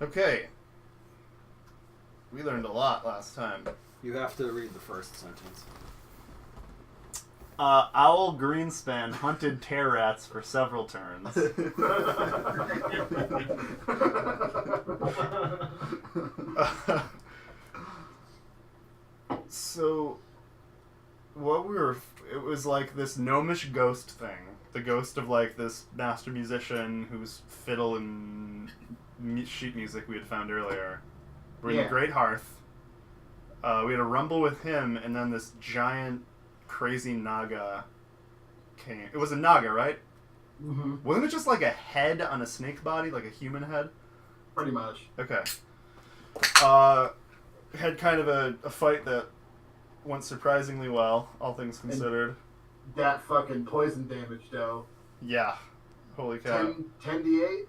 Okay. We learned a lot last time. You have to read the first sentence. Owl Greenspan hunted tear rats for several turns. So, it was like this gnomish ghost thing. The ghost of like this master musician whose fiddle and sheet music we had found earlier. We're in the Great Hearth. We had a rumble with him, and then this giant, crazy Naga came. It was a Naga, right? Mm-hmm. Wasn't it just like a head on a snake body, like a human head? Pretty much. Okay. Had kind of a fight that went surprisingly well, all things considered. And that fucking poison damage, though. Yeah. Holy cow. 10 d8?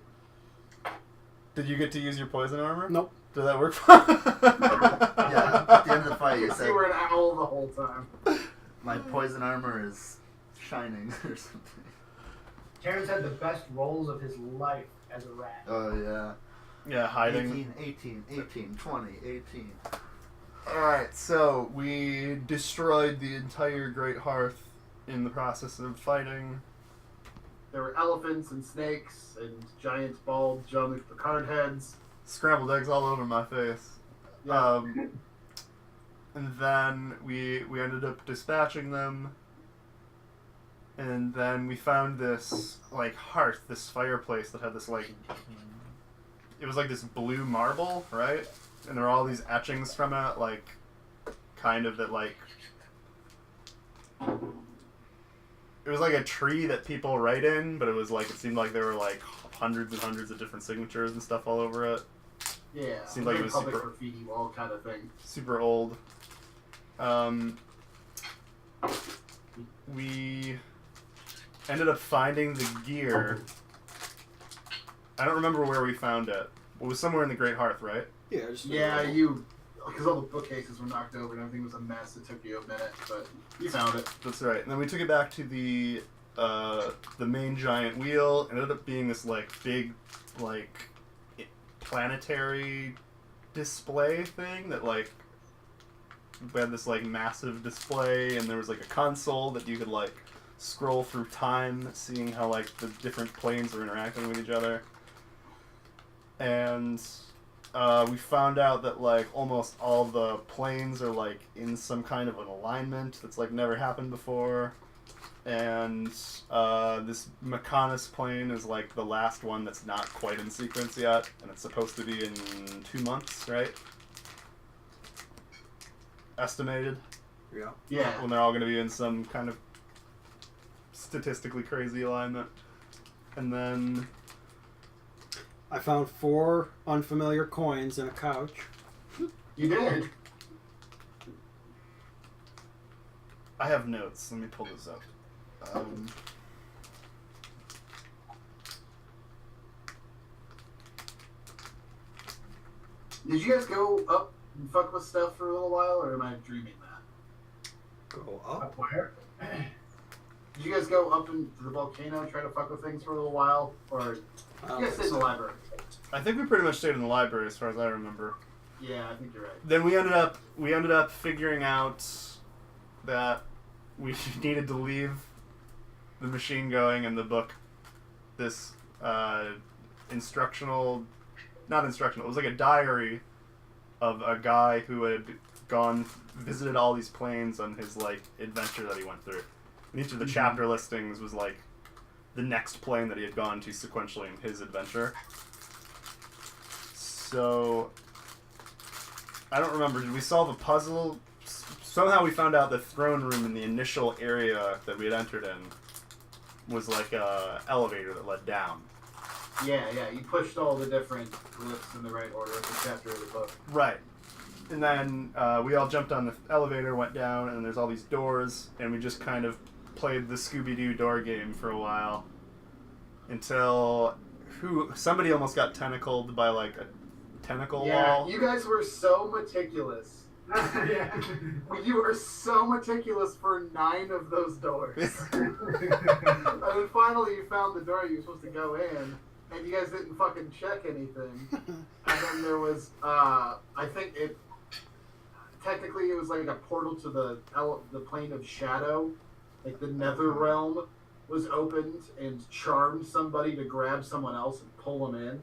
Did you get to use your poison armor? Nope. Did that work? Yeah, at the end of the fight you said, You were an owl the whole time. my poison armor is shining or something. Terrence had the best rolls of his life as a rat. Oh, yeah. Yeah, hiding. 18, 20, 18. Alright, so we destroyed the entire Great Hearth in the process of fighting. There were elephants and snakes and giant bald Jean-Luc Picard heads. Scrambled eggs all over my face. Yeah. And then we ended up dispatching them. And then we found this, like, hearth, this fireplace that had this, like... It was like this blue marble, right? And there were all these etchings from it, like, kind of that, like... It was like a tree that people write in, but it was like, it seemed like there were, like, hundreds and hundreds of different signatures and stuff all over it. Yeah. Seemed like it was public super... graffiti wall kind of thing. Super old. We ended up finding the gear. I don't remember where we found it. It was somewhere in the Great Hearth, right? Yeah, just because all the bookcases were knocked over and everything was a mess. It took you a minute, but you found it. That's right. And then we took it back to the main giant wheel. It ended up being this like big, like planetary display thing that like we had this like massive display, and there was like a console that you could like scroll through time, seeing how like the different planes are interacting with each other. And we found out that like almost all the planes are like in some kind of an alignment that's like never happened before. And this Mechonis plane is like the last one that's not quite in sequence yet, and it's supposed to be in 2 months, right? Estimated. Yeah. Yeah. When they're all going to be in some kind of statistically crazy alignment. And then I found 4 unfamiliar coins in a couch. You did. I have notes. Let me pull this up. Did you guys go up and fuck with stuff for a little while, or am I dreaming that? Go up. Up where? Did you guys go up into the volcano and try to fuck with things for a little while, or you guys stayed in the library? I think we pretty much stayed in the library as far as I remember. Yeah, I think you're right. Then we ended up figuring out that we needed to leave the machine going and the book. This not instructional. It was like a diary of a guy who had visited all these planes on his like adventure that he went through. And each of the chapter listings was like the next plane that he had gone to sequentially in his adventure. So I don't remember. Did we solve a puzzle? Somehow we found out the throne room in the initial area that we had entered in was like a elevator that led down. Yeah, you pushed all the different glyphs in the right order of the chapter of the book. Right. And then we all jumped on the elevator, went down, and there's all these doors, and we just kind of played the Scooby-Doo door game for a while until somebody almost got tentacled by like a tentacle wall. You guys were so meticulous. Yeah. You were so meticulous for 9 of those doors. And then finally you found the door you were supposed to go in, and you guys didn't fucking check anything. And then there was, I think technically it was like a portal to the plane of shadow, like the nether realm was opened and charmed somebody to grab someone else and pull them in.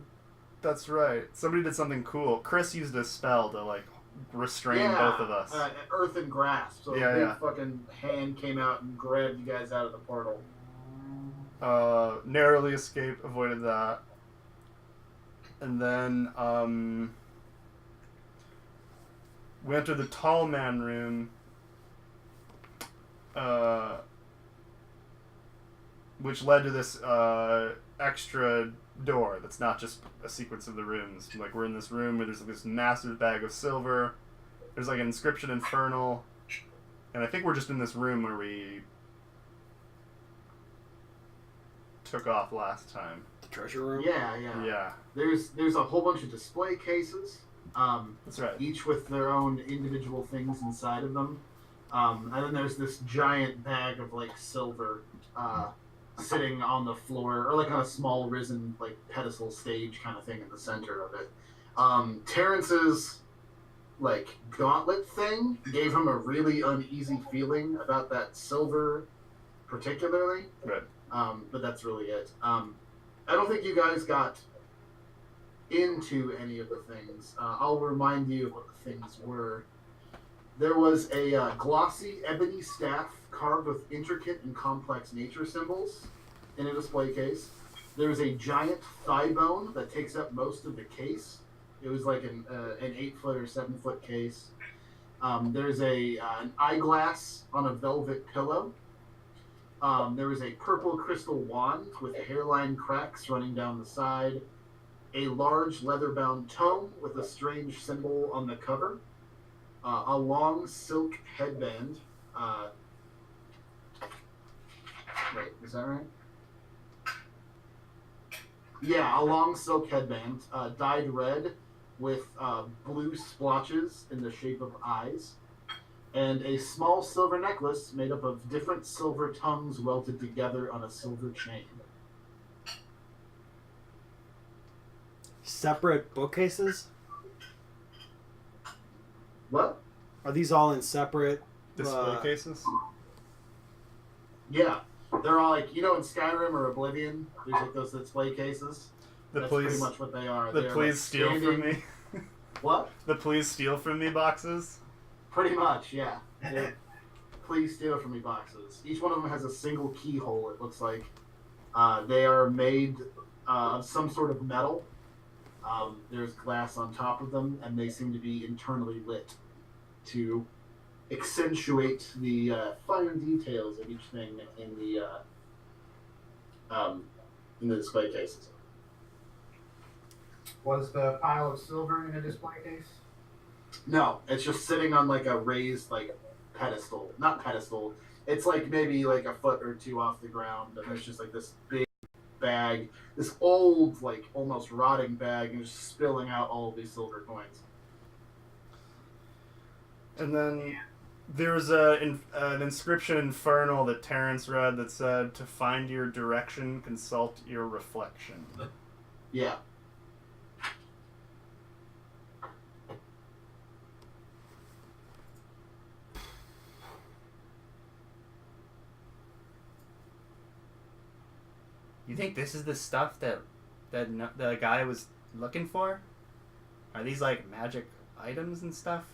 That's right. Somebody did something cool. Chris used a spell to like restrain both of us. Earthen grasp. So Yeah, a big yeah. fucking hand came out and grabbed you guys out of the portal. Narrowly escaped, avoided that. And then, we entered the tall man room, which led to this, extra door that's not just a sequence of the rooms. Like, we're in this room where there's this massive bag of silver, there's like an inscription infernal, and I think we're just in this room where we took off last time. The treasure room? Yeah. There's a whole bunch of display cases. That's right. Each with their own individual things inside of them. And then there's this giant bag of like silver sitting on the floor, or like on a small risen like pedestal stage kind of thing in the center of it. Terrence's like gauntlet thing gave him a really uneasy feeling about that silver particularly. Right. But that's really it. I don't think you guys got into any of the things. I'll remind you of what the things were. There was a glossy ebony staff carved with intricate and complex nature symbols in a display case. There was a giant thigh bone that takes up most of the case. It was like an 8-foot or 7-foot case. There's an eyeglass on a velvet pillow. There was a purple crystal wand with hairline cracks running down the side. A large leather-bound tome with a strange symbol on the cover. A long silk headband. Wait, is that right? Yeah, a long silk headband, dyed red with blue splotches in the shape of eyes. And a small silver necklace made up of different silver tongues welded together on a silver chain. Separate bookcases? What? Are these all in separate Display cases? Yeah. They're all like, in Skyrim or Oblivion, there's like those display cases. That's pretty much what they are. The They're please like steal from standing- me. What? The please steal from me boxes. Pretty much, yeah. Please steal from me boxes. Each one of them has a single keyhole, it looks like. They are made of some sort of metal. There's glass on top of them, and they seem to be internally lit to accentuate the fine details of each thing in the display cases. Was the pile of silver in a display case? No, it's just sitting on like a raised like pedestal. Not pedestal. It's like maybe like a foot or two off the ground, and there's just like this big bag, this old like almost rotting bag, and just spilling out all of these silver coins. And then there's an inscription infernal that Terrence read that said, "To find your direction, consult your reflection." Yeah. You think this is the stuff that the guy was looking for? Are these like magic items and stuff?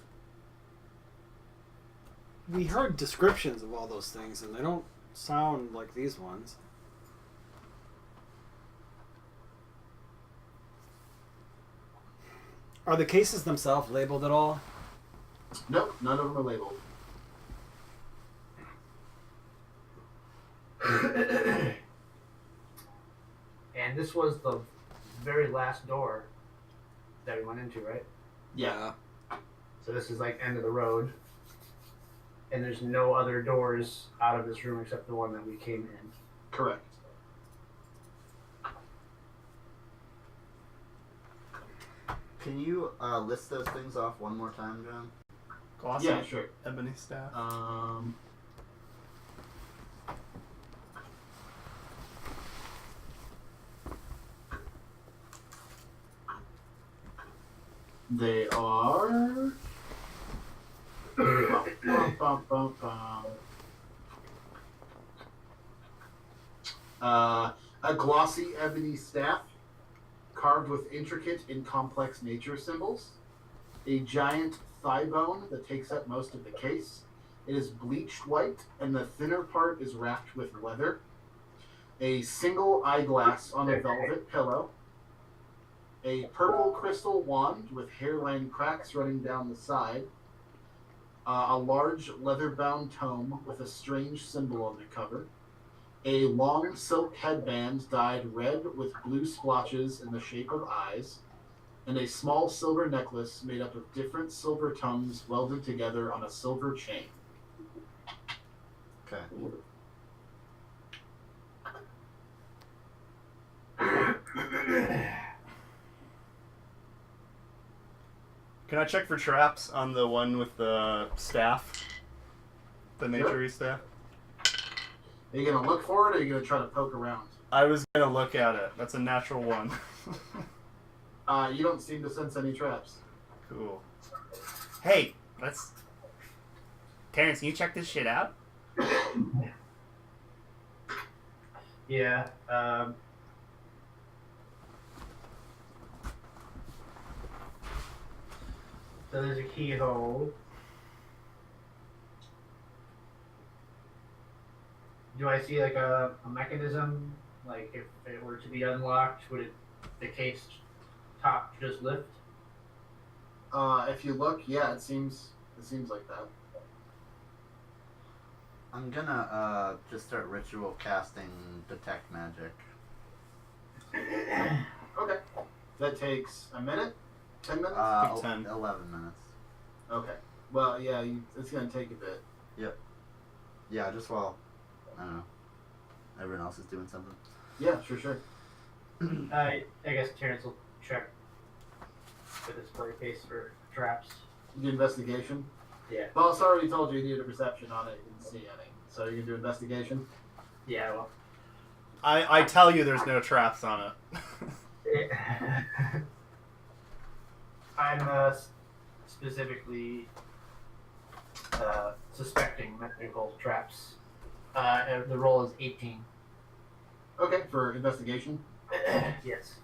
We heard descriptions of all those things, and they don't sound like these ones. Are the cases themselves labeled at all? Nope, none of them are labeled. And this was the very last door that we went into, right? Yeah. So this is like end of the road. And there's no other doors out of this room except the one that we came in. Correct. Can you list those things off one more time, John? Glossy Yeah, sure. ebony staff. They are. Bum, bum, bum, bum. A glossy ebony staff carved with intricate and complex nature symbols. A giant thigh bone that takes up most of the case. It is bleached white, and the thinner part is wrapped with leather. A single eyeglass on a velvet pillow. A purple crystal wand with hairline cracks running down the side. A large leather-bound tome with a strange symbol on the cover. A long silk headband dyed red with blue splotches in the shape of eyes. And a small silver necklace made up of different silver tongues welded together on a silver chain. Okay. Can I check for traps on the one with the staff? The nature-y staff? Are you going to look for it, or are you going to try to poke around? I was gonna look at it. That's a natural one. You don't seem to sense any traps. Cool. Hey, let's... Terrence, can you check this shit out? Yeah. So there's a keyhole. Do I see like a mechanism? Like if it were to be unlocked, would the case top just lift? If you look, yeah, it seems like that. I'm gonna just start ritual casting detect magic. Okay. That takes a minute? 10 minutes? Take 10. 11 minutes. Okay. Well, yeah, it's going to take a bit. Yeah, just while, I don't know, everyone else is doing something. Yeah, sure. I guess Terrence will check the display case for traps. You do investigation? Yeah. Boss already told you you needed a perception on it. You didn't see any. So you can do investigation? Yeah, well. I tell you there's no traps on it. I'm specifically suspecting medical traps. And the roll is 18. Okay, for investigation. Yes.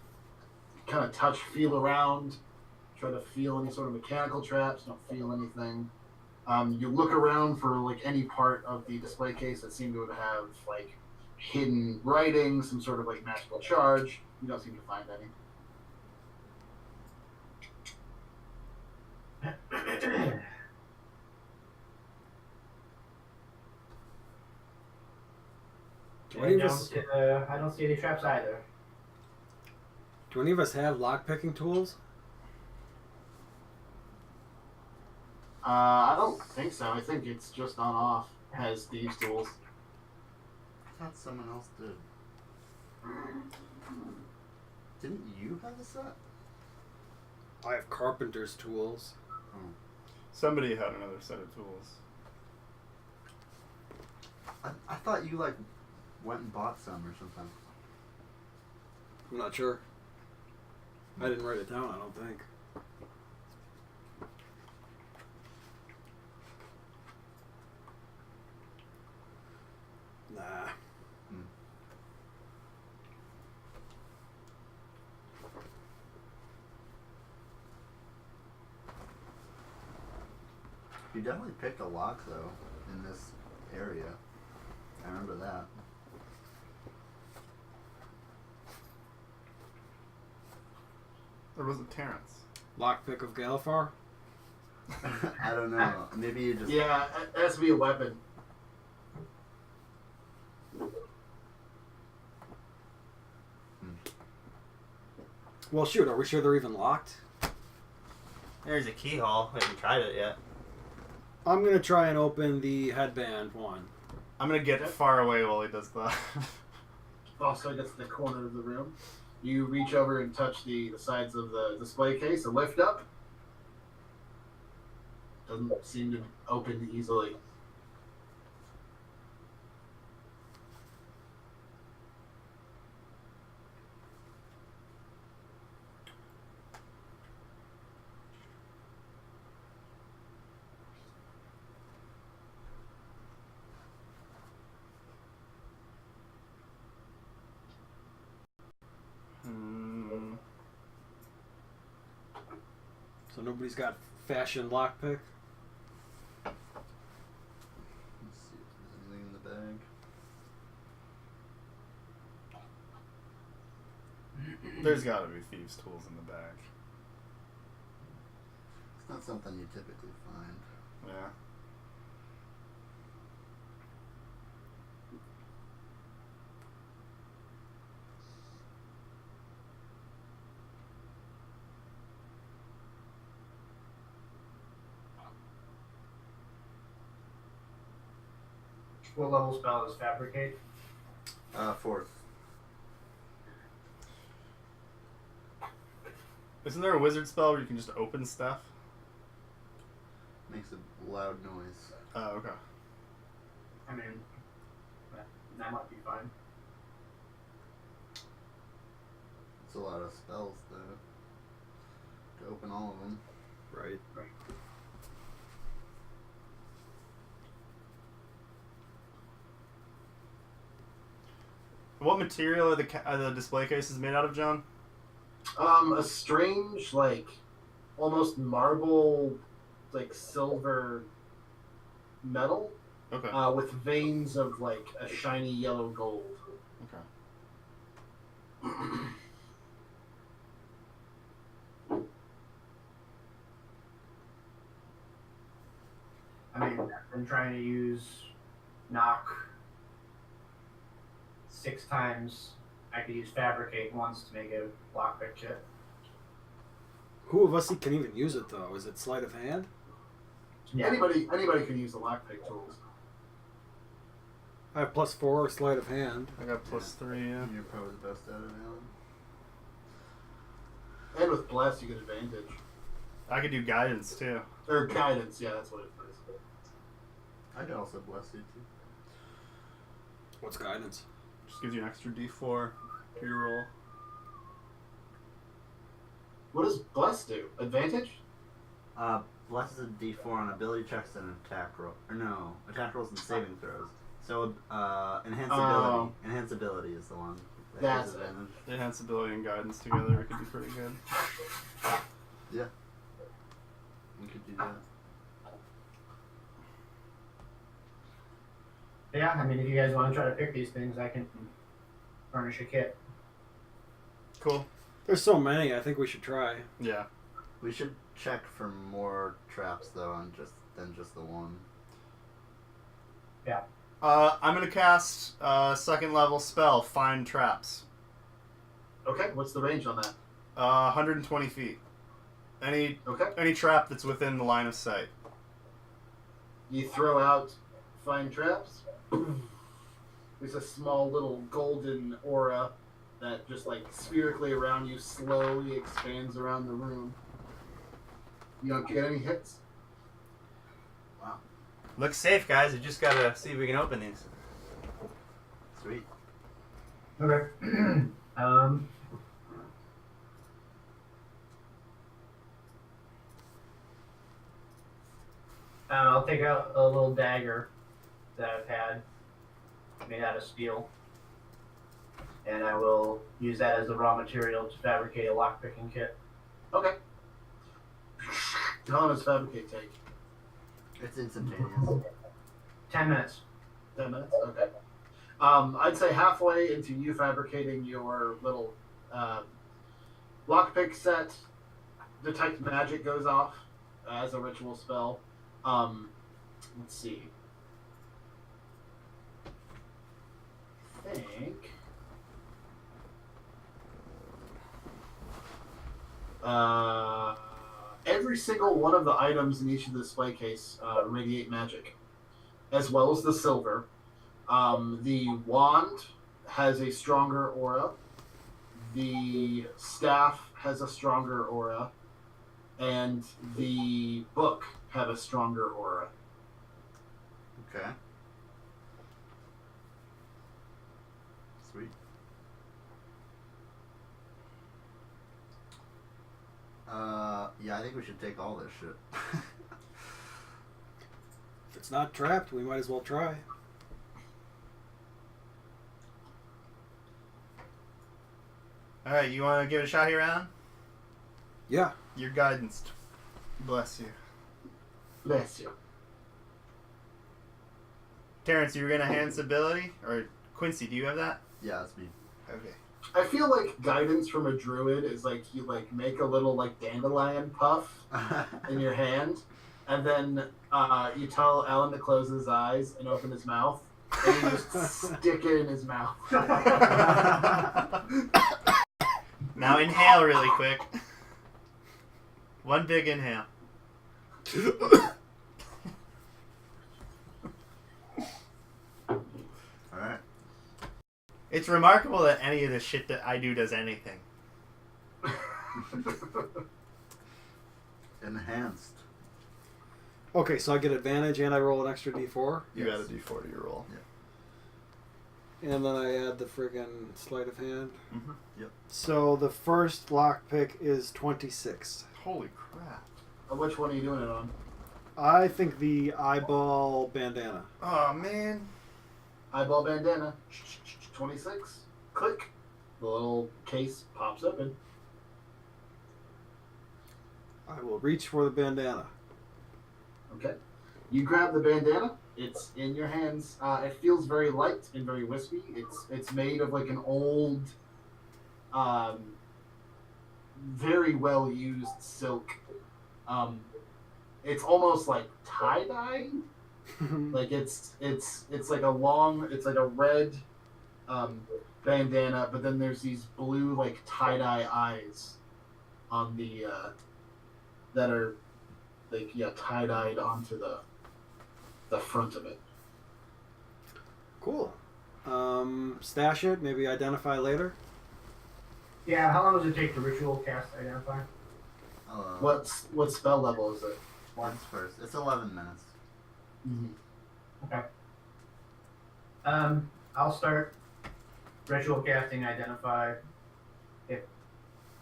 Kind of touch, feel around, try to feel any sort of mechanical traps, don't feel anything. You look around for like any part of the display case that seemed to have like hidden writing, some sort of like magical charge. You don't seem to find any. I don't see any traps either. Do any of us have lockpicking tools? I don't think so. I think it's just on off. Has these tools. I thought someone else did. Didn't you have a set? I have carpenter's tools. Somebody had another set of tools. I thought you like went and bought some or something. I'm not sure. I didn't write it down, I don't think. Nah. You definitely picked a lock though in this area. I remember that. There wasn't Terrence. Lockpick of Galifar? I don't know. Maybe you just. Yeah, it has to be a weapon. Well, shoot, are we sure they're even locked? There's a keyhole. We haven't tried it yet. I'm gonna try and open the headband one. I'm gonna get far away while he does that. Also gets to the corner of the room. You reach over and touch the sides of the display case and lift up. Doesn't seem to open easily. So nobody's got fashion lockpick. Let's see if there's anything in the bag. There's got to be thieves' tools in the bag. It's not something you typically find. Yeah. What level spell is Fabricate? 4th. Isn't there a wizard spell where you can just open stuff? Makes a loud noise. Oh, okay. I mean, that might be fine. It's a lot of spells, though. To open all of them. Right. What material are the display cases made out of, John? A strange, like, almost marble, like, silver metal, Okay. with veins of, like, a shiny yellow gold. Okay. I mean, I've been trying to use knock 6 times. I could use Fabricate once to make a lockpick kit. Who of us can even use it though? Is it sleight of hand? Yeah. Anybody can use the lockpick tools. I have +4 sleight of hand. I got +3, yeah. You're probably the best at it, Alan. And with bless, you get advantage. I could do guidance, too. Or guidance, yeah, that's what it is. I could also bless you, too. What's guidance? Just gives you an extra d4 to your roll. What does bless do? Advantage? Bless is a d4 on ability checks and attack roll. Or no, attack rolls and saving throws. So, enhance ability. Enhance ability is the one. That gives That's it. advantage. Enhance ability and guidance together could be pretty good. Yeah. We could do that. Yeah, I mean, if you guys want to try to pick these things, I can furnish a kit. Cool. There's so many. I think we should try. Yeah. We should check for more traps, though, than just the one. Yeah. I'm gonna cast 2nd level spell, Find Traps. Okay, what's the range on that? 120 feet. Any Okay. trap that's within the line of sight. You throw out find traps. There's a small little golden aura that just like spherically around you slowly expands around the room. You don't get any hits. Looks safe, guys. We just gotta see if we can open these. Sweet. Okay. I'll take out a little dagger that I've had made out of steel, and I will use that as the raw material to fabricate a lockpicking kit. Okay. How long does fabricate take? It's instantaneous. 10 minutes. 10 minutes? Okay. I'd say halfway into you fabricating your little lockpick set, detect magic goes off as a ritual spell. Let's see. I think. Every single one of the items in each of the display case radiate magic, as well as the silver. The wand has a stronger aura. The staff has a stronger aura. And the book have a stronger aura. Okay. Sweet. Yeah, I think we should take all this shit. If it's not trapped, we might as well try. Alright, you wanna give it a shot here, Alan? Yeah. Your guidance. Bless you. Bless you. Terrence, you were gonna enhance ability? Or Quincy, do you have that? Yeah, that's me. Okay. I feel like guidance from a druid is like you like make a little like dandelion puff in your hand, and then you tell Alan to close his eyes and open his mouth, and you just stick it in his mouth. Now inhale really quick. One big inhale. Alright. It's remarkable that any of the shit that I do does anything. Enhanced. Okay, so I get advantage and I roll an extra d4. You got a d4 to your roll. And then I add the friggin' sleight of hand. Mm-hmm. Yep. So the first lockpick is 26. Holy crap. Which one are you doing it on? I think the eyeball bandana. Oh, man. Eyeball bandana. 26. Click. The little case pops open. I will reach for the bandana. Okay. You grab the bandana. It's in your hands. It feels very light and very wispy. It's made of like an old, very well used silk. It's almost like tie dye. Like it's like a long, it's like a red bandana, but then there's these blue like tie dye eyes on the that are like tie dyed onto the front of it. Cool. Stash it, maybe identify later. Yeah, how long does it take to ritual cast identify? What spell level is it? Once first. It's 11 minutes. Okay. I'll start ritual casting identify.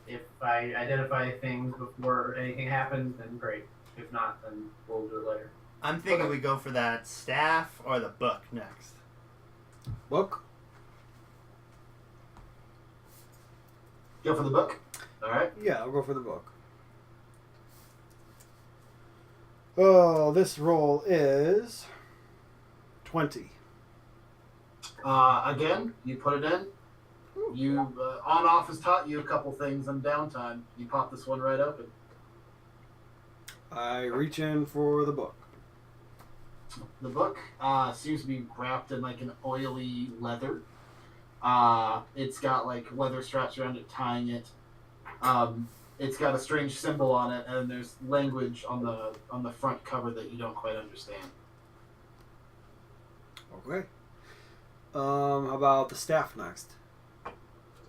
If I identify things before anything happens, then great. If not, then we'll do it later. I'm thinking we go for that staff or the book next. Book. Go for the book. All right. Yeah, I'll go for the book. Oh, this roll is 20. Again, you put it in. You on-off has taught you a couple things on downtime. You pop this one right open. I reach in for the book. The book seems to be wrapped in like an oily leather. It's got like leather straps around it tying it. It's got a strange symbol on it, and there's language on the front cover that you don't quite understand. Okay. How about the staff next?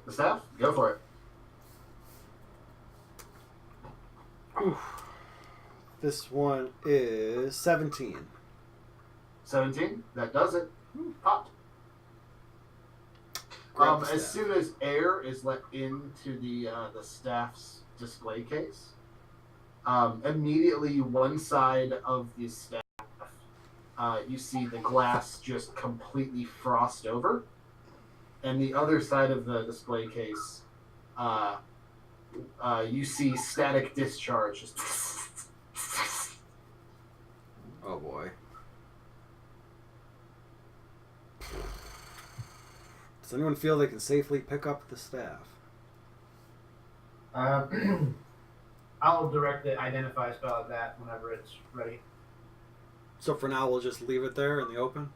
The staff? Go for it. Oof. This one is 17. 17. That does it. Popped. Grab the As staff. soon as air is let into the staff's display case, immediately one side of the staff, you see the glass just completely frost over, and the other side of the display case, you see static discharge. Just Oh boy. Does anyone feel they can safely pick up the staff? I'll direct the identify spell at that whenever it's ready. So for now, we'll just leave it there in the open?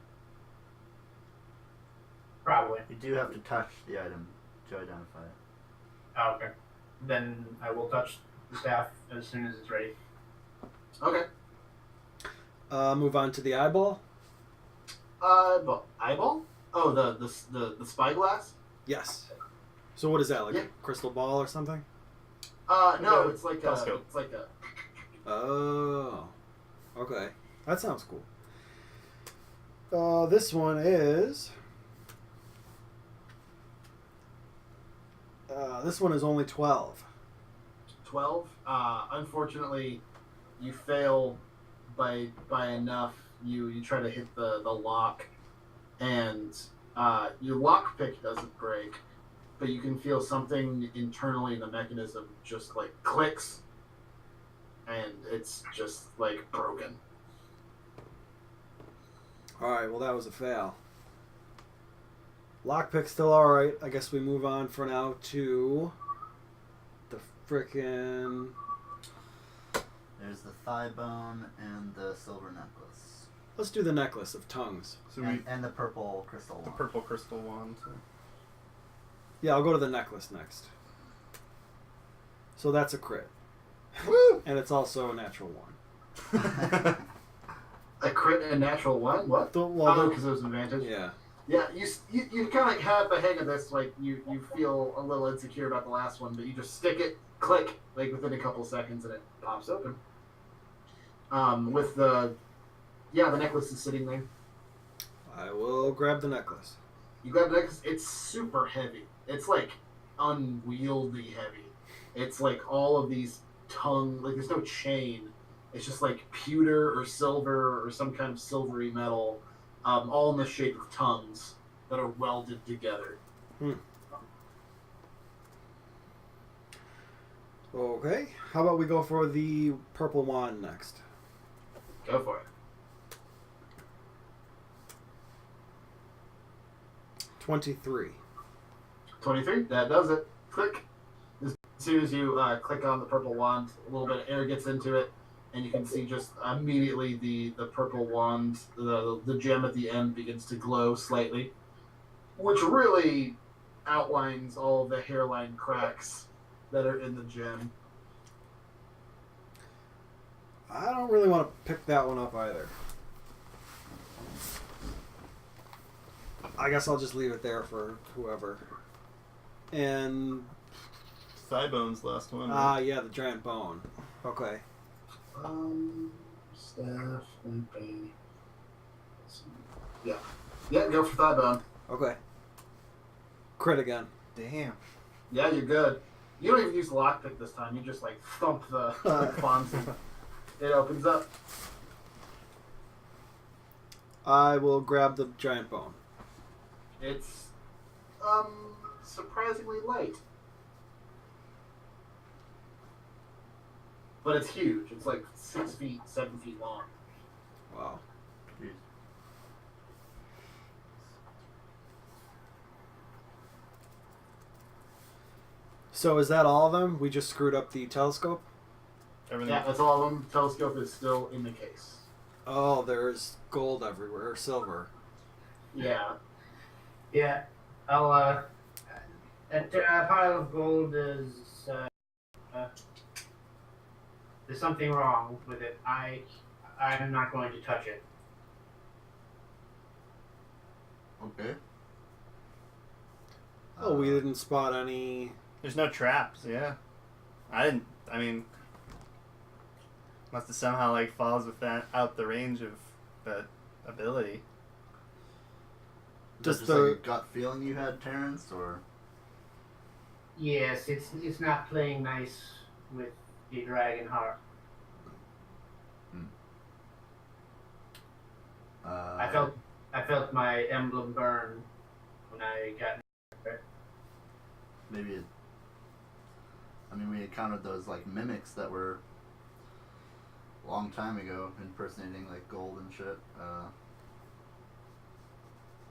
Probably. You do have to touch the item to identify it. Oh, okay. Then I will touch the staff as soon as it's ready. okay. Move on to the eyeball? Eyeball? Oh, the spyglass? Yes. So what is that, like Yeah. a crystal ball or something? No, it's like telescope. it's like a. Oh. Okay. That sounds cool. This one is... this one is only 12. 12. Unfortunately, you fail by enough. You try to hit the lock, and your lockpick doesn't break, but you can feel something internally in the mechanism just like clicks, and it's just like broken. Alright, well, that was a fail. Lockpick's still alright. I guess we move on for now to the frickin'. There's the thigh bone and the silver necklace. Let's do the necklace of tongues. So And the purple crystal the one. purple crystal wand. Yeah, I'll go to the necklace next. So that's a crit. Woo! And it's also a natural one. A crit and a natural one? What? Well, Because it was advantage? yeah. Yeah, you kind of have the hang of this, like, you feel a little insecure about the last one, but you just stick it, click, like, within a couple seconds, and it pops open. The necklace is sitting there. I will grab the necklace. You grab the necklace, it's super heavy. It's, like, unwieldy heavy. It's, like, all of these like, there's no chain. It's just, like, pewter or silver or some kind of silvery metal, all in the shape of tongues that are welded together. Okay. How about we go for the purple wand next? Go for it. 23. 23, that does it. Click. As soon as you click on the purple wand, a little bit of air gets into it, and you can see just immediately the purple wand, the gem at the end begins to glow slightly, which really outlines all of the hairline cracks that are in the gem. I don't really want to pick that one up either. I guess I'll just leave it there for whoever. And Thigh bone's last one. yeah, the giant bone. Okay. Staff and bane. Yeah. Yeah, go for thigh bone. Okay. Crit again. Damn. Yeah, you're good. You don't even use the lockpick this time. You just like thump the fonts and it opens up. I will grab the giant bone. It's surprisingly light. But it's huge. It's like 6 feet, 7 feet long. Wow. Jeez. So is that all of them? We just screwed up the telescope? Everything. Yeah, that's all of them. Telescope is still in the case. Oh, there's gold everywhere. Silver. Yeah. Yeah, I'll, that pile of gold is, there's something wrong with it. I'm not going to touch it. Okay. Oh, we didn't spot any... There's no traps, yeah. I mean, must have somehow, like, falls out the range of that ability. Just the- like a gut feeling you had, Terrence, or Yes, it's not playing nice with the dragon heart. I felt my emblem burn when I got it. maybe it, I mean, we encountered those like mimics that were a long time ago impersonating like gold and shit.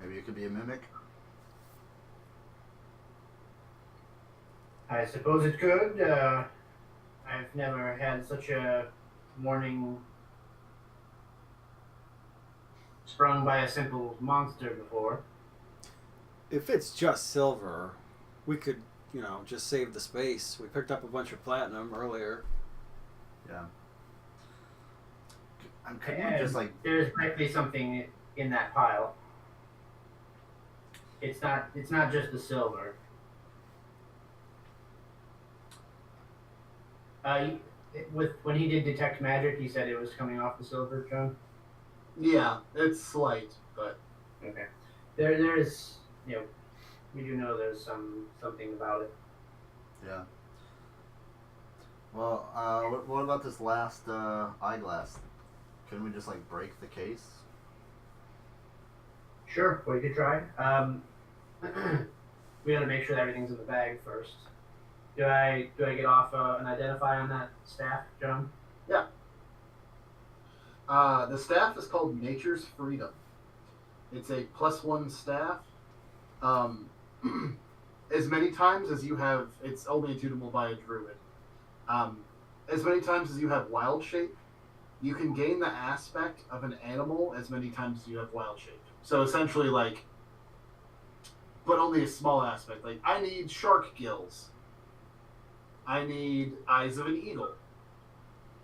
Maybe it could be a mimic. I suppose it could. I've never had such a warning sprung by a simple monster before. If it's just silver, we could, just save the space. We picked up a bunch of platinum earlier. Yeah. Could you just like There's likely something in that pile. It's not just the silver. When he did detect magic, he said it was coming off the silver, John. Yeah, it's slight, but Okay. There's we do know there's something about it. yeah. Well, what about this last eyeglass? Couldn't we just like break the case? Sure, we could try. We gotta make sure that everything's in the bag first. Do I get off an identify on that staff, John? yeah, The staff is called Nature's Freedom. It's a +1 staff. As many times as you have, it's only attunable by a druid. As many times as you have wild shape, you can gain the aspect of an animal as many times as you have wild shape. So essentially, like, but only a small aspect. Like, I need shark gills. I need eyes of an eagle.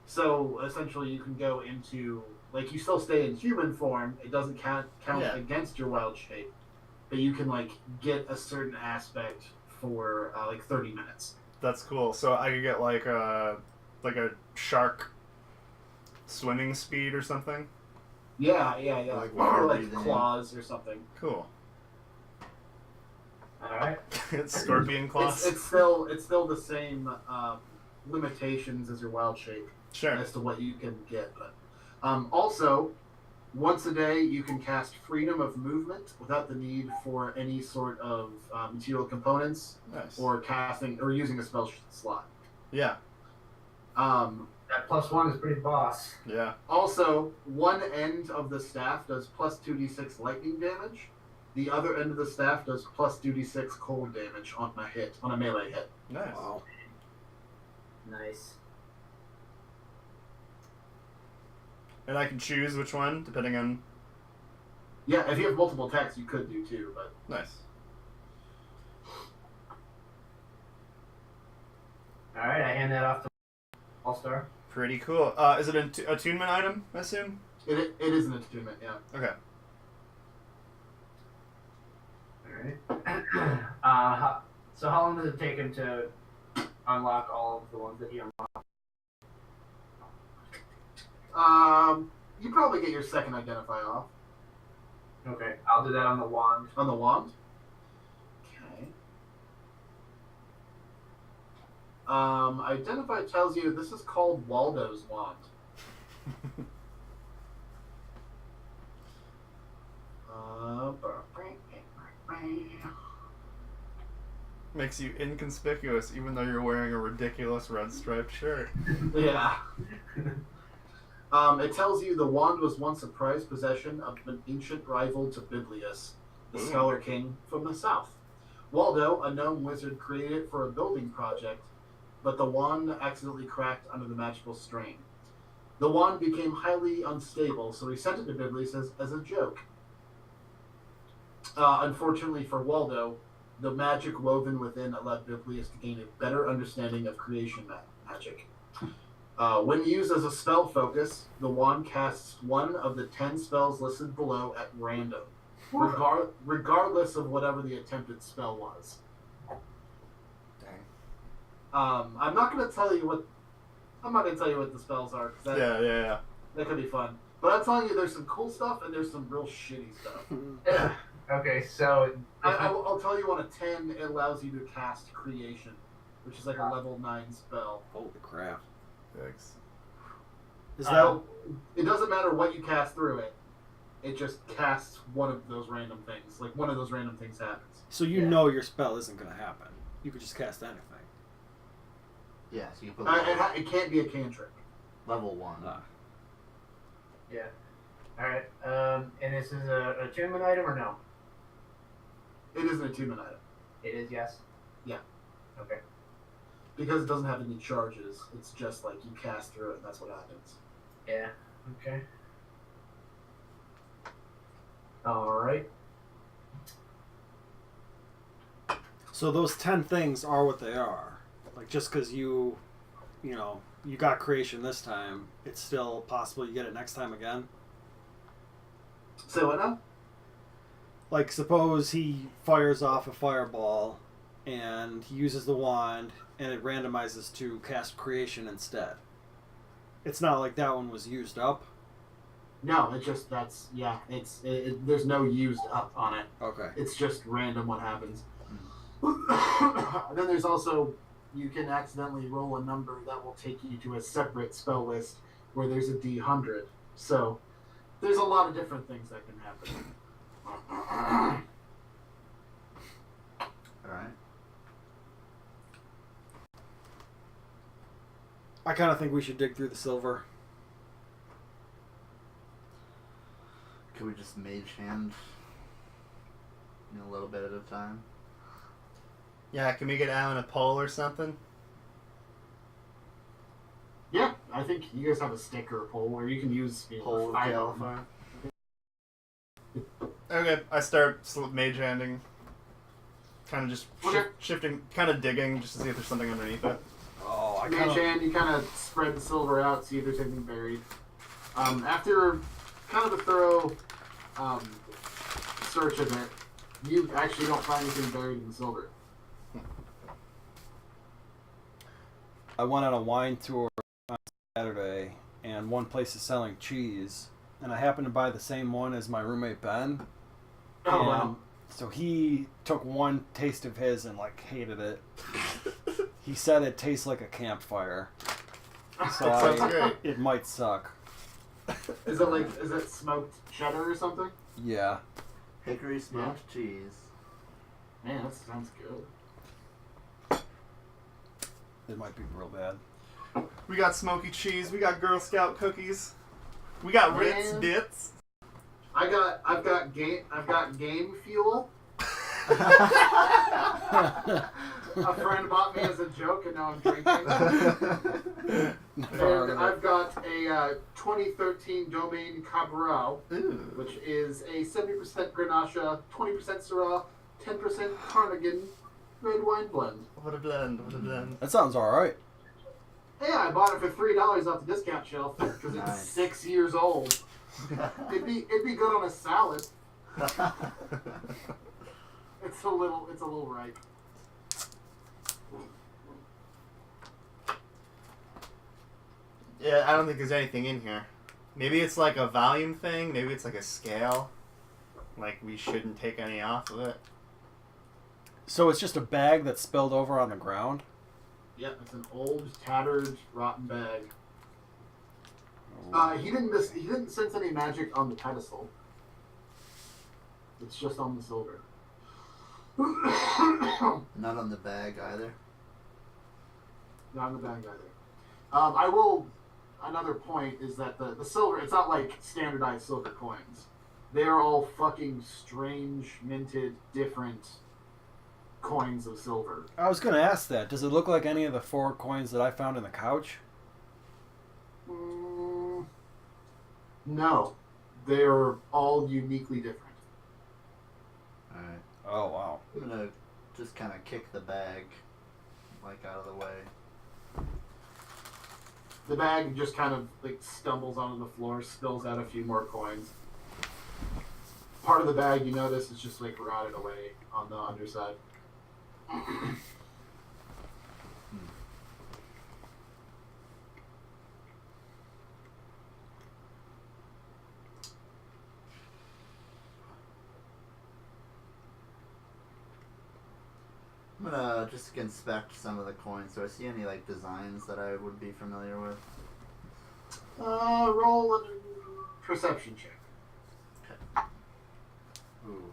So essentially, you can go into, like, you still stay in human form. It doesn't count against your wild shape, but you can, like, get a certain aspect for like 30 minutes. That's cool. So I could get like a shark swimming speed or something. Yeah. Like Or water like breathing. claws or something. Cool. All right. It's scorpion claws. It's still the same limitations as your wild shape Sure. as to what you can get. But also, once a day you can cast Freedom of Movement without the need for any sort of material components Nice. or casting or using a spell slot. Yeah. That +1 is pretty boss. Yeah. Also, one end of the staff does plus 2d6 lightning damage. The other end of the staff does plus 2d6 cold damage on a melee hit. Nice. Wow. Nice. And I can choose which one depending on. Yeah, if you have multiple attacks, you could do too, but Nice. All right, I hand that off to All-Star. Pretty cool. Is it an attunement item? I assume. it is an attunement, yeah. Okay. All right. So how long does it take him to unlock all of the ones that he unlocked? You probably get your second identify off Okay, I'll do that on the wand. on the wand. Okay. Identify tells you this is called Waldo's wand. Makes you inconspicuous even though you're wearing a ridiculous red striped shirt. Yeah. It tells you the wand was once a prized possession of an ancient rival to Biblius, the Ooh. Scholar King from the south. Waldo, a gnome wizard, created it for a building project, but the wand accidentally cracked under the magical strain. The wand became highly unstable, so he sent it to Biblius as a joke. Unfortunately for Waldo, the magic woven within allowed Biblius to gain a better understanding of creation magic. When used as a spell focus, the wand casts one of the 10 spells listed below at random, regardless of whatever the attempted spell was. Dang. I'm not going to tell you what the spells are, because Yeah. that could be fun. But I'm telling you, there's some cool stuff and there's some real shitty stuff. Okay, so I'll tell you on a 10, it allows you to cast Creation, which is like a level 9 spell. Holy crap. Thanks. Is that It doesn't matter what you cast through it. It just casts one of those random things. Like, one of those random things happens. so you know your spell isn't going to happen? You could just cast anything. Yeah, so you can put It can't be a cantrip. level 1. yeah. All right. And this is a attunement item or no? It is an attunement item. It is, yes. Yeah. Okay. Because it doesn't have any charges. It's just like you cast through it and that's what happens. Yeah. Okay. All right. So those 10 things are what they are. Like, just because you got creation this time, it's still possible you get it next time again. So what now? Like, suppose he fires off a fireball and he uses the wand and it randomizes to cast creation instead. It's not like that one was used up. No, it just there's no used up on it. Okay. It's just random what happens. Then there's also, you can accidentally roll a number that will take you to a separate spell list where there's a D100. So there's a lot of different things that can happen. Alright. I kind of think we should dig through the silver. Could we just mage hand a little bit at a time? Yeah, can we get Alan a pole or something? Yeah, I think you guys have a stick or a pole where you can use Pole of either. Galifar? Okay, I start mage handing. Kind of just Okay. shifting, kind of digging just to see if there's something underneath it. Oh, I Mage kind of. hand, you kind of spread the silver out, see if there's anything buried. After kind of a thorough search of it, you actually don't find anything buried in the silver. I went on a wine tour on Saturday, and one place is selling cheese, and I happened to buy the same one as my roommate Ben. Oh, and wow. So he took one taste of his and like hated it. He said it tastes like a campfire. So That sounds great. it might suck. Is it smoked cheddar or something? Yeah. Hickory smoked cheese. Man, that sounds good. It might be real bad. We got smoky cheese. We got Girl Scout cookies. We got Ritz Man. bits. I've got game fuel. A friend bought me as a joke, and now I'm drinking. And I've got a 2013 Domaine Cabral, Ooh. which is a 70% Grenache, 20% Syrah, 10% Carnigan red wine blend. What a blend! What a blend! That sounds alright. Yeah, I bought it for $3 off the discount shelf because it's Nice. 6 years old. It'd be good on a salad. It's a little ripe. Yeah, I don't think there's anything in here. Maybe it's like a volume thing. Maybe it's like a scale. Like we shouldn't take any off of it. So it's just a bag that's spilled over on the ground? Yep, it's an old, tattered, rotten bag. He didn't sense any magic on the pedestal. It's just on the silver. Not on the bag either. Not in the bag either. Another point is that the silver, it's not like standardized silver coins. They are all fucking strange, minted, different coins of silver. I was going to ask that. Does it look like any of the 4 coins that I found in the couch? No. They're all uniquely different. Alright. Oh, wow. I'm gonna just kind of kick the bag, like, out of the way. The bag just kind of like stumbles onto the floor, spills out a few more coins. Part of the bag, you notice, is just like rotted away on the underside. I'm gonna just inspect some of the coins. Do I see any, like, designs that I would be familiar with? Roll a perception check. Ooh.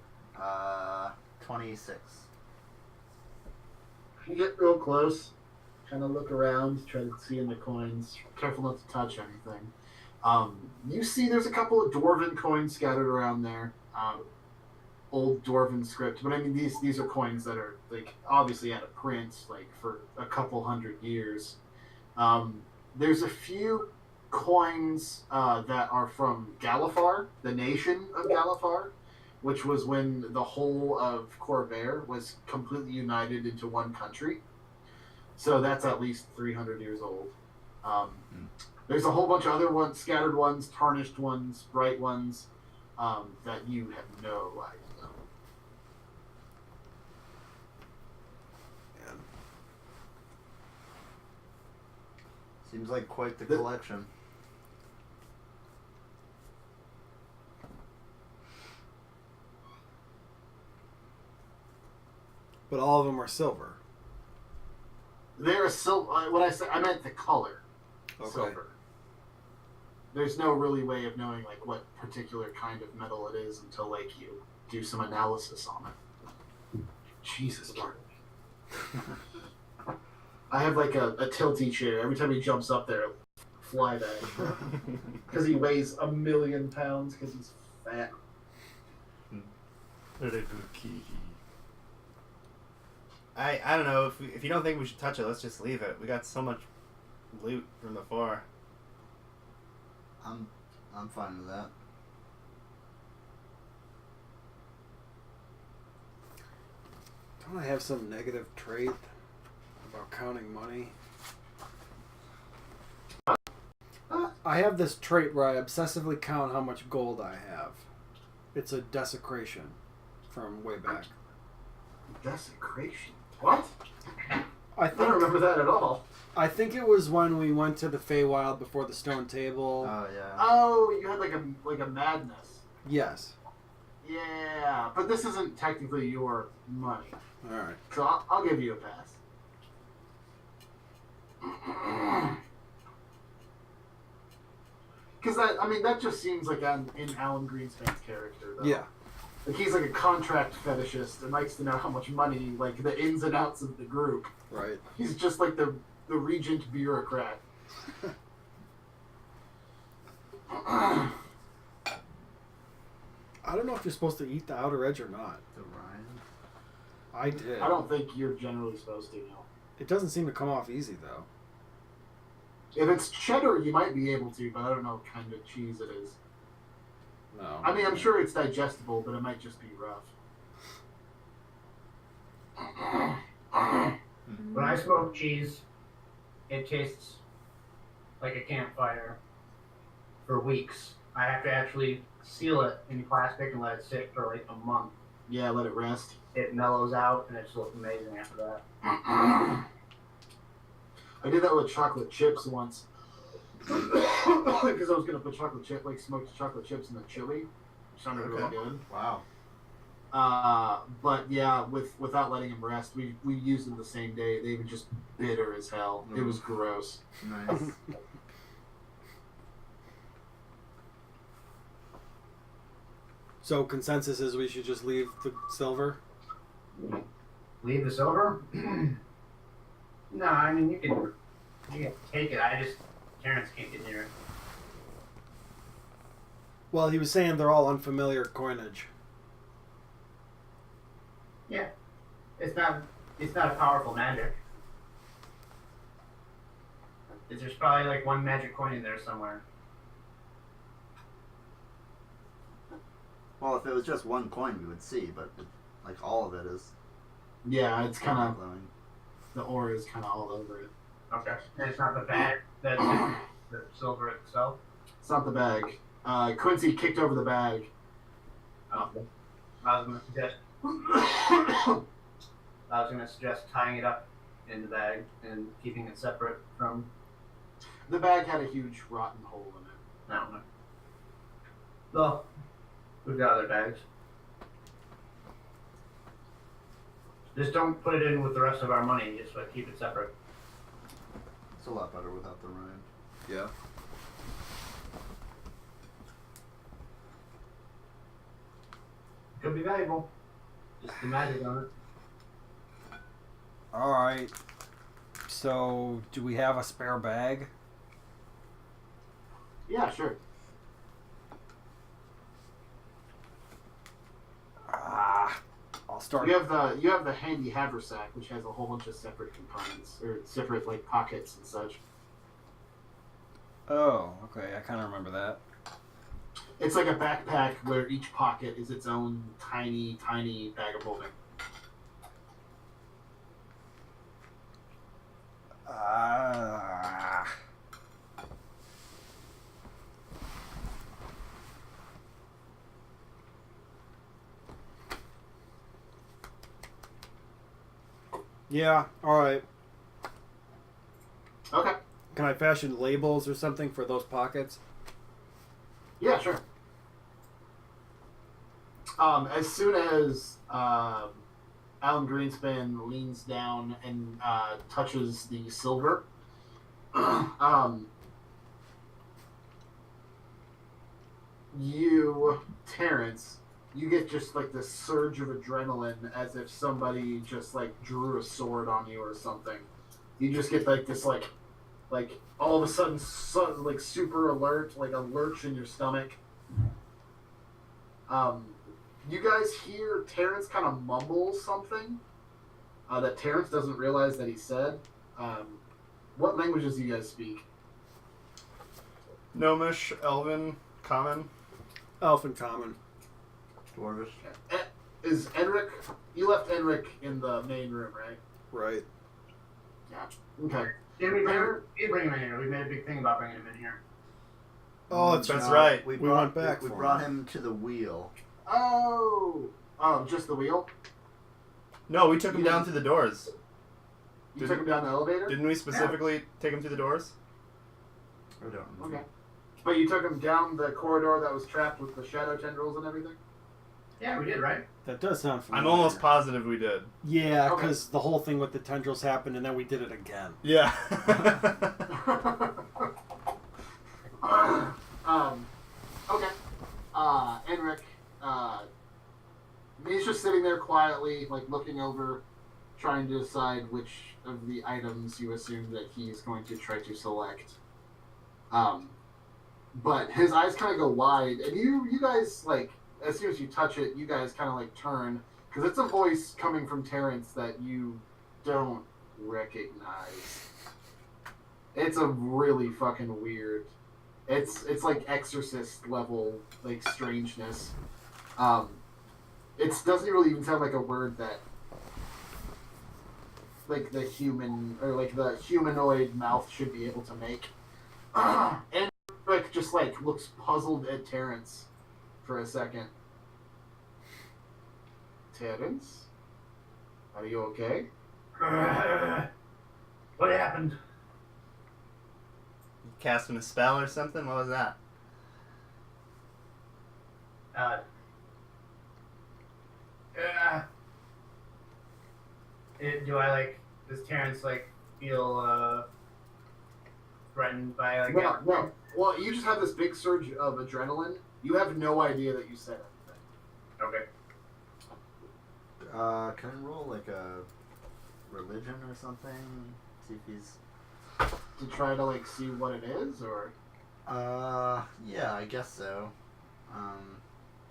26. You get real close, kind of look around, try to see in the coins. Careful not to touch anything. You see there's a couple of dwarven coins scattered around there. Old dwarven script, but I mean these are coins that are like obviously out of print, like for a couple hundred years. There's a few coins that are from Galifar, the nation of Galifar, which was when the whole of Corvair was completely united into one country. So that's at least 300 years old. There's a whole bunch of other ones, scattered ones, tarnished ones, bright ones, that you have no idea. Seems like quite the collection. But all of them are silver. They're silver. What I said, I meant the color. Okay. Silver. There's no really way of knowing like what particular kind of metal it is until like you do some analysis on it. Jesus, pardon me. I have like a tilty chair. Every time he jumps up there, fly back. Because he weighs 1,000,000 pounds because he's fat. I don't know if you don't think we should touch it, let's just leave it. We got so much loot from before. I'm fine with that. Don't I have some negative trait about counting money? I have this trait where I obsessively count how much gold I have. It's a desecration from way back. Desecration. What? I I don't think remember that at all. I think it was when we went to the Feywild before the Stone Table. Oh yeah. Oh, you had like a madness. Yes. Yeah, but this isn't technically your money, All right. so I'll give you a pass. Because that just seems like in Alan Greenspan's character, though. Yeah. Like he's like a contract fetishist and likes to know how much money, like the ins and outs of the group. Right. He's just like the regent bureaucrat. I don't know if you're supposed to eat the outer edge or not. The rind. I did. I don't think you're generally supposed to know. It doesn't seem to come off easy though. If it's cheddar, you might be able to, but I don't know what kind of cheese it is. No. I mean, I'm sure it's digestible, but it might just be rough. When I smoke cheese, it tastes like a campfire for weeks. I have to actually seal it in plastic and let it sit for like a month. Yeah, let it rest. It mellows out and it just looks amazing after that. I did that with chocolate chips once. Because I was gonna put smoked chocolate chips in the chili, which sounded really Okay. good. Wow. But yeah, without letting them rest, we used them the same day. They were just bitter as hell. It was gross. Nice. So consensus is we should just leave the silver. Leave the silver? No, I mean you can take it. Terrence can't get near it. Well, he was saying they're all unfamiliar coinage. Yeah, it's not a powerful magic. There's probably like one magic coin in there somewhere. Well, if it was just one coin, we would see, but like all of it is Yeah, it's kind of glowing. the aura is kind of all over it. Okay. And it's not the bag that's the silver itself. It's not the bag. Quincy kicked over the bag. I was gonna suggest tying it up in the bag and keeping it separate from. The bag had a huge rotten hole in it. I don't know. Well, we've got other bags. Just don't put it in with the rest of our money. Just keep it separate. It's a lot better without the rind. Yeah. Could be valuable. Just the magic on it. All right. So, do we have a spare bag? Yeah, sure. I'll start. You have the handy haversack, which has a whole bunch of separate components or separate like pockets and such. Oh, okay. I kind of remember that. It's like a backpack where each pocket is its own tiny, tiny bag of holding. Yeah. All right. Okay. Can I fashion labels or something for those pockets? Yeah, sure. As soon as Alan Greenspan leans down and touches the silver, Terrence, you get just like this surge of adrenaline as if somebody just like drew a sword on you or something. You just get like this like all of a sudden like super alert, like a lurch in your stomach. You guys hear Terrence kind of mumble something that Terrence doesn't realize that he said. What languages do you guys speak? Gnomish, Elven, Common. Elf and Common. Dwarvish. Is Enric? You left Enric in the main room, right? Right. Yeah. Okay. Did we bring him in here? We made a big thing about bringing him in here. Oh, that's That's right. We went back We for brought him. him to the wheel. Oh, just the wheel. No, we took him down through the doors. You took him down the elevator. Didn't we specifically take him through the doors? I don't remember. Okay. But you took him down the corridor that was trapped with the shadow tendrils and everything? Yeah, we did, right? That does sound familiar. I'm almost positive we did. Yeah, Okay. because the whole thing with the tendrils happened, and then we did it again. Yeah. Okay. Enric, he's just sitting there quietly, like looking over, trying to decide which of the items you assume that he's going to try to select. But his eyes kind of go wide, and you guys, like, as soon as you touch it, you guys kind of like turn, because it's a voice coming from Terrence that you don't recognize. It's a really fucking weird. It's like Exorcist level like strangeness. It doesn't really even sound like a word that like the human or like the humanoid mouth should be able to make. And Rick just like looks puzzled at Terrence for a second. Terrence, are you okay? What happened? Casting a spell or something? What was that? Does Terrence like feel threatened by like? No. Well, you just have this big surge of adrenaline. You have no idea that you said anything. Okay. Can I roll like a religion or something? See if he's. To try to like see what it is, or Yeah, I guess so.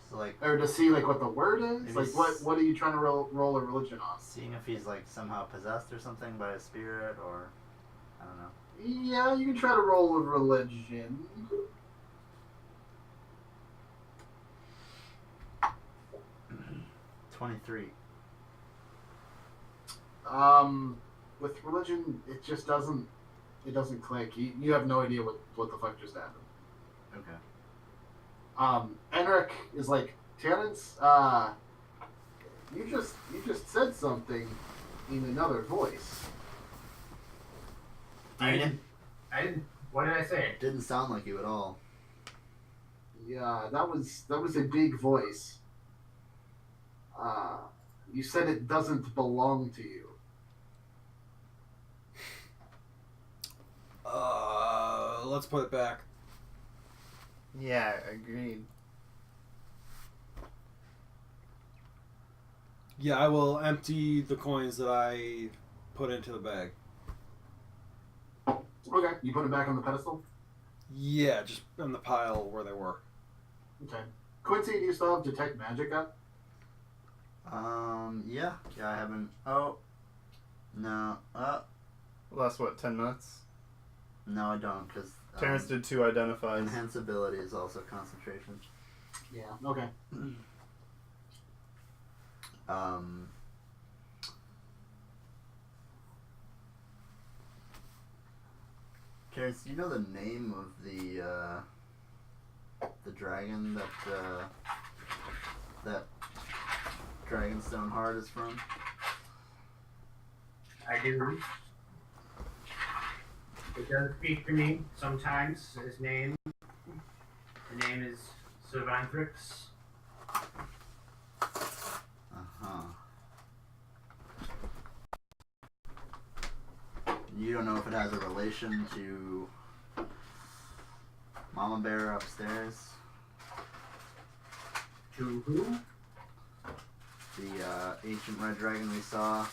So like, or to see like what the word is. Maybe Like what are you trying to roll a religion on? seeing if he's like somehow possessed or something by a spirit, or I don't know. Yeah, you can try to roll a religion. 23. With religion, it just doesn't. It doesn't click. You have no idea what the fuck just happened. Okay. Enric is like, Terrence, you just said something in another voice. I didn't. What did I say? Didn't sound like you at all. Yeah, that was a big voice. You said it doesn't belong to you. Let's put it back. Yeah, agreed. Yeah, I will empty the coins that I put into the bag. Okay, you put it back on the pedestal? Yeah, just in the pile where they were. Okay. Quincy, do you still have Detect Magic up? Yeah, I haven't. Oh, no. Last, what, 10 minutes? No, I don't, because Terrence did 2 identifies. enhanceability is also concentration. Yeah. Okay. Terrence, do you know the name of the dragon that Dragonstone Heart is from? I do. It does speak to me sometimes. His name. The name is Cervantrix. Uh-huh. You don't know if it has a relation to Mama Bear upstairs? To who? The ancient red dragon we saw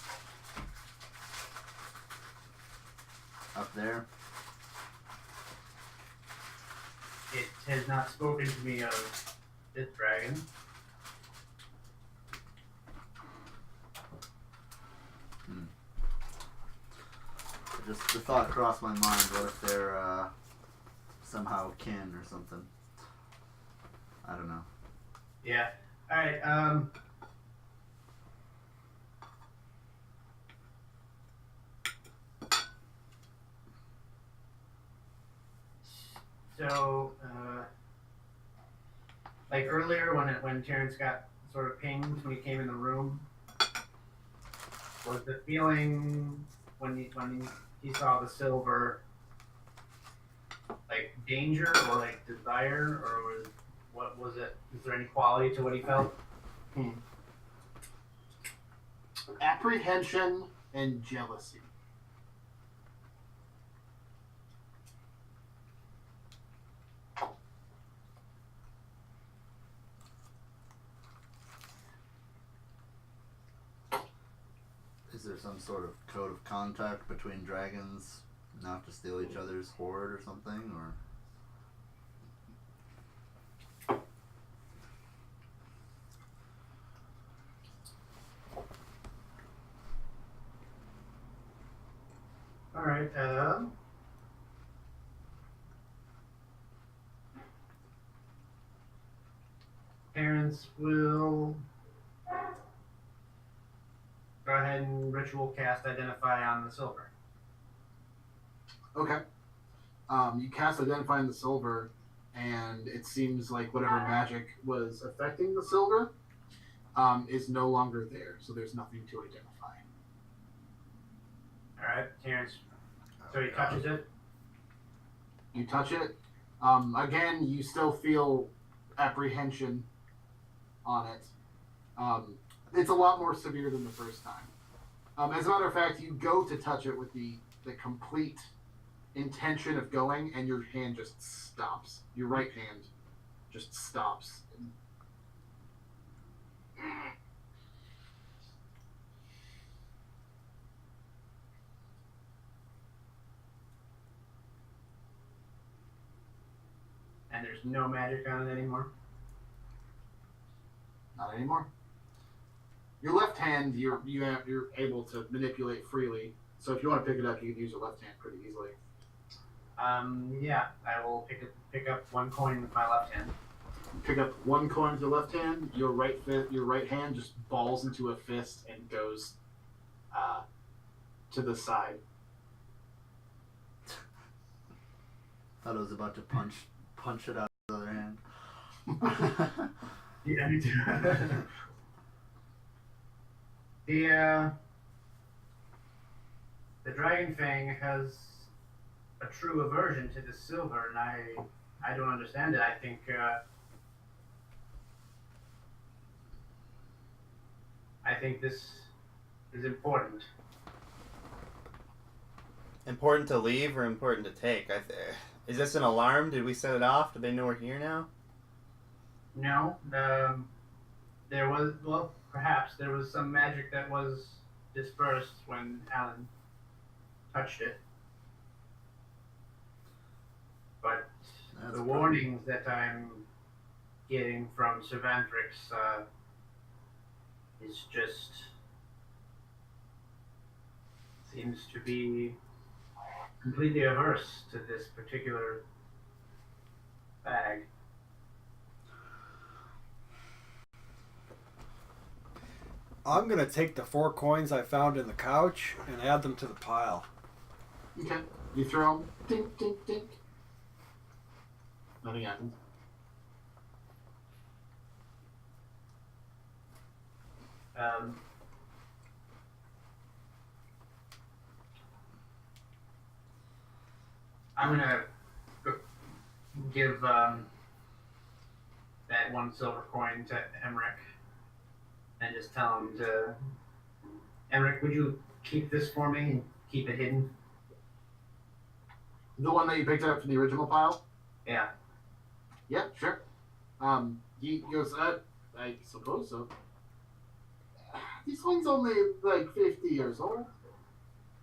up there? It has not spoken to me of this dragon. Just the thought crossed my mind. What if they're somehow kin or something? I don't know. Yeah. All right. So, like earlier when Terrence got sort of pinged when he came in the room, was the feeling when he saw the silver like danger or like desire, or what was it? Is there any quality to what he felt? Apprehension and jealousy. Is there some sort of code of contact between dragons not to steal each other's hoard or something? Or All right. Parents will go ahead and ritual cast identify on the silver. Okay. You cast Identify on the silver, and it seems like whatever magic was affecting the silver is no longer there, so there's nothing to identify. All right, Terrence. So he touches it. You touch it. Again, you still feel apprehension on it. It's a lot more severe than the first time. As a matter of fact, you go to touch it with the complete intention of going, and your hand just stops. Your right hand just stops. And there's no magic on it anymore. Not anymore. Your left hand, you're able to manipulate freely. So if you want to pick it up, you can use your left hand pretty easily. Yeah, I will pick up one coin with my left hand. Pick up one coin with your left hand. Your right hand just balls into a fist and goes to the side. thought I was about to punch it out with the other hand. Yeah, me too. The Dragon Fang has a true aversion to the silver, and I don't understand it. I think this is important. Important to leave or important to take? Is this an alarm? Did we set it off? Do they know we're here now? No, there was, well, perhaps there was some magic that was dispersed when Alan touched it. But the warnings that I'm getting from Cervantrix is just seems to be completely averse to this particular bag. I'm gonna take the 4 coins I found in the couch and add them to the pile. Okay. You throw them. Dink, dink, dink. Nothing happens. I'm gonna give that 1 silver coin to Emmerich and just tell him to. Emmerich, would you keep this for me and keep it hidden? The one that you picked up from the original pile? Yeah. Yeah, sure. He goes, I suppose so. This one's only like 50 years old.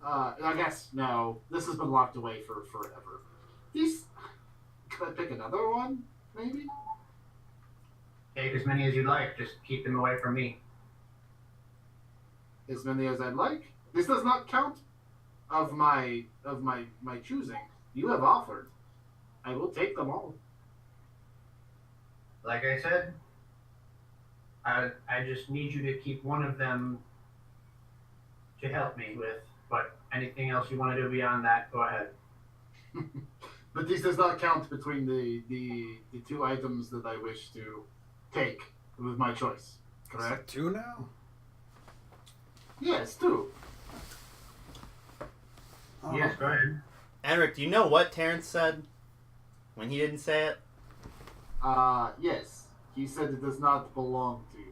I guess, no. This has been locked away for forever. Could I pick another one, maybe? Take as many as you like, just keep them away from me. As many as I'd like. This does not count. of my choosing you have offered, I will take them all. Like I said, I just need you to keep one of them to help me with. But anything else you want to do beyond that, go ahead. But this does not count between the two items that I wish to take with my choice. Correct? 2 now? Yes, two. Yes, go ahead. Enric, do you know what Terrence said when he didn't say it? Yes. He said it does not belong to you.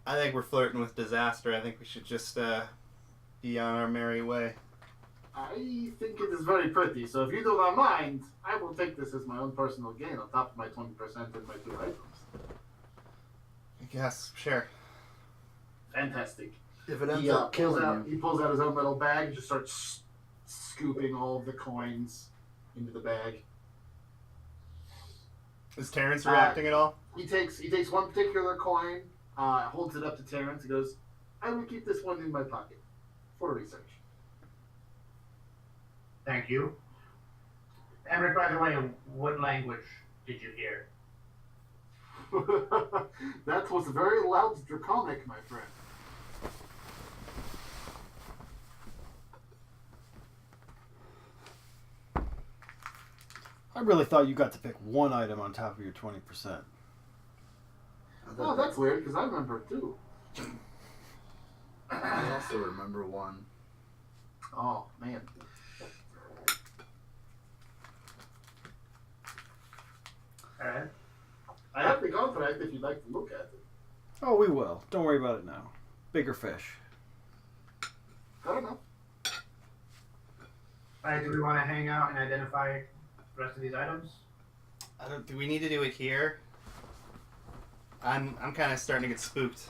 I think we're flirting with disaster. I think we should just be on our merry way. I think it is very pretty, so if you do not mind, I will take this as my own personal gain on top of my 20% and my 2 items. I guess, sure. Fantastic. If it ends He, up pulls killing out, you, he pulls out his own little bag and just starts scooping all of the coins into the bag. Is Terrence reacting at all? He takes one particular coin, holds it up to Terrence, and goes, I will keep this one in my pocket for research. Thank you. Emmerich, by the way, what language did you hear? That was very loud draconic, my friend. I really thought you got to pick one item on top of your 20%. Oh, that's weird, because I remember it too. I also remember one. Oh, man. Alright. I have the contract if you'd like to look at it. Oh, we will. Don't worry about it now. Bigger fish. Fair enough. Alright, do we want to hang out and identify the rest of these items? I don't. Do we need to do it here? I'm kind of starting to get spooked.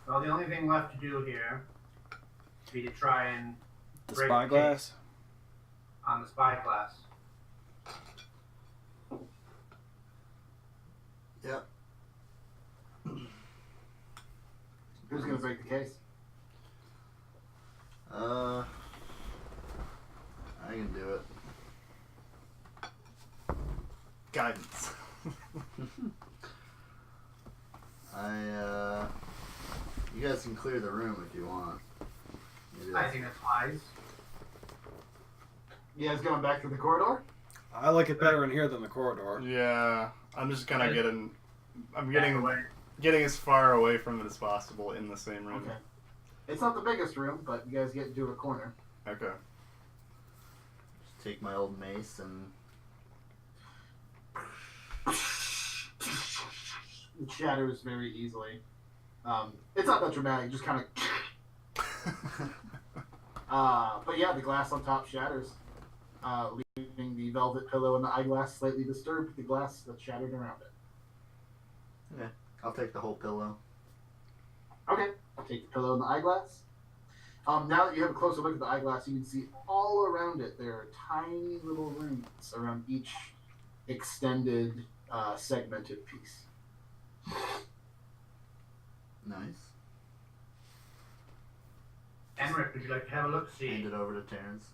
Well, the only thing left to do here would be to try and The break spyglass? on the spyglass. Yep. Who's going to break the case? I can do it. Guidance. You guys can clear the room if you want. Maybe I think that's wise. You guys going back to the corridor? I like it better in here than the corridor. Yeah, I'm just kind of getting. I'm Back getting away. getting as far away from it as possible in the same room. Okay. It's not the biggest room, but you guys get into a corner. Okay. just take my old mace and It shatters very easily. It's not that dramatic, just kind of. But yeah, the glass on top shatters, leaving the velvet pillow and the eyeglass slightly disturbed. The glass that's shattered around it. I'll take the whole pillow. Okay, I'll take the pillow and the eyeglass. Now that you have a closer look at the eyeglass, you can see all around it there are tiny little rings around each extended, segmented piece. Nice. Enric, would you like to have a look? Hand See. it over to Terrence.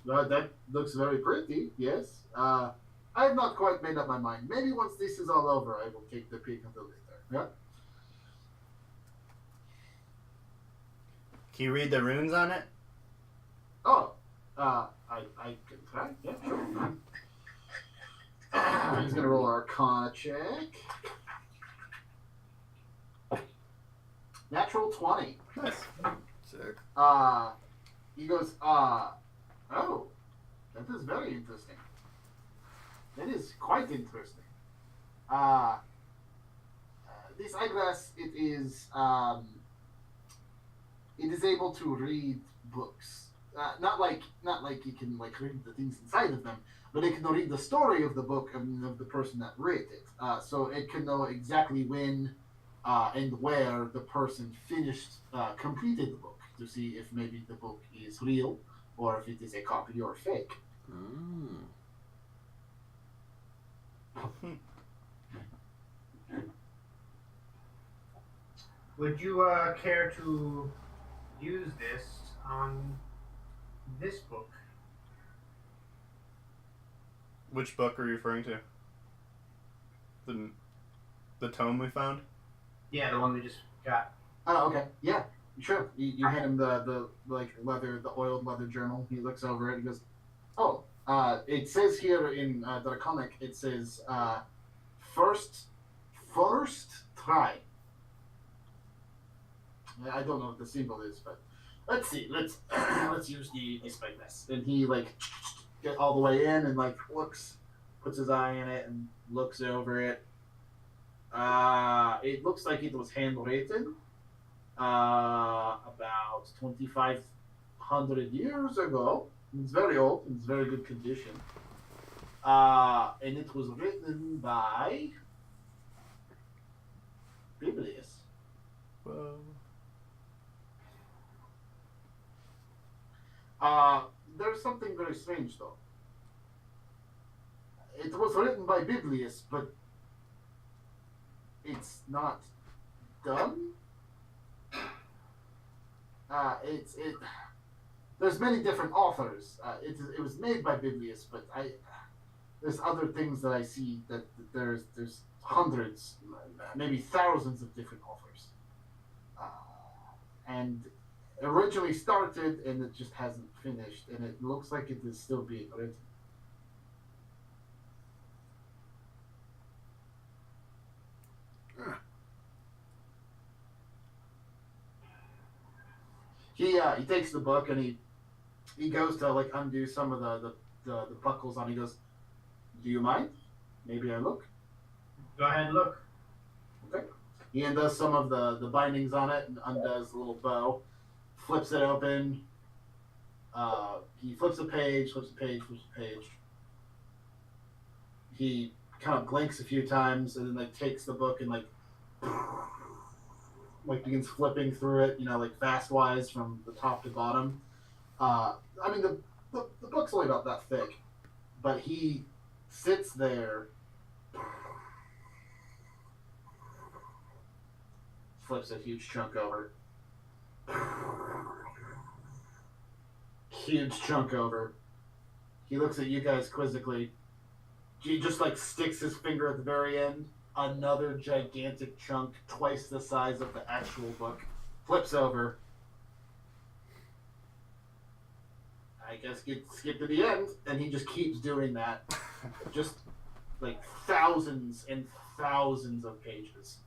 That looks very pretty, yes. I have not quite made up my mind. Maybe once this is all over, I will take the peek until later. Yeah? Can you read the runes on it? Oh, I can try. Yeah, sure. He's gonna roll Arcana check. Natural 20. Nice. Sick. He goes, oh, that is very interesting. That is quite interesting. This eyeglass, it is able to read books. Not like you can like read the things inside of them, but it can read the story of the book and of the person that read it. So it can know exactly when and where the person completed the book to see if maybe the book is real or if it is a copy or fake. Would you care to use this on this book? Which book are you referring to? The tome we found? Yeah, the one we just got. Oh, okay. Yeah, sure. You hand him the oiled leather journal. He looks over it. He goes, "Oh, it says here in the comic. It says first try. I don't know what the symbol is, but let's see. Let's let's use the spyglass." And he get all the way in and looks, puts his eye in it and looks over it. It looks like it was handwritten about 2,500 years ago. It's very old. It's very good condition. And it was written by Biblius. Whoa. There's something very strange though. It was written by Biblius, but it's not done. There's many different authors. It was made by Biblius, but there's other things that I see that there's hundreds, maybe thousands of different authors, and originally started and it just hasn't finished, and it looks like it is still being written. He takes the book and he goes to undo some of the buckles on. He goes, "Do you mind? Maybe I look." Go ahead and look. Okay. He undoes some of the bindings on it and undoes the little bow, flips it open. He flips a page, flips a page, flips a page. He kind of blinks a few times and then takes the book and begins flipping through it, fast-wise from the top to bottom. I mean, the book's only about that thick, but he sits there, flips a huge chunk over. Huge chunk over. He looks at you guys quizzically. He just sticks his finger at the very end. Another gigantic chunk, twice the size of the actual book, flips over. I guess skip to the end, and he just keeps doing that. Just thousands and thousands of pages.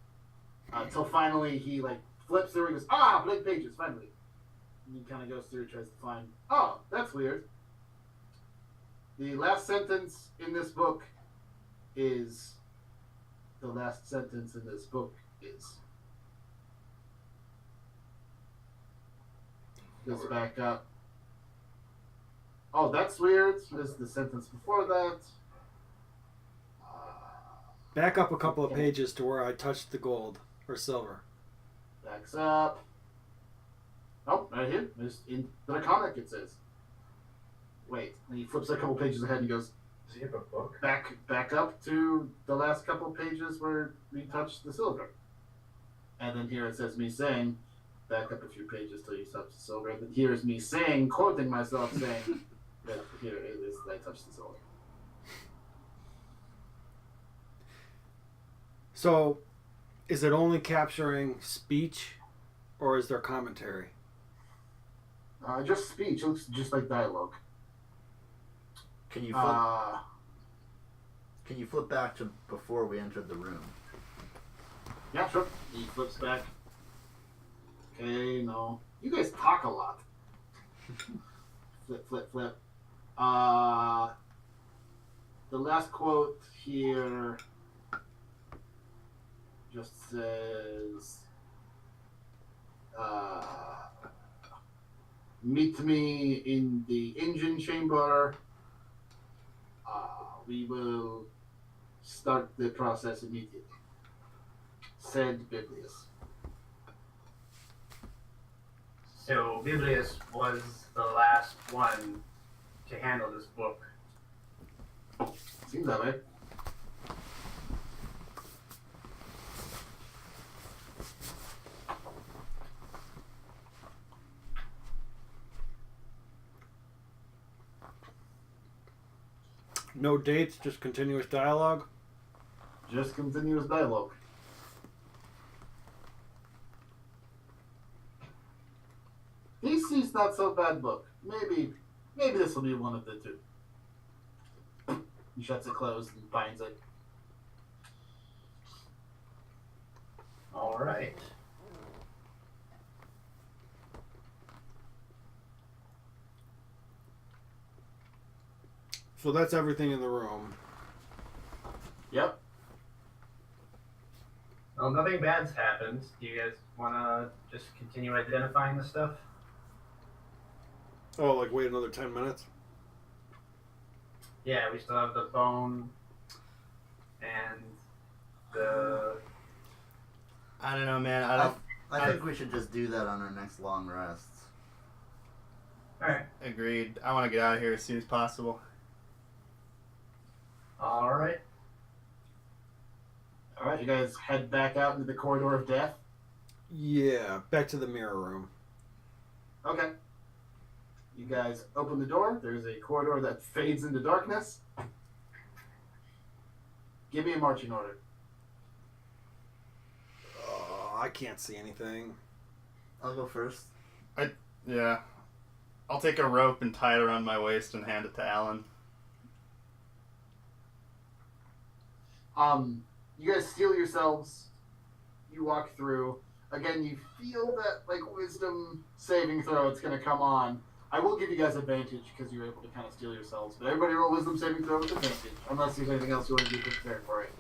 Until finally he flips through and goes, blank pages, finally. And he kind of goes through, tries to find, oh, that's weird. The last sentence in this book is... The last sentence in this book is... Goes back up. Oh, that's weird. This is the sentence before that. Back up a couple of pages to where I touched the gold or silver. Backs up. Oh, right here. There's in the comic it says. Wait. And he flips a couple pages ahead and he goes, Does he have a book? back up to the last couple pages where we touched the silver. And then here it says me saying, back up a few pages till you touch the silver. And then here is me saying, quoting myself, saying that here it is that I touched the silver. So, is it only capturing speech, or is there commentary? Just speech. It looks just like dialogue. Can you flip? Can you flip back to before we entered the room? Yeah, sure. He flips back. Okay, no. You guys talk a lot. Flip, flip, flip. The last quote here just says, meet me in the engine chamber. We will start the process immediately. Said Biblius. So Biblius was the last one to handle this book. Seems that way. No dates, just continuous dialogue. Just continuous dialogue. DC's not so bad book. Maybe this will be one of the two. He shuts it closed and finds it. All right. So that's everything in the room. Yep. Well, nothing bad's happened. Do you guys want to just continue identifying the stuff? Oh, like wait another 10 minutes? Yeah, we still have the bone and the. I don't know, man. I think we should just do that on our next long rests. Alright. Agreed. I want to get out of here as soon as possible. Alright. Alright, you guys head back out into the corridor of death. Yeah, back to the mirror room. Okay. You guys open the door. There's a corridor that fades into darkness. Give me a marching order. I can't see anything. I'll go first. Yeah. I'll take a rope and tie it around my waist and hand it to Alan. You guys steel yourselves. You walk through. Again, you feel that like wisdom saving throw. It's gonna come on. I will give you guys advantage because you're able to kind of steel yourselves. But everybody roll wisdom saving throw with advantage, unless there's anything else you want to do prepared for it.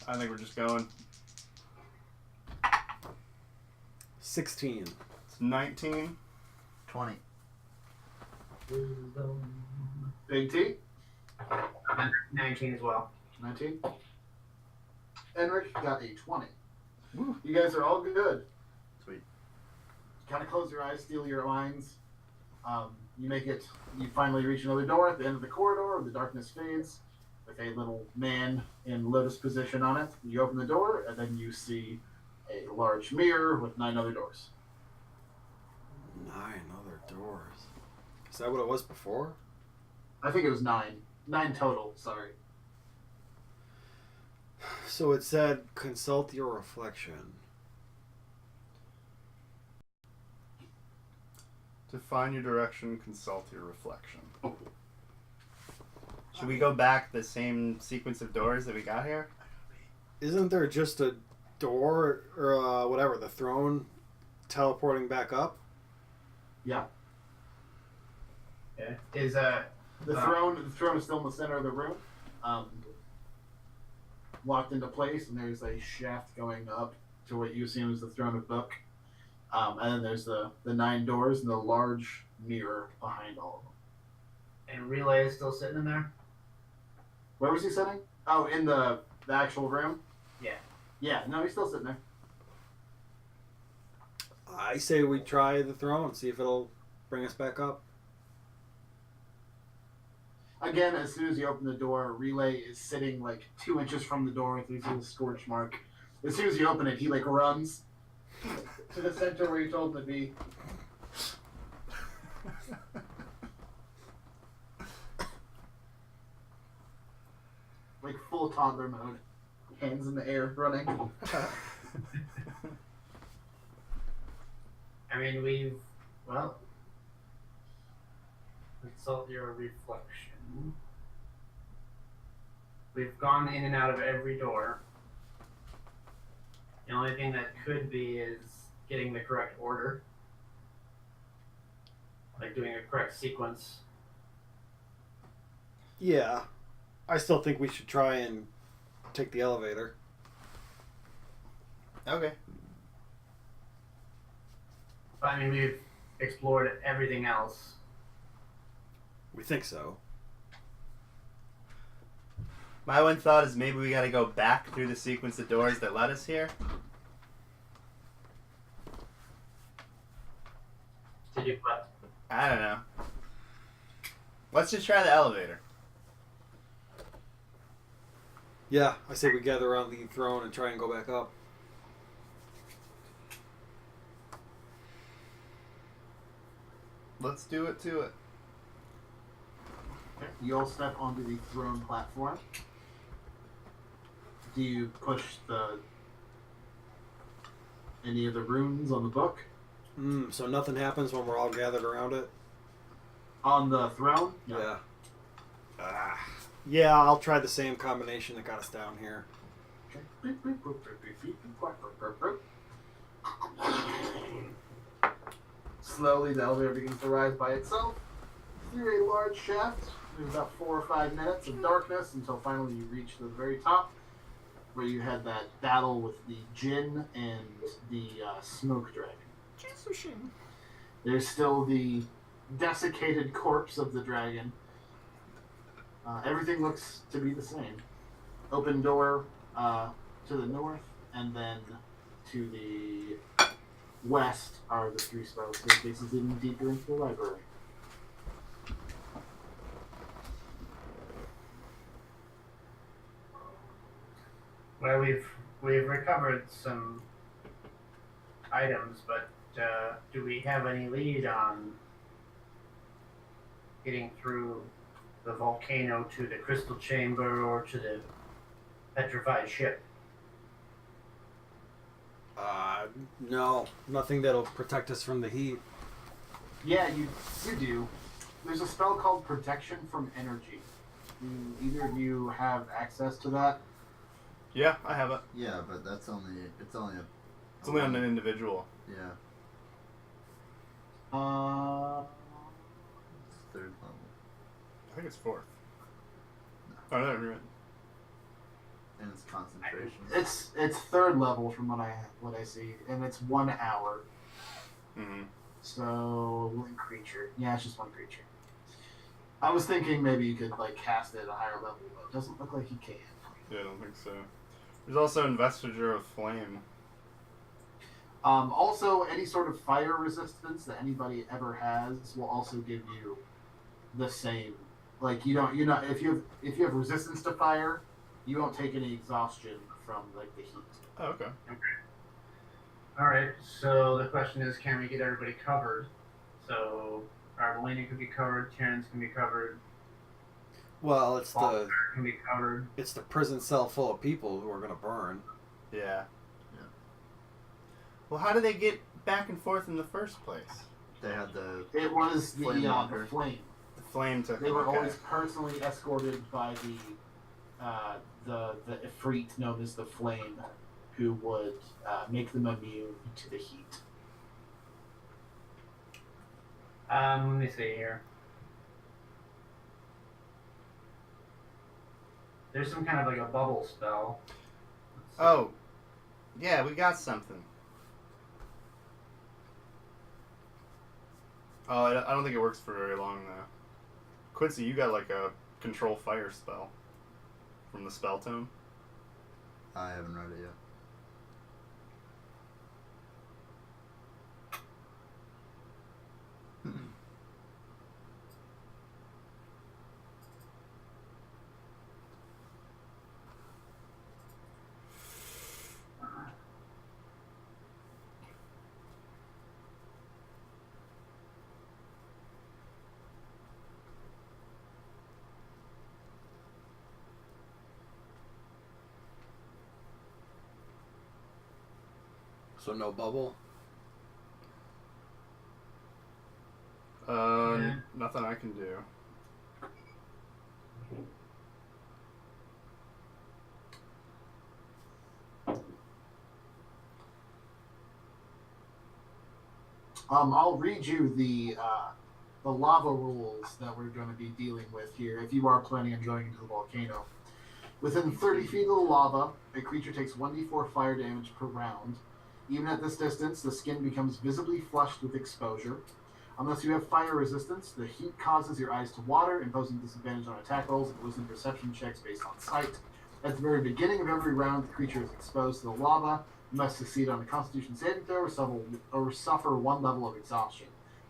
I think we're just going. 16. It's 19. 20. Big T, 19 as well. 19. Enric got a 20. Woo. You guys are all good. Sweet. Kind of close your eyes, steel your minds. You make it. You finally reach another door at the end of the corridor. The darkness fades with a little man in lotus position on it. You open the door, and then you see a large mirror with 9 other doors. 9 other doors. Is that what it was before? I think it was 9. 9 total. Sorry. So it said, consult your reflection. To find your direction, consult your reflection. Should we go back the same sequence of doors that we got here? Isn't there just a door, or whatever, the throne teleporting back up? Yeah. Okay. Is The throne is still in the center of the room. Locked into place, and there's a shaft going up to what you assume is the throne of Book. And then there's the 9 doors and the large mirror behind all of them. and Relay is still sitting in there? Where was he sitting? Oh, in the actual room? Yeah. Yeah, no, he's still sitting there. I say we try the throne, see if it'll bring us back up. Again, as soon as you open the door, Relay is sitting like 2 inches from the door with his little scorch mark. As soon as you open it, he like runs to the center where you told him to be. Like full toddler mode. Hands in the air, running. I mean, consult your reflection. We've gone in and out of every door. The only thing that could be is getting the correct order. Like doing a correct sequence. Yeah. I still think we should try and take the elevator. Okay. But I mean, we've explored everything else. We think so. My one thought is maybe we gotta go back through the sequence of doors that led us here. To do what? I don't know. Let's just try the elevator. Yeah, I say we gather around the throne and try and go back up. Let's do it to it. Okay. You all step onto the throne platform. Do you push any of the runes on the book? So nothing happens when we're all gathered around it? On the throne? No. Yeah. Yeah, I'll try the same combination that got us down here. Slowly, the elevator begins to rise by itself through a large shaft. There's about 4 or 5 minutes of darkness until finally you reach the very top, where you had that battle with the Jinn and the Smoke Dragon. There's still the desiccated corpse of the dragon. Everything looks to be the same. Open door to the north, and then to the west are the 3 spiral staircases leading deeper into the library. Well, we've recovered some items, but do we have any lead on getting through the volcano to the crystal chamber or to the petrified ship? No. Nothing that'll protect us from the heat. Yeah, you do. There's a spell called Protection from Energy. Do either of you have access to that? Yeah, I have it. Yeah, but it's only It's only on an individual. Yeah, it's 3rd level. I think it's 4th. Oh, no, you're right. And it's concentration. It's 3rd level from what I see, and it's 1 hour. Mm-hmm. So 1 creature. Yeah, it's just 1 creature. I was thinking maybe you could cast it at a higher level, but it doesn't look like you can. Yeah, I don't think so. There's also Investiture of Flame. Also, any sort of fire resistance that anybody ever has will also give you the same. If you have resistance to fire, you won't take any exhaustion from the heat. Oh, okay. All right. So the question is, can we get everybody covered? So Armelina could be covered. Terrence can be covered. Well, it's Walter can be covered. it's the prison cell full of people who are gonna burn. Yeah. Yeah. Well, how did they get back and forth in the first place? They had the It was the Flame walker. the flame. The flame took They were okay. always personally escorted by the Ifrit known as the Flame, who would make them immune to the heat. Let me see here. There's some kind of a bubble spell. Let's see. Oh, yeah, we got something. Oh, I don't think it works for very long, though. Quincy, you got a control fire spell from the spell tome. I haven't read it yet. So no bubble. Yeah. Nothing I can do. I'll read you the lava rules that we're going to be dealing with here if you are planning on going into the volcano. Within 30 feet of the lava, a creature takes 1d4 fire damage per round. Even at this distance, the skin becomes visibly flushed with exposure. Unless you have fire resistance, the heat causes your eyes to water, imposing disadvantage on attack rolls and wisdom perception checks based on sight. At the very beginning of every round, the creature is exposed to the lava, must succeed on a Constitution saving throw or suffer 1 level of exhaustion.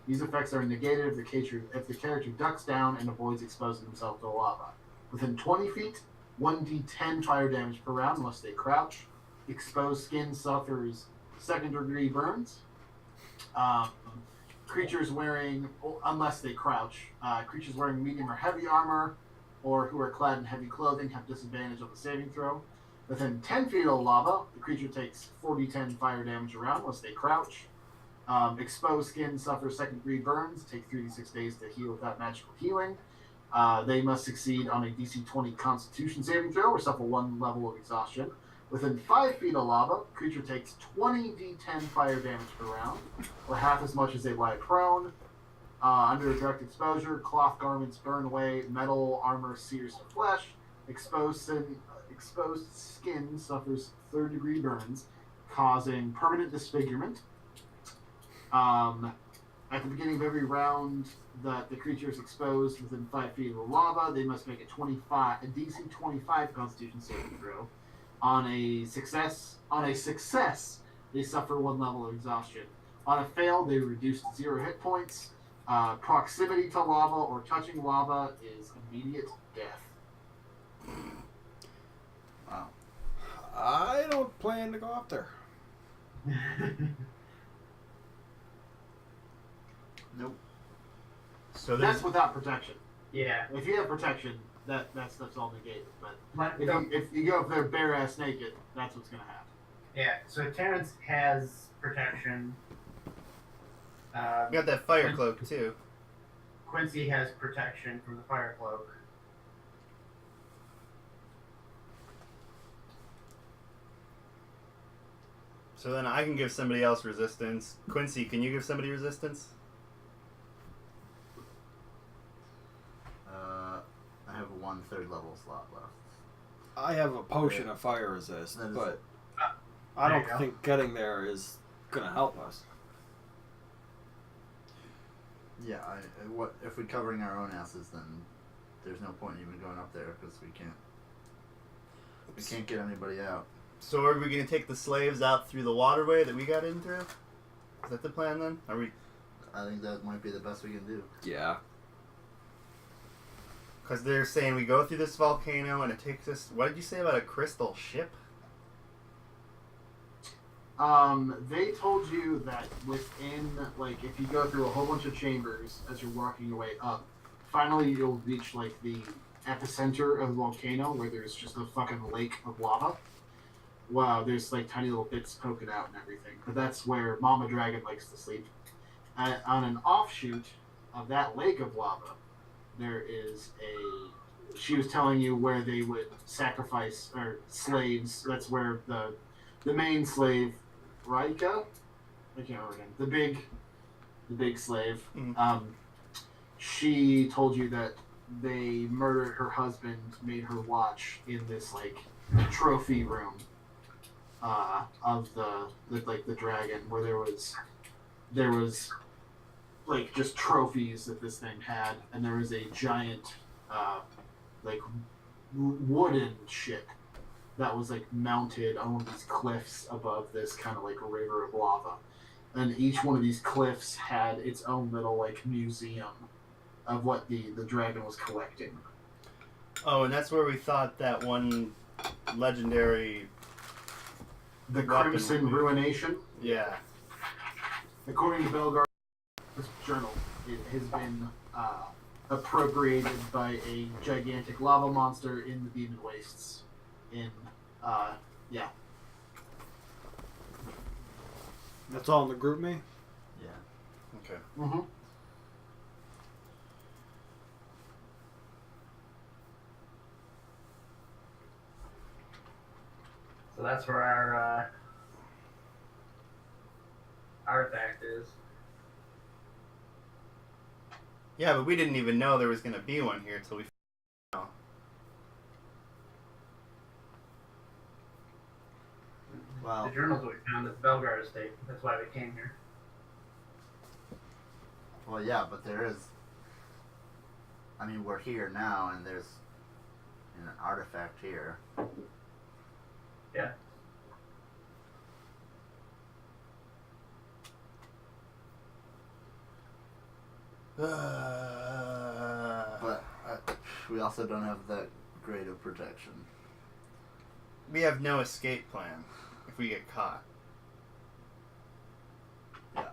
These effects are negated if the character ducks down and avoids exposing themselves to the lava. Within 20 feet, 1d10 fire damage per round unless they crouch. Exposed skin suffers 2nd-degree burns. creatures wearing, unless they crouch, creatures wearing medium or heavy armor or who are clad in heavy clothing have disadvantage on the saving throw. Within 10 feet of lava, the creature takes 4d10 fire damage around unless they crouch. Exposed skin suffers second-degree burns. Take 3d6 days to heal without magical healing. They must succeed on a DC 20 Constitution saving throw or suffer 1 level of exhaustion. Within 5 feet of lava, creature takes 20d10 fire damage per round, or half as much as they lie prone. Under direct exposure, cloth garments burn away, metal armor sears the flesh. Exposed skin suffers third-degree burns, causing permanent disfigurement. At the beginning of every round that the creature is exposed within 5 feet of the lava, they must make a DC 25 Constitution saving throw. On a success, they suffer 1 level of exhaustion. On a fail, they reduce to 0 hit points. Proximity to lava or touching lava is immediate death. Wow. I don't plan to go up there. Nope. So That's without protection. Yeah. If you have protection, that stuff's all negated. But But if you go up there bare ass naked, that's what's gonna happen. yeah. So Terrence has protection. you got that fire cloak too. Quincy has protection from the fire cloak. So then I can give somebody else resistance. Quincy, can you give somebody resistance? I have a 1/3 level slot left. I have a potion of fire resist, That is- but there I you don't go. think getting there is gonna help us. Yeah, what if we're covering our own asses? Then there's no point even going up there because we can't get anybody out. So are we going to take the slaves out through the waterway that we got in through? Is that the plan then? Are we? I think that might be the best we can do. Yeah. Because they're saying we go through this volcano and it takes us. What did you say about a crystal ship? They told you that within, like, if you go through a whole bunch of chambers as you're walking your way up, finally you'll reach, like, the epicenter of the volcano where there's just a fucking lake of lava. Wow, there's, like, tiny little bits poking out and everything. But that's where Mama Dragon likes to sleep. On an offshoot of that lake of lava, there is a... She was telling you where they would sacrifice, or slaves. That's where the main slave, Raika? I can't remember her name. The big slave. Mhm. She told you that they murdered her husband, made her watch in this, like, trophy room of the dragon, where there was like just trophies that this thing had, and there was a giant like wooden ship that was like mounted on one of these cliffs above this kind of like a river of lava, and each one of these cliffs had its own little like museum of what the dragon was collecting. Oh, and that's where we thought that one legendary. The Weapon Crimson would be- Ruination. Yeah. According to Belgar's journal, it has been appropriated by a gigantic lava monster in the Demon Wastes. That's all in the group me? Yeah. Okay. Mm-hmm. So that's where our artifact is. Yeah, but we didn't even know there was going to be one here until we. Well, The journals we found at the Belgar estate. That's why we came here. well, yeah, but there is. I mean, we're here now, and there's an artifact here. Yeah. But we also don't have that great of protection. We have no escape plan if we get caught. Yeah.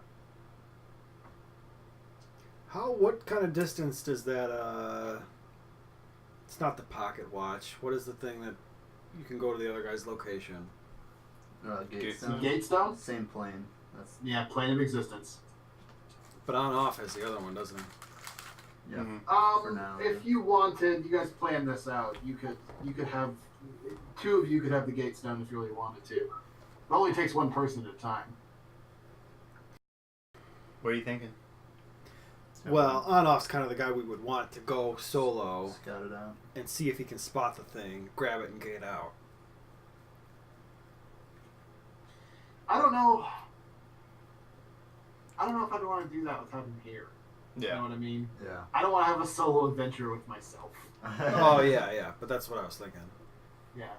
What kind of distance does that? It's not the pocket watch. What is the thing that you can go to the other guy's location? Gatestone. Gatestone? Same plane. That's Yeah, plane of existence. But on off has the other one, doesn't it? yeah. Mhm. For now, If you wanted, you guys planned this out. You could have two of you could have the Gatestone if you really wanted to. It only takes one person at a time. What are you thinking? Well, on off's kind of the guy we would want to go solo Scout it out. and see if he can spot the thing, grab it, and get out. I don't know. I don't know if I'd want to do that with having him here. You know Yeah. what I mean? Yeah. I don't want to have a solo adventure with myself. Oh yeah, but that's what I was thinking. Yeah.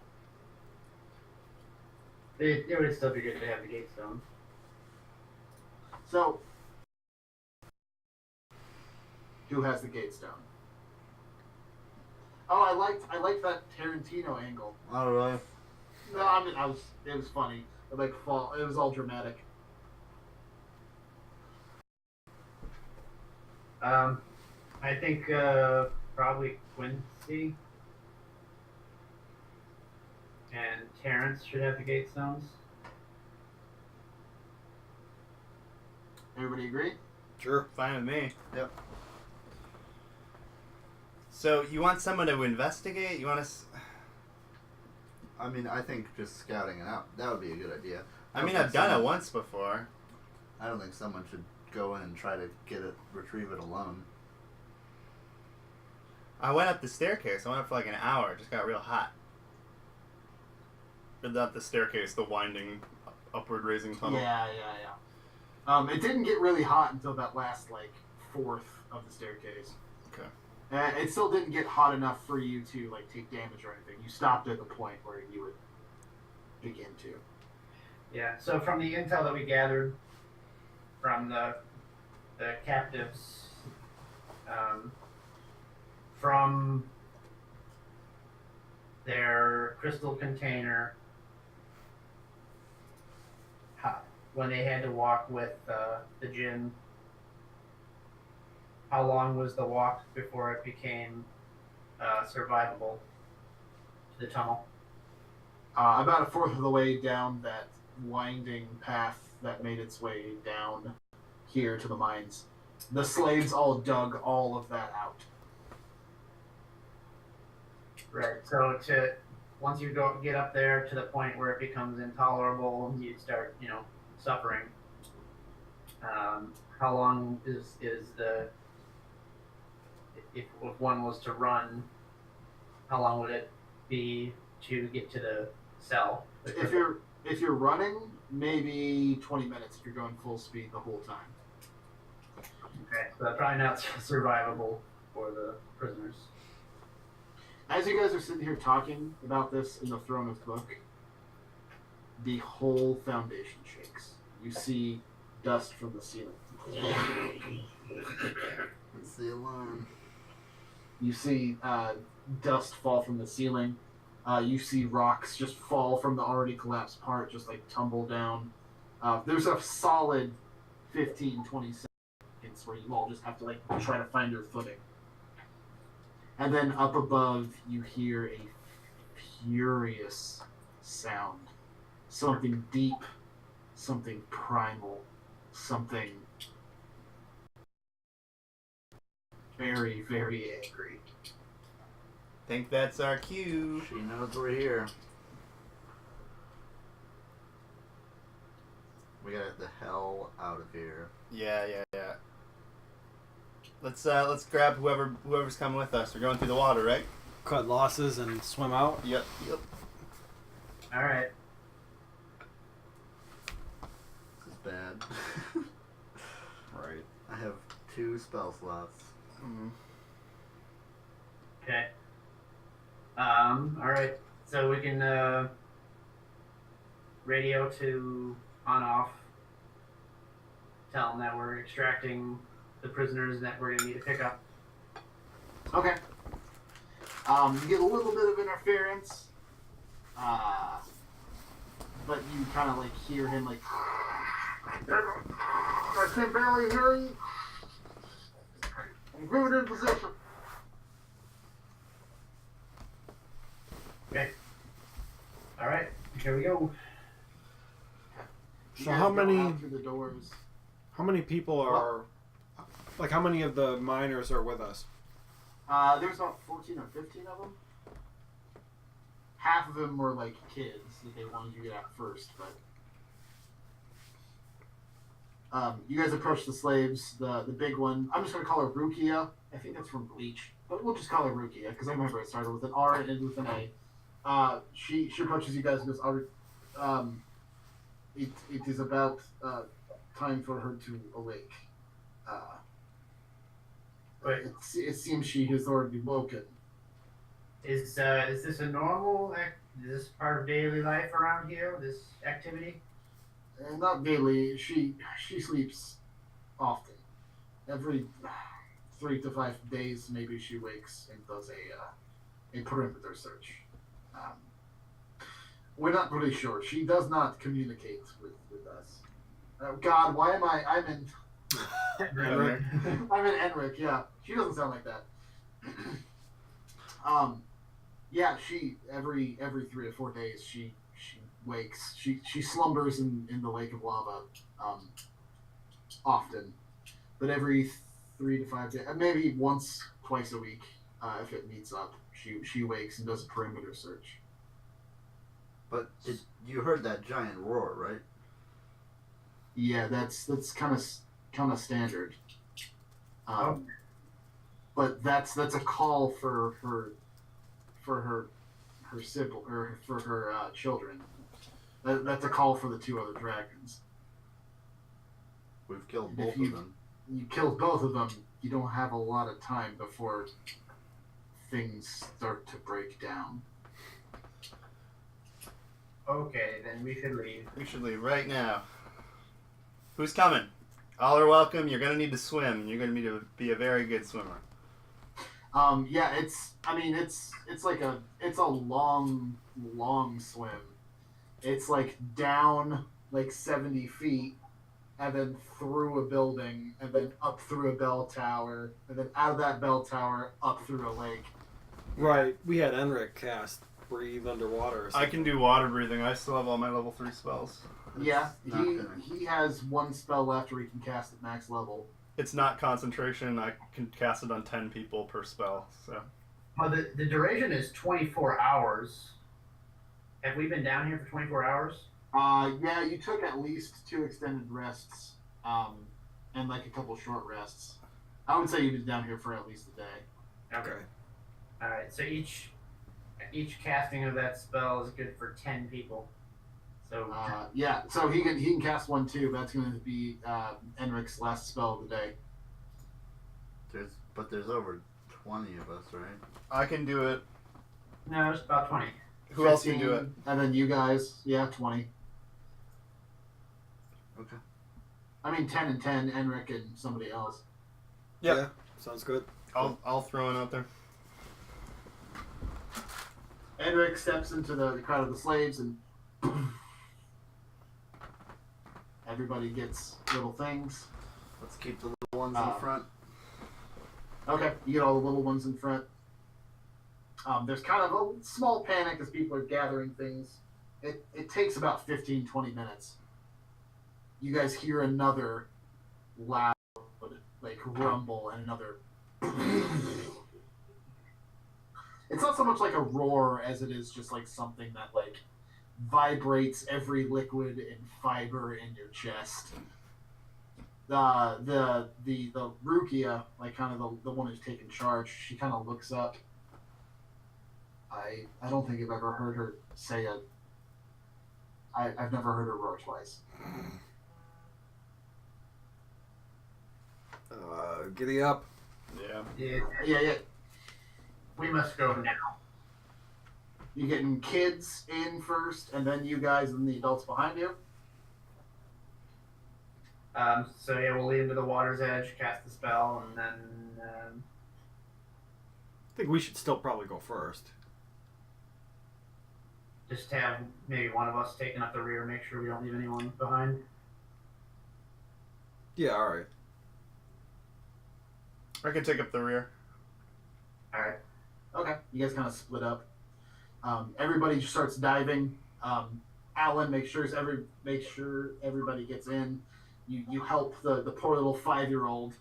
It would still be good to have the Gatestone. So, who has the Gatestone? Oh, I liked that Tarantino angle. Oh really? No, I mean, it was funny. It was all dramatic. I think probably Quincy and Terrence should have the Gatestones. Everybody agree? Sure. Fine with me. Yep. So you want someone to investigate? You want to? I mean, I think just scouting it out, that would be a good idea. I mean, I've done it once before. I don't think someone should go in and try to retrieve it alone. I went up the staircase. I went up for like an hour. It just got real hot. But not the staircase, the winding, upward raising tunnel. Yeah. It didn't get really hot until that last fourth of the staircase. Okay. It still didn't get hot enough for you to take damage or anything. You stopped at the point where you would begin to. Yeah. So from the intel that we gathered from the captives, from their crystal container, when they had to walk with the Jinn, how long was the walk before it became survivable to the tunnel? About a fourth of the way down that winding path that made its way down here to the mines. The slaves all dug all of that out. Right. So once you get up there to the point where it becomes intolerable, you start suffering. How long is the if one was to run? How long would it be to get to the cell? If you're running, maybe 20 minutes if you're going full speed the whole time. Okay, so that's probably not survivable for the prisoners. As you guys are sitting here talking about this in the Throne of Book, the whole foundation shakes. You see dust from the ceiling. It's the alarm. You see dust fall from the ceiling. You see rocks just fall from the already collapsed part, just tumble down. There's a solid 15, 20 seconds where you all just have to try to find your footing. And then up above, you hear a furious sound. Something deep, something primal, something very, very angry. Think that's our cue. She knows we're here. We gotta get the hell out of here. Yeah. Let's grab whoever's coming with us. We're going through the water, right? Cut losses and swim out. Yep. All right. This is bad. Right. I have 2 spell slots. Mm-hmm. Okay. All right. So we can radio to on off. Tell them that we're extracting the prisoners that we're gonna need to pick up. Okay. You get a little bit of interference, but you kind of hear him I can barely hear you. Move it in position. Okay. All right. Here we go. You So guys how go many- out through the doors? How many people are, like, how many of the miners are with us? There's about 14 or 15 of them. Half of them were like kids that they wanted you to get out first, but you guys approach the slaves. The big one, I'm just gonna call her Rukia. I think that's from Bleach, but we'll just call her Rukia because I remember it started with an R and ended with an A. She approaches you guys and goes, it is about time for her to awake. Wait. It seems she has already woken. Is this a normal? Is this part of daily life around here? This activity? Not daily. She sleeps often. Every 3 to 5 days, maybe she wakes and does a perimeter search. We're not really sure. She does not communicate with us. God, why am I? I'm in Enric. Yeah, she doesn't sound like that. Yeah, she every 3 to 4 days she wakes. She slumbers in the lake of lava, often, but every 3 to 5 days, maybe once, twice a week, if it meets up, she wakes and does a perimeter search. But you heard that giant roar, right? Yeah, that's kind of standard. But that's a call for her sibling or for her children. That's a call for the 2 other dragons. We've killed If both you- of them. You kill both of them, you don't have a lot of time before things start to break down. Okay, then we should leave. We should leave right now. Who's coming? All are welcome. You're gonna need to swim. You're gonna need to be a very good swimmer. Yeah, it's like it's a long swim. It's like down like 70 feet, and then through a building, and then up through a bell tower, and then out of that bell tower up through a lake. Right. We had Enric cast breathe underwater. Or I something. can do water breathing. I still have all my level 3 spells. Yeah, not gonna- he has 1 spell left where he can cast at max level. It's not concentration. I can cast it on 10 people per spell. So Well, the duration is 24 hours. Have we been down here for 24 hours? Yeah, you took at least 2 extended rests, and like a couple short rests. I would say you've been down here for at least a day. Okay. All right. So each casting of that spell is good for 10 people. So Yeah, so he can cast 1 too, but that's going to be Enric's last spell of the day. There's over 20 of us, right? I can do it. no, it's about 20. Who else can do it? 15, and then you guys, 20. Okay. I mean 10 and 10, Enric and somebody else. Yep. Yeah. Sounds good. I'll throw it out there. Enric steps into the crowd of the slaves and everybody gets little things. Let's keep the little ones in front. Okay, you get all the little ones in front. There's kind of a small panic as people are gathering things. It takes about 15, 20 minutes. You guys hear another loud, like, rumble and another... It's not so much like a roar as it is just like something that, like, vibrates every liquid and fiber in your chest. The Rukia, like kind of the one who's taking charge, she kind of looks up. I don't think I've ever heard her say it. I've never heard her roar twice. Giddy up. Yeah. Yeah. We must go now. You getting kids in first, and then you guys and the adults behind you. So yeah, we'll lead him to the water's edge, cast the spell, and then I think we should still probably go first. just have maybe one of us taking up the rear, make sure we don't leave anyone behind. Yeah. All right. I can take up the rear. All right. Okay, you guys kind of split up. Everybody starts diving. Alan makes sure everybody gets in. You help the poor little 5-year-old.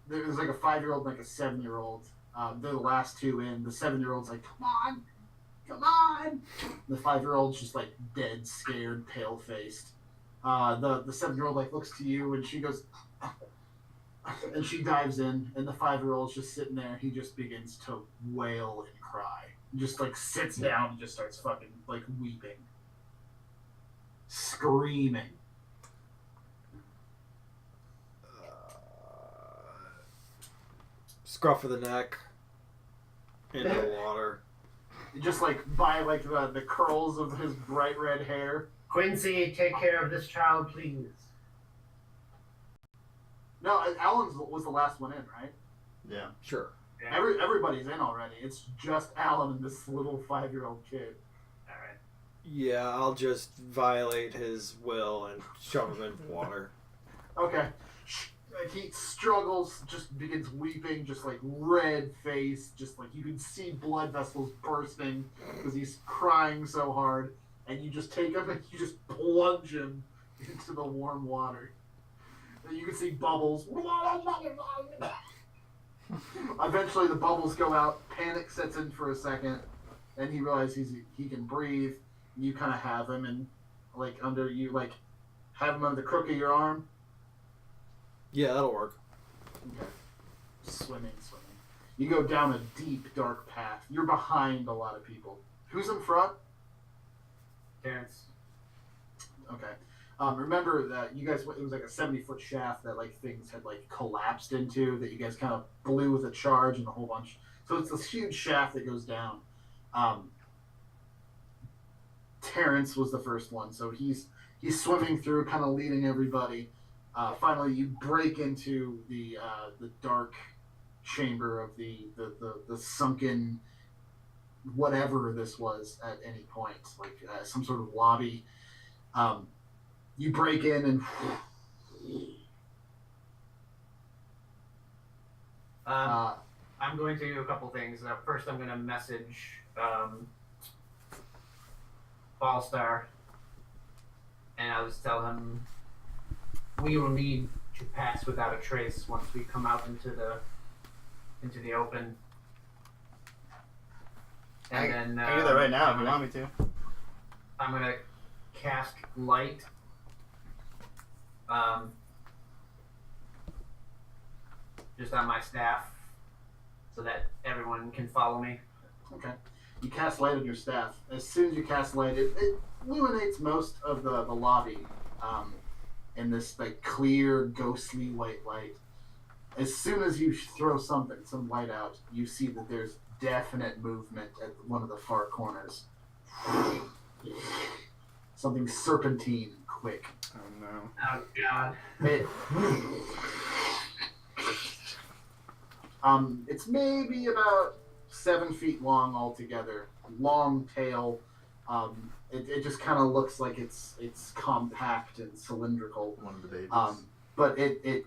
There's like a 5-year-old and like a 7-year-old. They're the last two in. The 7-year-old's like, come on. The 5-year-old's just like dead, scared, pale faced. The 7-year-old like looks to you and she goes, and she dives in, and the 5-year-old's just sitting there. He just begins to wail and cry. He just like sits down and just starts fucking like weeping, screaming. Scruff of the neck. Into the water. Just like by like the curls of his bright red hair. Quincy, take care of this child, please. No, Alan was the last one in, right? Yeah. Sure. Yeah. Everybody's in already. It's just Alan and this little 5-year-old kid. All right. Yeah, I'll just violate his will and shove him in water. Okay. He struggles, just begins weeping, just like red face, just like you can see blood vessels bursting because he's crying so hard. And you just take him and you just plunge him into the warm water. And you can see bubbles. Eventually the bubbles go out, panic sets in for a second, then he realizes he can breathe. You kind of have him and like under you, like have him under the crook of your arm. Yeah, that'll work. Okay. Swimming. You go down a deep, dark path. You're behind a lot of people. Who's in front? Terrence. Okay. Remember that you guys, it was like a 70-foot shaft that like things had like collapsed into that you guys kind of blew with a charge and a whole bunch. So it's this huge shaft that goes down. Terrence was the first one. So he's swimming through, kind of leading everybody. Finally, you break into the dark chamber of the sunken whatever this was at any point, like some sort of lobby. You break in and I'm going to do a couple things. First, I'm going to message Ballstar, and I'll just tell him we will need to pass without a trace once we come out into the open. And I then can do that right now if you want me to. I'm gonna cast light. Just on my staff, so that everyone can follow me. okay, you cast light on your staff. As soon as you cast light, it illuminates most of the lobby in this like clear, ghostly white light. As soon as you throw some light out, you see that there's definite movement at one of the far corners. Something serpentine and quick. Oh no. Oh God! It's maybe about 7 feet long altogether. Long tail. It just kind of looks like it's compact and cylindrical. One of the babies. But it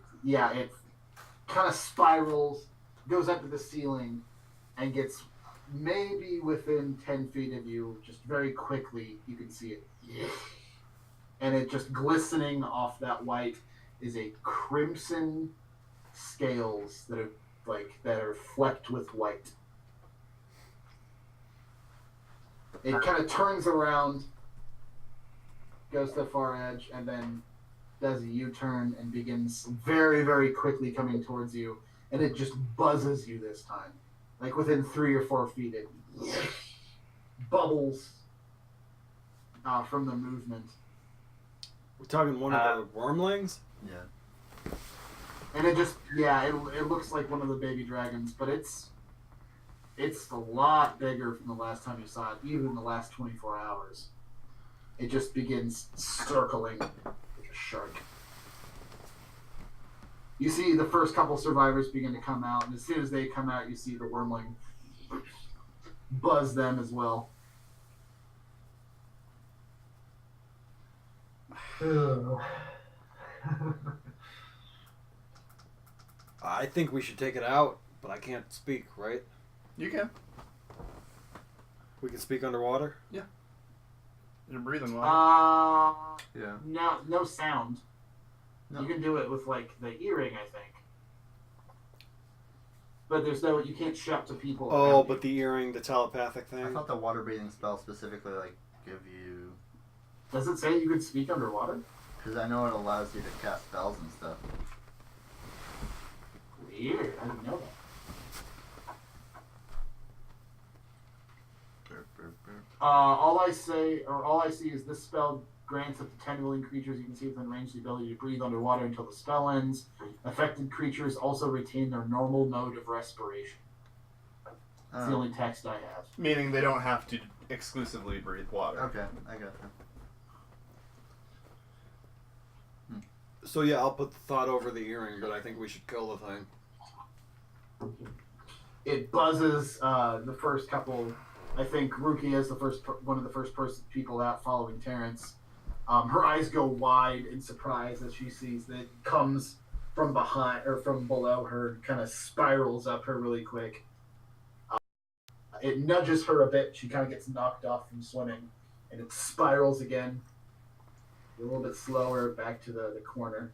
kind of spirals, goes up to the ceiling, and gets maybe within 10 feet of you. Just very quickly, you can see it. And it just glistening off that white is a crimson scales that are flecked with white. It kind of turns around, goes to the far edge, and then does a U-turn and begins very, very quickly coming towards you. And it just buzzes you this time. Like within 3 or 4 feet, it bubbles from the movement. We're talking one of the wormlings? Yeah. And it just, it looks like one of the baby dragons, but it's a lot bigger from the last time you saw it, even in the last 24 hours. It just begins circling like a shark. You see the first couple survivors begin to come out, and as soon as they come out, you see the wormling buzz them as well. I think we should take it out, but I can't speak, right? You can. We can speak underwater? You're breathing water. Yeah. No sound. No. You can do it with like the earring, I think. But you can't shout to people. Oh, around but you. the earring, the telepathic I thing. thought the water breathing spell specifically like give you, Does it say you can speak underwater? because I know it allows you to cast spells and stuff. Weird. I didn't know that. All I see is this spell grants up to 10 willing creatures you can see within range the ability to breathe underwater until the spell ends. Affected creatures also retain their normal mode of respiration. That's the only text I have. Meaning they don't have to exclusively breathe water. Okay, I got that. So yeah, I'll put the thought over the earring, but I think we should kill the thing. It buzzes the first couple. I think Rukia is one of the first people out following Terrence. Her eyes go wide in surprise as she sees that it comes from behind or from below her, kind of spirals up her really quick. It nudges her a bit. She kind of gets knocked off from swimming, and it spirals again. A little bit slower back to the corner.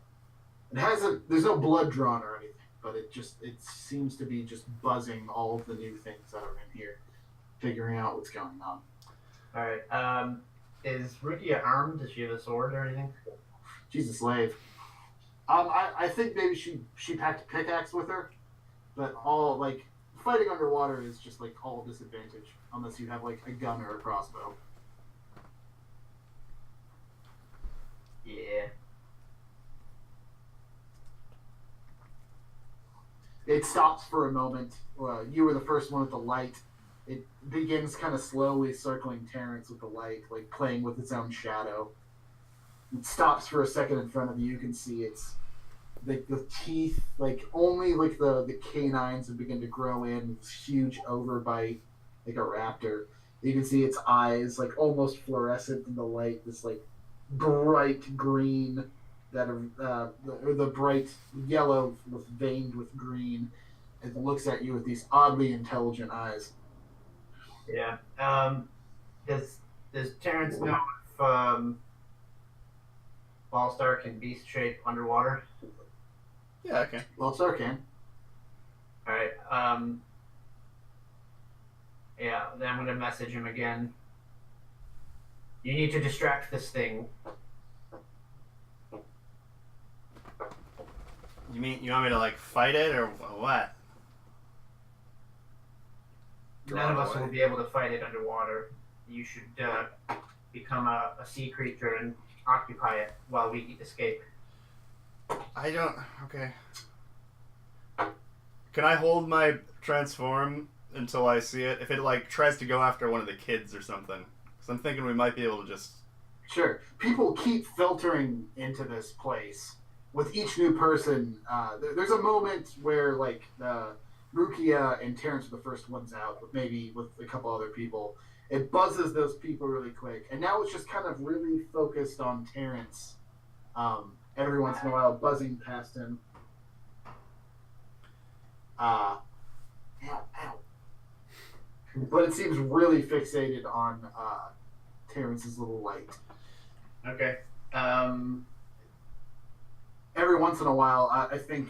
There's no blood drawn or anything, but it seems to be just buzzing all of the new things that are in here, figuring out what's going on. Alright, is Rukia armed? Does she have a sword or anything? She's a slave. I think maybe she packed a pickaxe with her, but all like fighting underwater is just like all disadvantage unless you have like a gun or a crossbow. Yeah. It stops for a moment. You were the first one with the light. It begins kind of slowly circling Terrence with the light, like playing with its own shadow. It stops for a second in front of you. You can see it's like the teeth, like only like the canines have begun to grow in. This huge overbite, like a raptor. You can see its eyes, like almost fluorescent in the light. This like bright green that are or the bright yellow with veined with green. It looks at you with these oddly intelligent eyes. Yeah. Does Terrence know if Ballstar can beast shape underwater? Yeah, okay. Well, sir can. Alright, yeah, then I'm gonna message him again. You need to distract this thing. You want me to like fight it or what? None of us away. will be able to fight it underwater. You should become a sea creature and occupy it while we escape. I don't. Okay. Can I hold my transform until I see it? If it like tries to go after one of the kids or something, because I'm thinking we might be able to just. Sure. People keep filtering into this place. With each new person, there's a moment where like Rukia and Terrence are the first ones out, but maybe with a couple other people. It buzzes those people really quick, and now it's just kind of really focused on Terrence. Every once in a while, buzzing past him. Ow. But it seems really fixated on Terrence's little light. Okay. Every once in a while, I think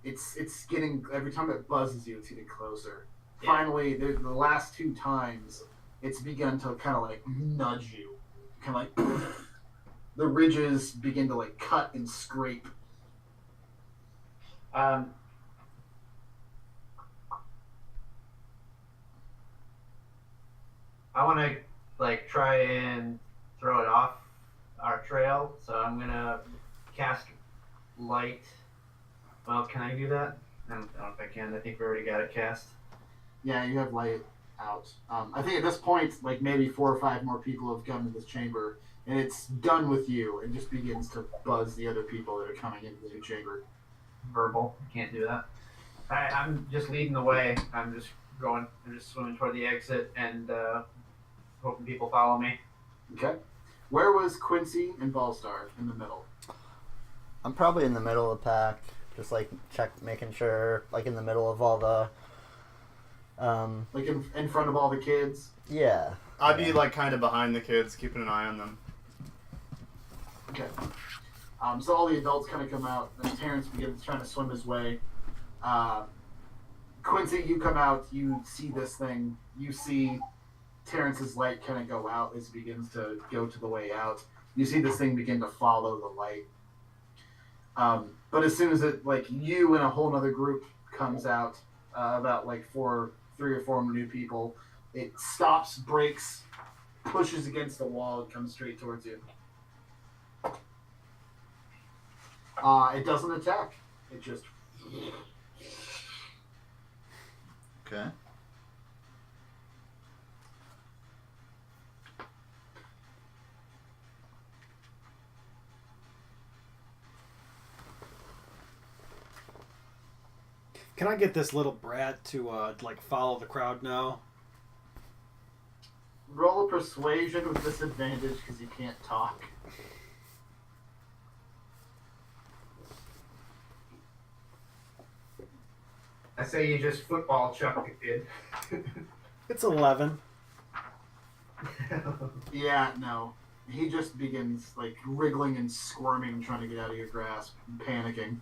it's getting, every time it buzzes you, it's getting closer. Yeah. Finally, the last two times, it's begun to kind of like nudge you, kind of like the ridges begin to like cut and scrape. I want to like try and throw it off our trail, so I'm gonna cast light. Well, can I do that? I don't know if I can. I think we already got it cast. Yeah, you have light out. I think at this point, like maybe 4 or 5 more people have come to this chamber, and it's done with you, and just begins to buzz the other people that are coming into the new chamber. Verbal. Can't do that. Alright, I'm just leading the way. I'm just swimming toward the exit and hoping people follow me. Okay. Where was Quincy and Ballstar in the middle? I'm probably in the middle of the pack. Just like making sure, like in the middle of all the. Like in front of all the kids. Yeah. I'd be like kind of behind the kids, keeping an eye on them. Okay. So all the adults kind of come out, and Terrence begins trying to swim his way. Quincy, you come out, you see this thing, you see Terrence's light kind of go out as it begins to go to the way out. You see this thing begin to follow the light. But as soon as it, like, you and a whole other group comes out, about like 3 or 4 new people, it stops, brakes, pushes against the wall, and comes straight towards you. It doesn't attack. It just... Okay. Can I get this little brat to like follow the crowd now? Roll a persuasion with disadvantage because you can't talk. I say you just football chuck the kid. It's 11. Yeah, no. He just begins, like, wriggling and squirming, trying to get out of your grasp, and panicking.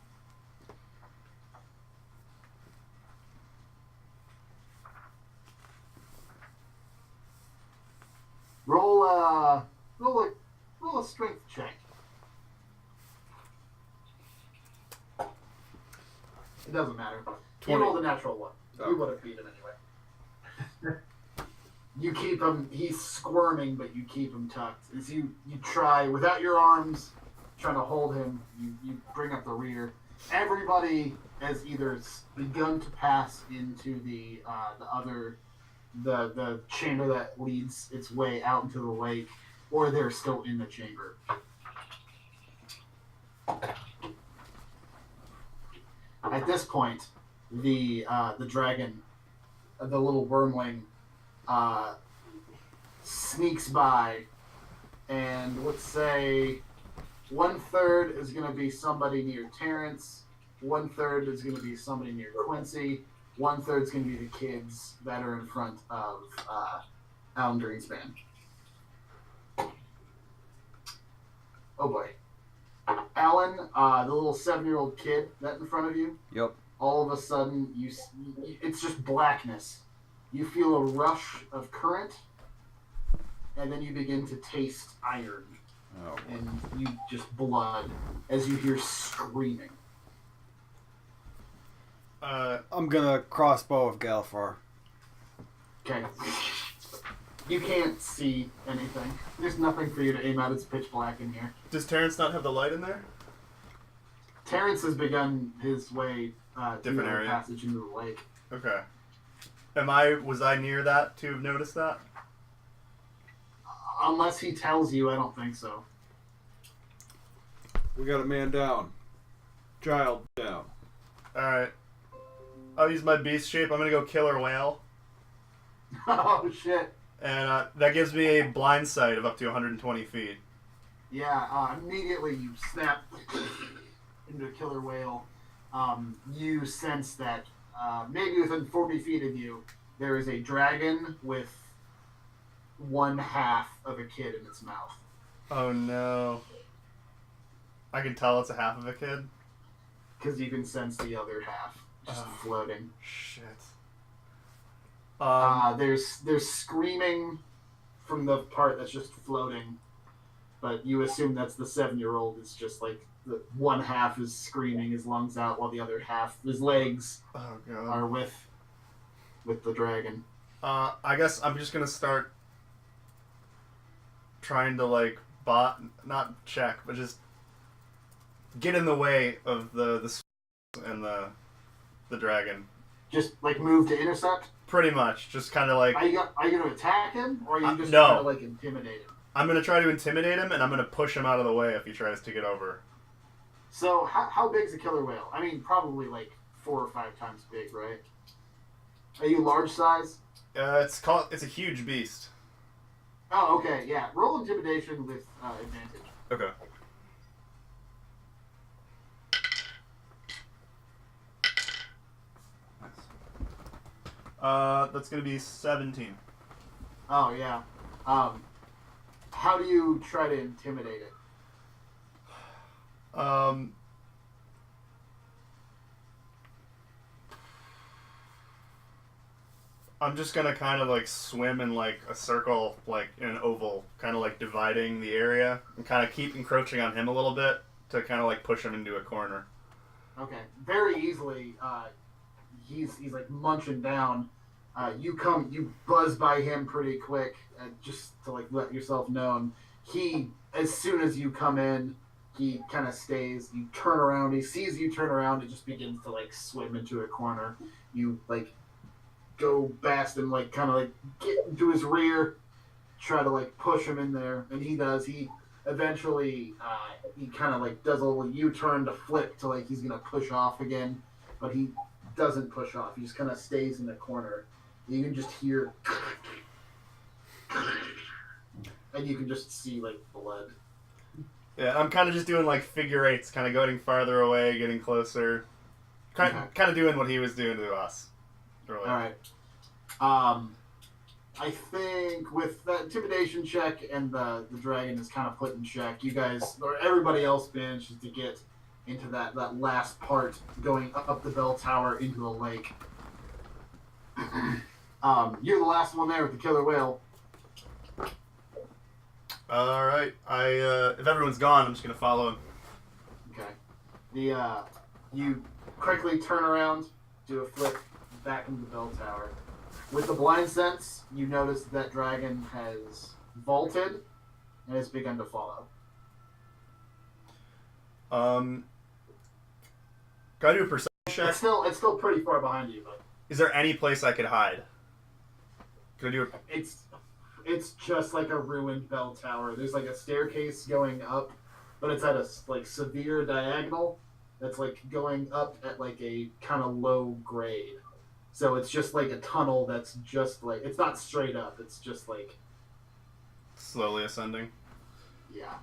Roll a strength check. It doesn't matter. 20. He rolled a natural one. Oh. You would have beat him anyway. You keep him, he's squirming, but you keep him tucked. As you try, without your arms, trying to hold him, you bring up the rear. Everybody has either begun to pass into the chamber that leads its way out into the lake, or they're still in the chamber. At this point, the dragon, the little wormling, sneaks by, and let's say 1/3 is going to be somebody near Terrence, 1/3 is going to be somebody near Quincy, 1/3 is going to be the kids that are in front of Alan Greenspan. Oh boy. Alan, the little 7-year-old kid that in front of you, Yep. all of a sudden, it's just blackness. You feel a rush of current, and then you begin to taste iron. Oh. And you just blood as you hear screaming. I'm gonna crossbow of Galfar. Okay. You can't see anything. There's nothing for you to aim at. It's pitch black in here. Does Terrence not have the light in there? Terrence has begun his way to Different the area. passage into the lake. Okay. Was I near that to have noticed that? Unless he tells you, I don't think so. We got a man down. Child down. Alright. I'll use my beast shape. I'm gonna go killer whale. Oh shit. And that gives me a blind sight of up to 120 feet. Yeah, immediately you snap into a killer whale. You sense that maybe within 40 feet of you, there is a dragon with 1/2 of a kid in its mouth. Oh no. I can tell it's a half of a kid. Because you can sense the other half just floating. Shit. There's screaming from the part that's just floating, but you assume that's the 7-year-old. It's just like the 1/2 is screaming his lungs out while the other half, his legs, Oh god. are with the dragon. I guess I'm just gonna start trying to like not check, but just get in the way of the and the dragon. Just like move to intercept. Pretty much, just kind of like Are you going to attack him, or are you just no. trying to like intimidate him? I'm gonna try to intimidate him, and I'm gonna push him out of the way if he tries to get over. So how big is a killer whale? I mean, probably like 4 or 5 times big, right? Are you large size? It's a huge beast. Oh, okay, yeah. Roll intimidation with advantage. Okay. That's gonna be 17. Oh yeah. How do you try to intimidate it? I'm just gonna kind of like swim in like a circle, like in an oval, kind of like dividing the area, and kind of keep encroaching on him a little bit to kind of like push him into a corner. Okay, very easily. He's like munching down. You buzz by him pretty quick, just to like let yourself known. He, as soon as you come in, he kind of stays. You turn around. He sees you turn around and just begins to like swim into a corner. You like go past him, like kind of like get into his rear, try to like push him in there, and he does. He eventually he kind of like does a little U-turn to flip to like he's gonna push off again, but he doesn't push off. He just kind of stays in the corner. You can just hear, and you can just see like blood. Yeah, I'm kind of just doing like figure eights, kind of going farther away, getting closer, kind of doing what he was doing to us earlier. All right. I think with that intimidation check and the dragon is kind of put in check, you guys, or everybody else manages to get into that last part, going up the bell tower into the lake. You're the last one there with the killer whale. All right, if everyone's gone, I'm just gonna follow him. Okay. You quickly turn around, do a flip back into the bell tower. With the blind sense, you notice that dragon has vaulted and has begun to follow. Can I do a perception check? It's still pretty far behind you, but Is there any place I could hide? Can I do a... it's just like a ruined bell tower. There's like a staircase going up, but it's at a like severe diagonal that's like going up at like a kind of low grade. So it's just like a tunnel that's just like, it's not straight up, it's just like slowly ascending? Yeah.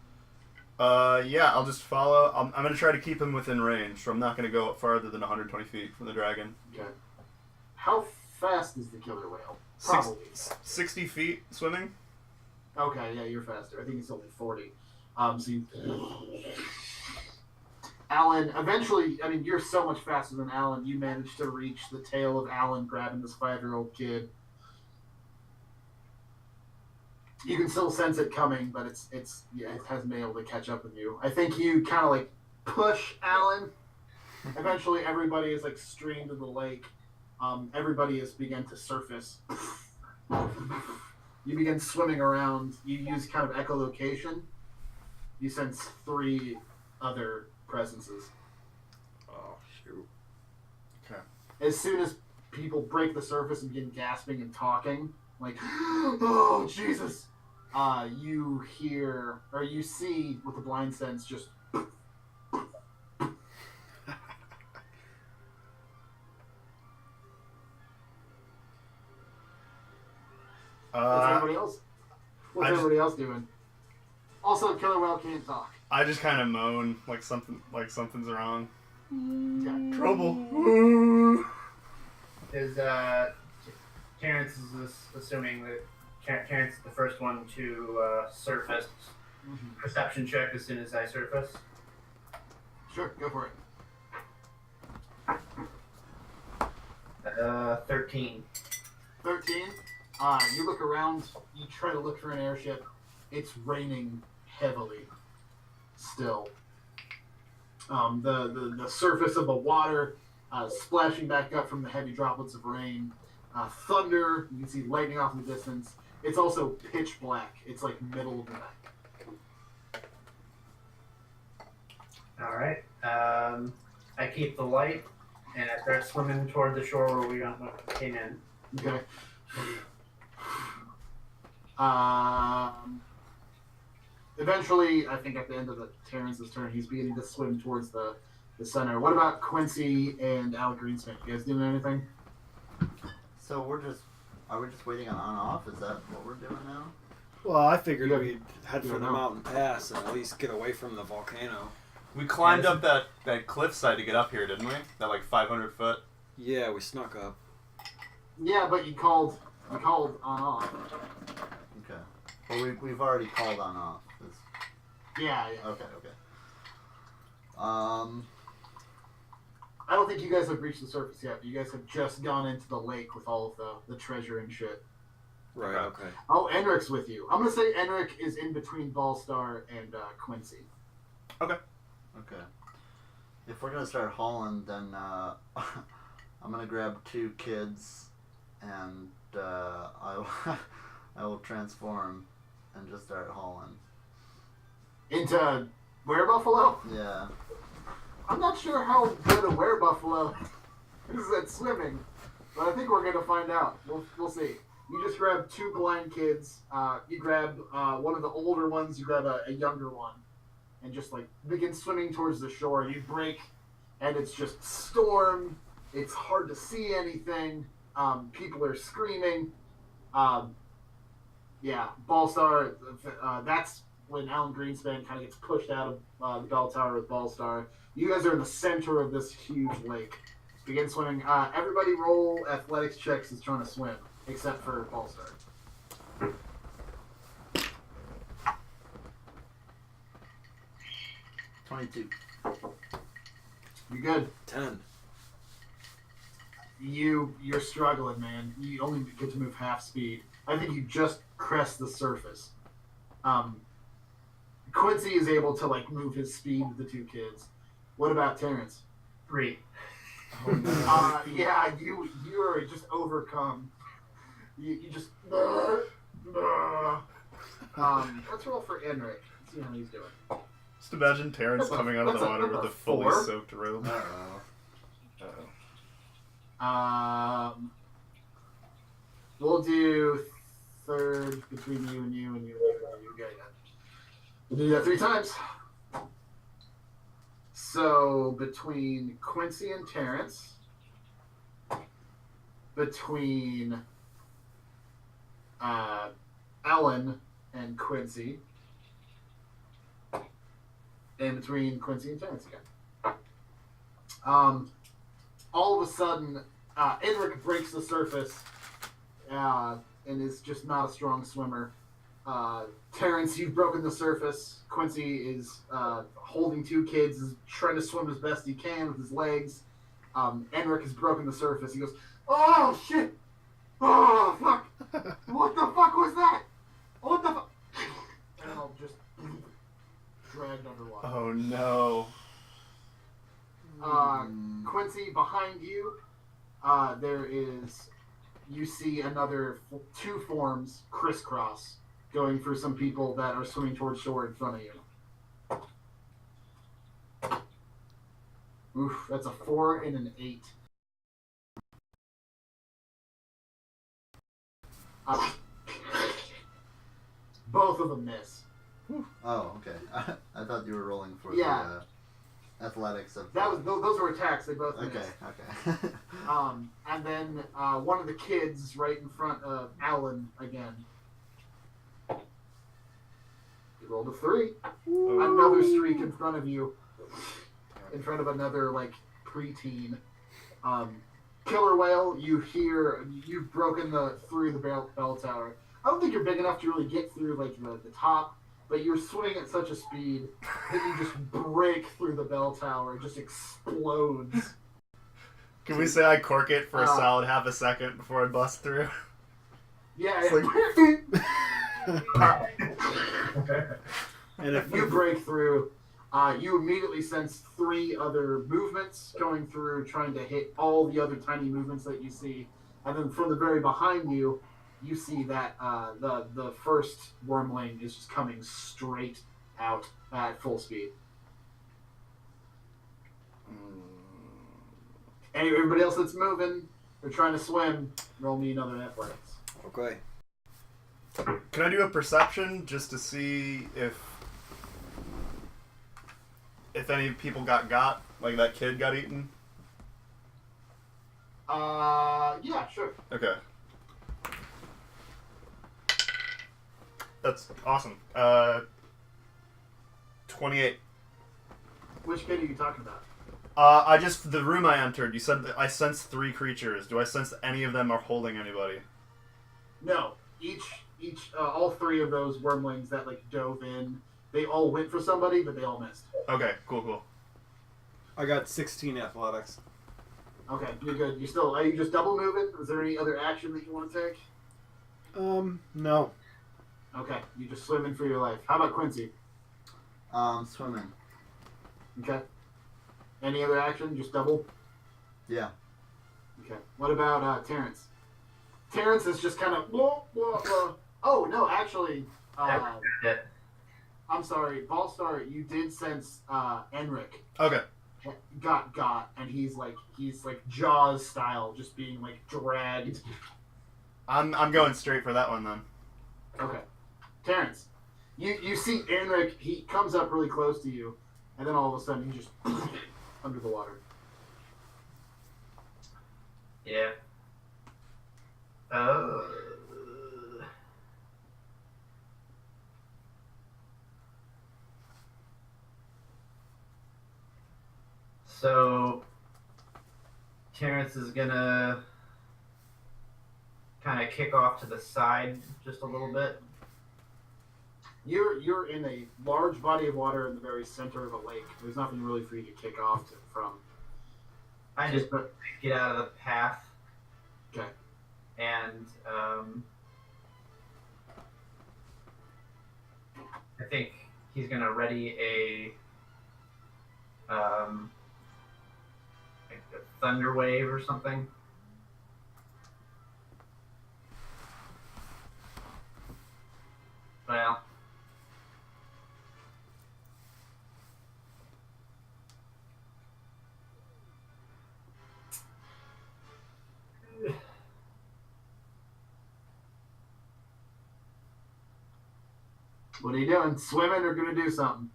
Yeah, I'll just follow. I'm going to try to keep him within range, so I'm not going to go farther than 120 feet from the dragon. Okay. How fast is the killer whale? Probably. 60 feet swimming? Okay, yeah, you're faster. I think it's only 40. So you... Alan, eventually, I mean, you're so much faster than Alan, you managed to reach the tail of Alan grabbing this 5-year-old kid. You can still sense it coming, but it hasn't been able to catch up with you. I think you kind of like push Alan. Eventually, everybody is like streamed to the lake. Everybody has begun to surface. You begin swimming around. You use kind of echolocation. You sense 3 other presences. Oh, shoot. Okay. As soon as people break the surface and begin gasping and talking, like, oh, Jesus, you hear, or you see with the blind sense just... What's everybody else doing? Also, killer whale can't talk. I just kind of moan like something's wrong. Okay. Trouble. Is Terrence is assuming that Terrence is the first one to surface. Perception check as soon as I surface. Sure, go for it. 13. 13. You look around. You try to look for an airship. It's raining heavily. Still. The surface of the water splashing back up from the heavy droplets of rain. Thunder. You can see lightning off in the distance. It's also pitch black. It's like middle of the night. All right. I keep the light, and I start swimming toward the shore where we came in. Okay. Eventually, I think at the end of Terrence's turn, he's beginning to swim towards the center. What about Quincy and Al Greensmith? You guys doing anything? So are we just waiting on off? Is that what we're doing now? Well, I figured Yeah. we'd head for the mountain pass and at least get away from the volcano. We climbed up that cliffside to get up here, didn't we? That like 500 foot. Yeah, we snuck up. Yeah, but you called on off. Okay. Well, we've already called on off. Yeah. Okay. I don't think you guys have reached the surface yet. But you guys have just gone into the lake with all of the treasure and shit. Right. Okay. Oh, Enric's with you. I'm gonna say Enric is in between Ballstar and Quincy. Okay. If we're gonna start hauling, then I'm gonna grab 2 kids, and I will transform and just start hauling. Into Werebuffalo? Yeah. I'm not sure how good a Werebuffalo is at swimming, but I think we're gonna find out. We'll see. You just grab 2 blind kids. You grab one of the older ones. You grab a younger one, and just like begin swimming towards the shore. You break, and it's just storm. It's hard to see anything. People are screaming. Yeah, Ballstar. That's when Alan Greenspan kind of gets pushed out of the bell tower with Ballstar. You guys are in the center of this huge lake. Begin swimming. Everybody roll athletics checks as trying to swim, except for Ballstar. 22. You good? 10. You're struggling, man. You only get to move half speed. I think you just crest the surface. Quincy is able to like move his speed with the 2 kids. What about Terrence? 3. Yeah, you are just overcome. You just. Let's roll for Enric. See how he's doing. Just imagine Terrence coming out of the water with a fully 4. soaked robe. We'll do third between you and you and you. Okay, we'll do that 3 times. So between Quincy and Terrence, between Ellen and Quincy, and between Quincy and Terrence again. All of a sudden, Enric breaks the surface and is just not a strong swimmer. Terrence, you've broken the surface. Quincy is holding 2 kids, is trying to swim as best he can with his legs. Enric has broken the surface. He goes, "Oh, shit! Oh, fuck! What the fuck was that? What the fuck?" And I'll just dragged underwater. Oh no. Quincy, behind you, you see another 2 forms crisscross going for some people that are swimming towards shore in front of you. Oof, that's a 4 and an 8. Both of them miss. Oh, okay. I thought you were rolling for Yeah. the athletics of. Those were attacks. They both missed. Okay. And then one of the kids right in front of Alan again. You rolled a 3. Another streak in front of you. In front of another like preteen. Killer Whale, you've broken through the bell tower. I don't think you're big enough to really get through like the top, but you're swimming at such a speed that you just break through the bell tower. It just explodes. Can we say I cork it for a solid half a second before I bust through? Yeah. It's And if You break through. You immediately sense 3 other movements going through, trying to hit all the other tiny movements that you see. And then from the very behind you, you see that the first wormling is just coming straight out at full speed. And everybody else that's moving, they're trying to swim, roll me another athletics. Okay. Can I do a perception just to see if any people got like that kid got eaten? Yeah, sure. Okay. That's awesome. 28. Which kid are you talking about? The room I entered, you said that I sensed 3 creatures. Do I sense that any of them are holding anybody? No. All 3 of those wormlings that like dove in, they all went for somebody, but they all missed. Okay, cool. I got 16 athletics. Okay, you're good. Are you just double moving? Is there any other action that you want to take? No. Okay, you just swimming for your life. How about Quincy? Swimming. Okay. Any other action? Just double? Yeah. Okay. What about Terrence? Terrence is just kind of blah, blah, blah. Oh, no, actually, I'm sorry, Ballstar, you did sense Enric Okay. got, and he's like Jaws style, just being like dragged. I'm going straight for that one then. Okay. Terrence, you see Enric, he comes up really close to you, and then all of a sudden he just under the water. Yeah. So Terrence is gonna kind of kick off to the side just a little bit. You're in a large body of water in the very center of a lake. There's nothing really for you to kick off from. I just get out of the path. Okay. And I think he's gonna ready like a thunder wave or something. Well, What are you doing? Swimming or gonna do something?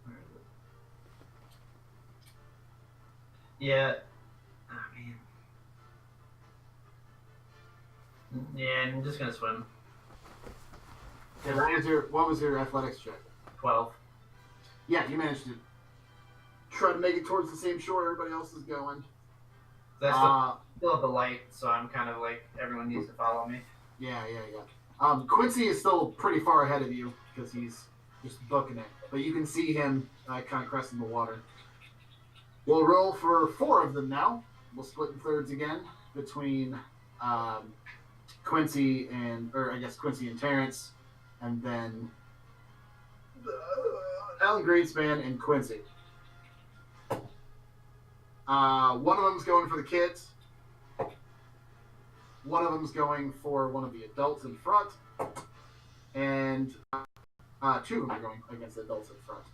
where is it? Yeah. Oh man. Yeah, I'm just gonna swim. Yeah, what was your athletics check? 12. Yeah, you managed to try to make it towards the same shore everybody else is going. That's still at the light, so I'm kind of like everyone needs to follow me. Yeah. Quincy is still pretty far ahead of you because he's just booking it, but you can see him kind of cresting the water. We'll roll for 4 of them now. We'll split in thirds again between Quincy and Terrence, and then Alan Greenspan and Quincy. One of them's going for the kids. One of them's going for one of the adults in front, and 2 of them are going against the adults in front.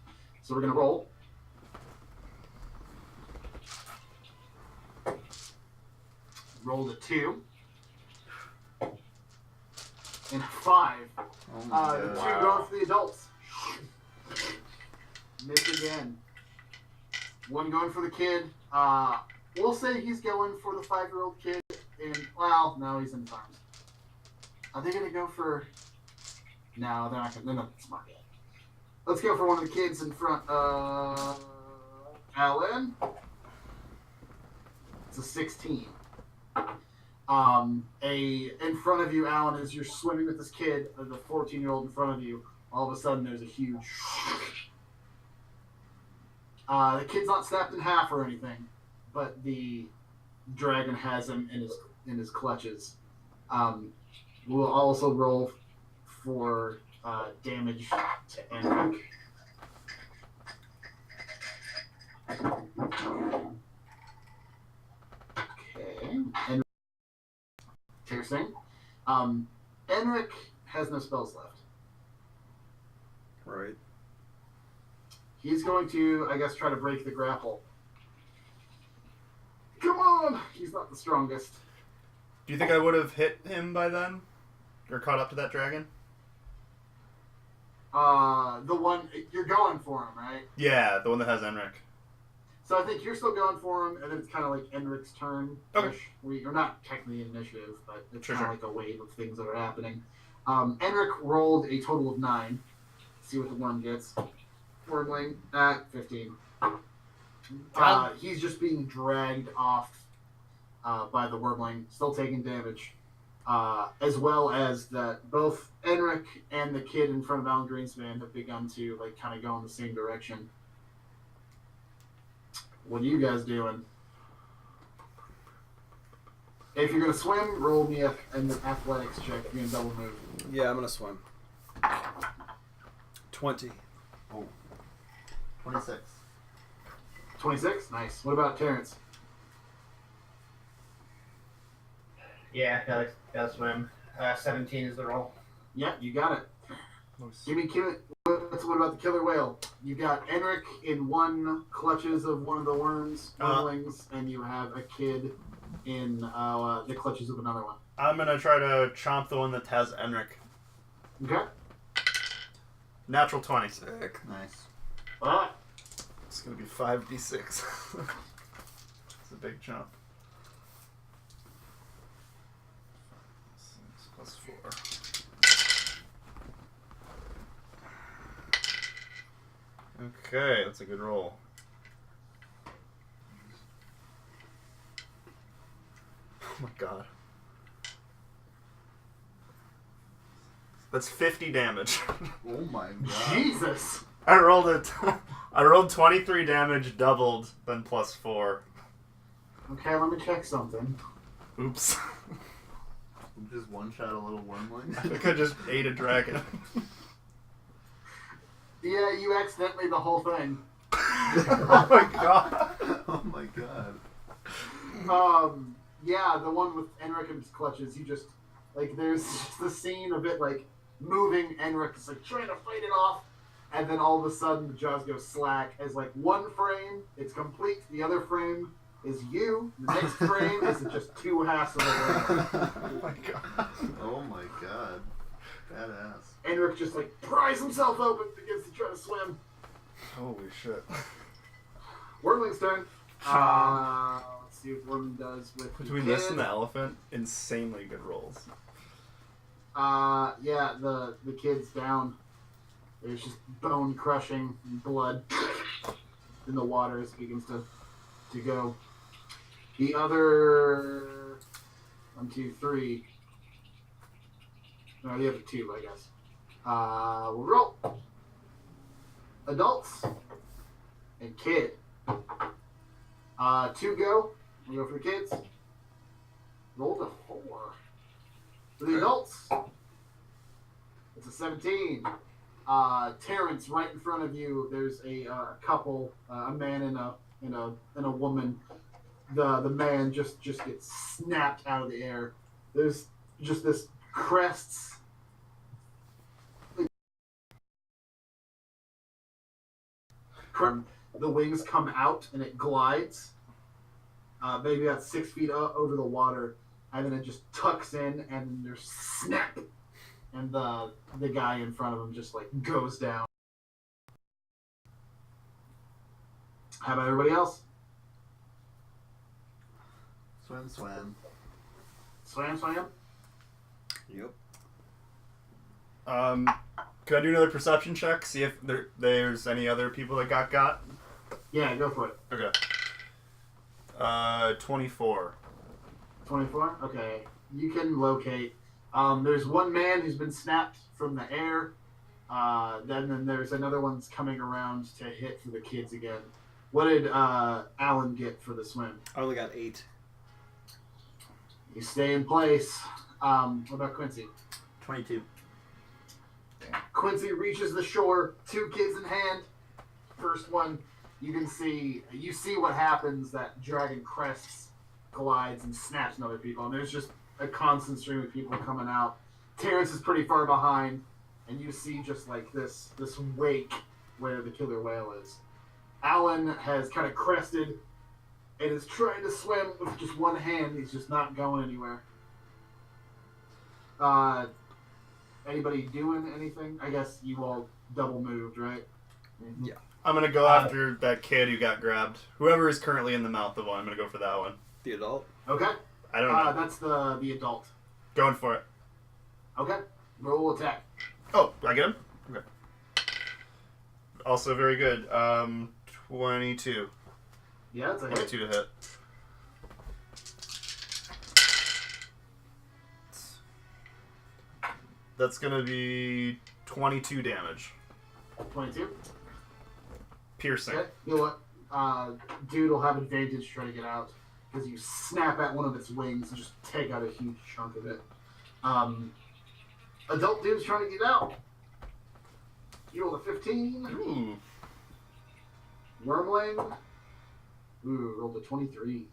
So we're gonna roll. Rolled a 2 and a 5. The 2 going for the adults. Miss again. 1 going for the kid. We'll say he's going for the 5-year-old kid. And well, no, he's in his arms. Are they gonna go for? No, they're not. They're not smart yet. Let's go for one of the kids in front. Alan. It's a 16. In front of you, Alan, as you're swimming with this kid, the 14-year-old in front of you, all of a sudden there's a huge. The kid's not snapped in half or anything, but the dragon has him in his clutches. We'll also roll for damage to Enric. Okay. And piercing. Enric has no spells left. Right. He's going to, I guess, try to break the grapple. Come on! He's not the strongest. Do you think I would have hit him by then? Or caught up to that dragon? The one, you're going for him, right? Yeah, the one that has Enric. So I think you're still going for him, and then it's kind of like Enric's turn. Okay. You're not technically initiative, but it's Sure, kind of sure. like a wave of things that are happening. Enric rolled a total of 9. See what the worm gets. Wormling at 15. He's just being dragged off by the wormling, still taking damage. As well as that both Enric and the kid in front of Alan Greenspan have begun to like kind of go in the same direction. What are you guys doing? If you're gonna swim, roll me an athletics check. You're gonna double move. Yeah, I'm gonna swim. 20. 26. 26, nice. What about Terrence? Yeah, gotta swim. 17 is the roll. Yeah, you got it. Give me what about the killer whale? You got Enric in one clutches of one of the wormlings, and you have a kid in the clutches of another one. I'm gonna try to chomp the one that has Enric. Okay. Natural 20. Sick. Nice. It's gonna be 5d6. It's a big jump. 6 plus 4. Okay, that's a good roll. Oh my god. That's 50 damage. Oh my god. Jesus! I rolled 23 damage, doubled, then plus 4. Okay, let me check something. Oops. Just one shot a little wormling. I think I just ate a dragon. Yeah, you accidentally the whole thing. Oh my god. Oh my god. Yeah, the one with Enric in his clutches, he just, like, there's just the scene of it, like, moving. Enric is, like, trying to fight it off, and then all of a sudden the jaws go slack. As, like, one frame, it's complete, the other frame is you, the next frame is just two halves of the worm. Oh my god. Oh my god. Badass. Enric just, like, pries himself open, begins to try to swim. Holy shit. Wormling's turn. Let's see what Wormling does with Between the this kid. and the elephant, insanely good rolls. Yeah, the kid's down. There's just bone crushing blood in the water as it begins to go. The other 1, 2, 3. No, the other 2, I guess. We'll roll. Adults and kid. 2 go. We'll go for the kids. Rolled a 4. For the adults, it's a 17. Terrence, right in front of you, there's a couple, a man and a woman. The man just gets snapped out of the air. There's just this crests. The wings come out and it glides. Maybe about 6 feet over the water, and then it just tucks in, and there's snap, and the guy in front of him just like goes down. How about everybody else? Swim, swim. Swam. Yep. Could I do another perception check? See if there's any other people that got? Yeah, go for it. Okay. 24. 24? Okay. You can locate. There's one man who's been snapped from the air. Then there's another one's coming around to hit for the kids again. What did Alan get for the swim? I only got 8. You stay in place. What about Quincy? 22. Quincy reaches the shore, 2 kids in hand. First one, you see what happens. That dragon crests, glides, and snaps in other people. And there's just a constant stream of people coming out. Terrence is pretty far behind, and you see just like this wake where the killer whale is. Alan has kind of crested and is trying to swim with just one hand. He's just not going anywhere. Anybody doing anything? I guess you all double moved, right? Yeah. I'm gonna go after that kid who got grabbed. Whoever is currently in the mouth of one, I'm gonna go for that one. The adult. Okay. I don't know. That's the adult. Going for it. Okay. Roll attack. Oh, I get him? Okay. Also very good. 22. Yeah, it's a hit. 22 to hit. That's gonna be 22 damage. 22. Piercing. Okay. You know what? Dude will have advantage trying to get out because you snap at one of its wings and just take out a huge chunk of it. Adult dude's trying to get out. You rolled a 15. Ooh. Wormling. Ooh, rolled a 23.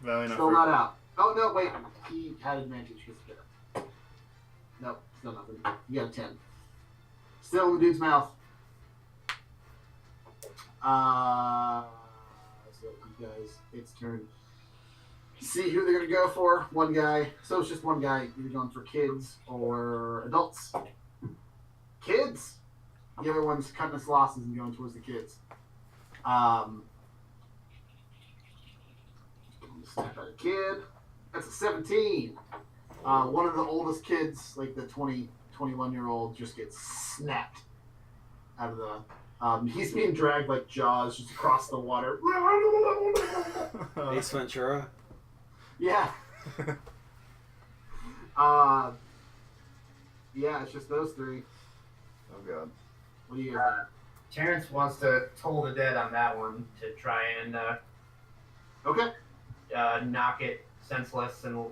Valiant Still effort. not out. Oh, no, wait. He had advantage because of it. No, still nothing. You got a 10. Still in the dude's mouth. So you guys, it's turn. See who they're going to go for. One guy. So it's just one guy. Either going for kids or adults. Kids. The other one's cutting his losses and going towards the kids. Step at a kid. That's a 17. One of the oldest kids, like the 21-year-old, just gets snapped out of the. He's being dragged like Jaws just across the water. Ace Ventura. Yeah. Yeah, it's just those three. Oh god. What do you guys got? Terrence wants to toll the dead on that one to try and Okay. knock it senseless and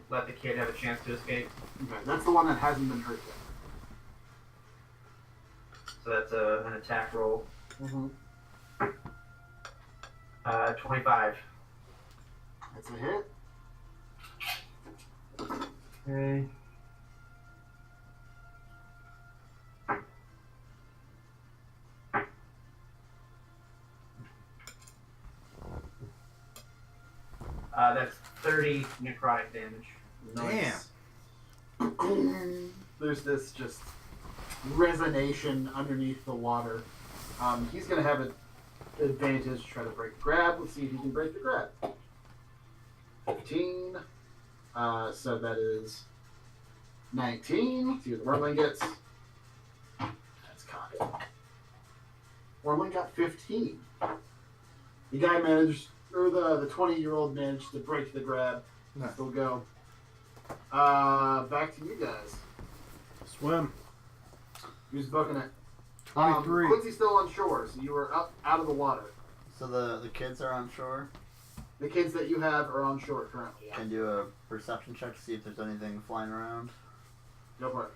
let the kid have a chance to escape. Okay, that's the one that hasn't been hurt So that's an attack roll. yet. Mm-hmm. 25. That's a hit. Okay. That's 30 necrotic damage. Nice. There's this just resonation underneath the water. He's going to have an advantage to try to break the grab. Let's see if he can break the grab. 15. So that is 19. See what the Wormling gets. That's cocked. Wormling got 15. The guy managed, or the 20-year-old managed to break the grab. Nice. Still go. Back to you guys. Swim. Who's booking it? 23. Quincy's still on shore, so you were up out of the water. So the kids are on shore. The kids that you have are on shore currently. Yeah. Can do a perception check to see if there's anything flying around. Go for it.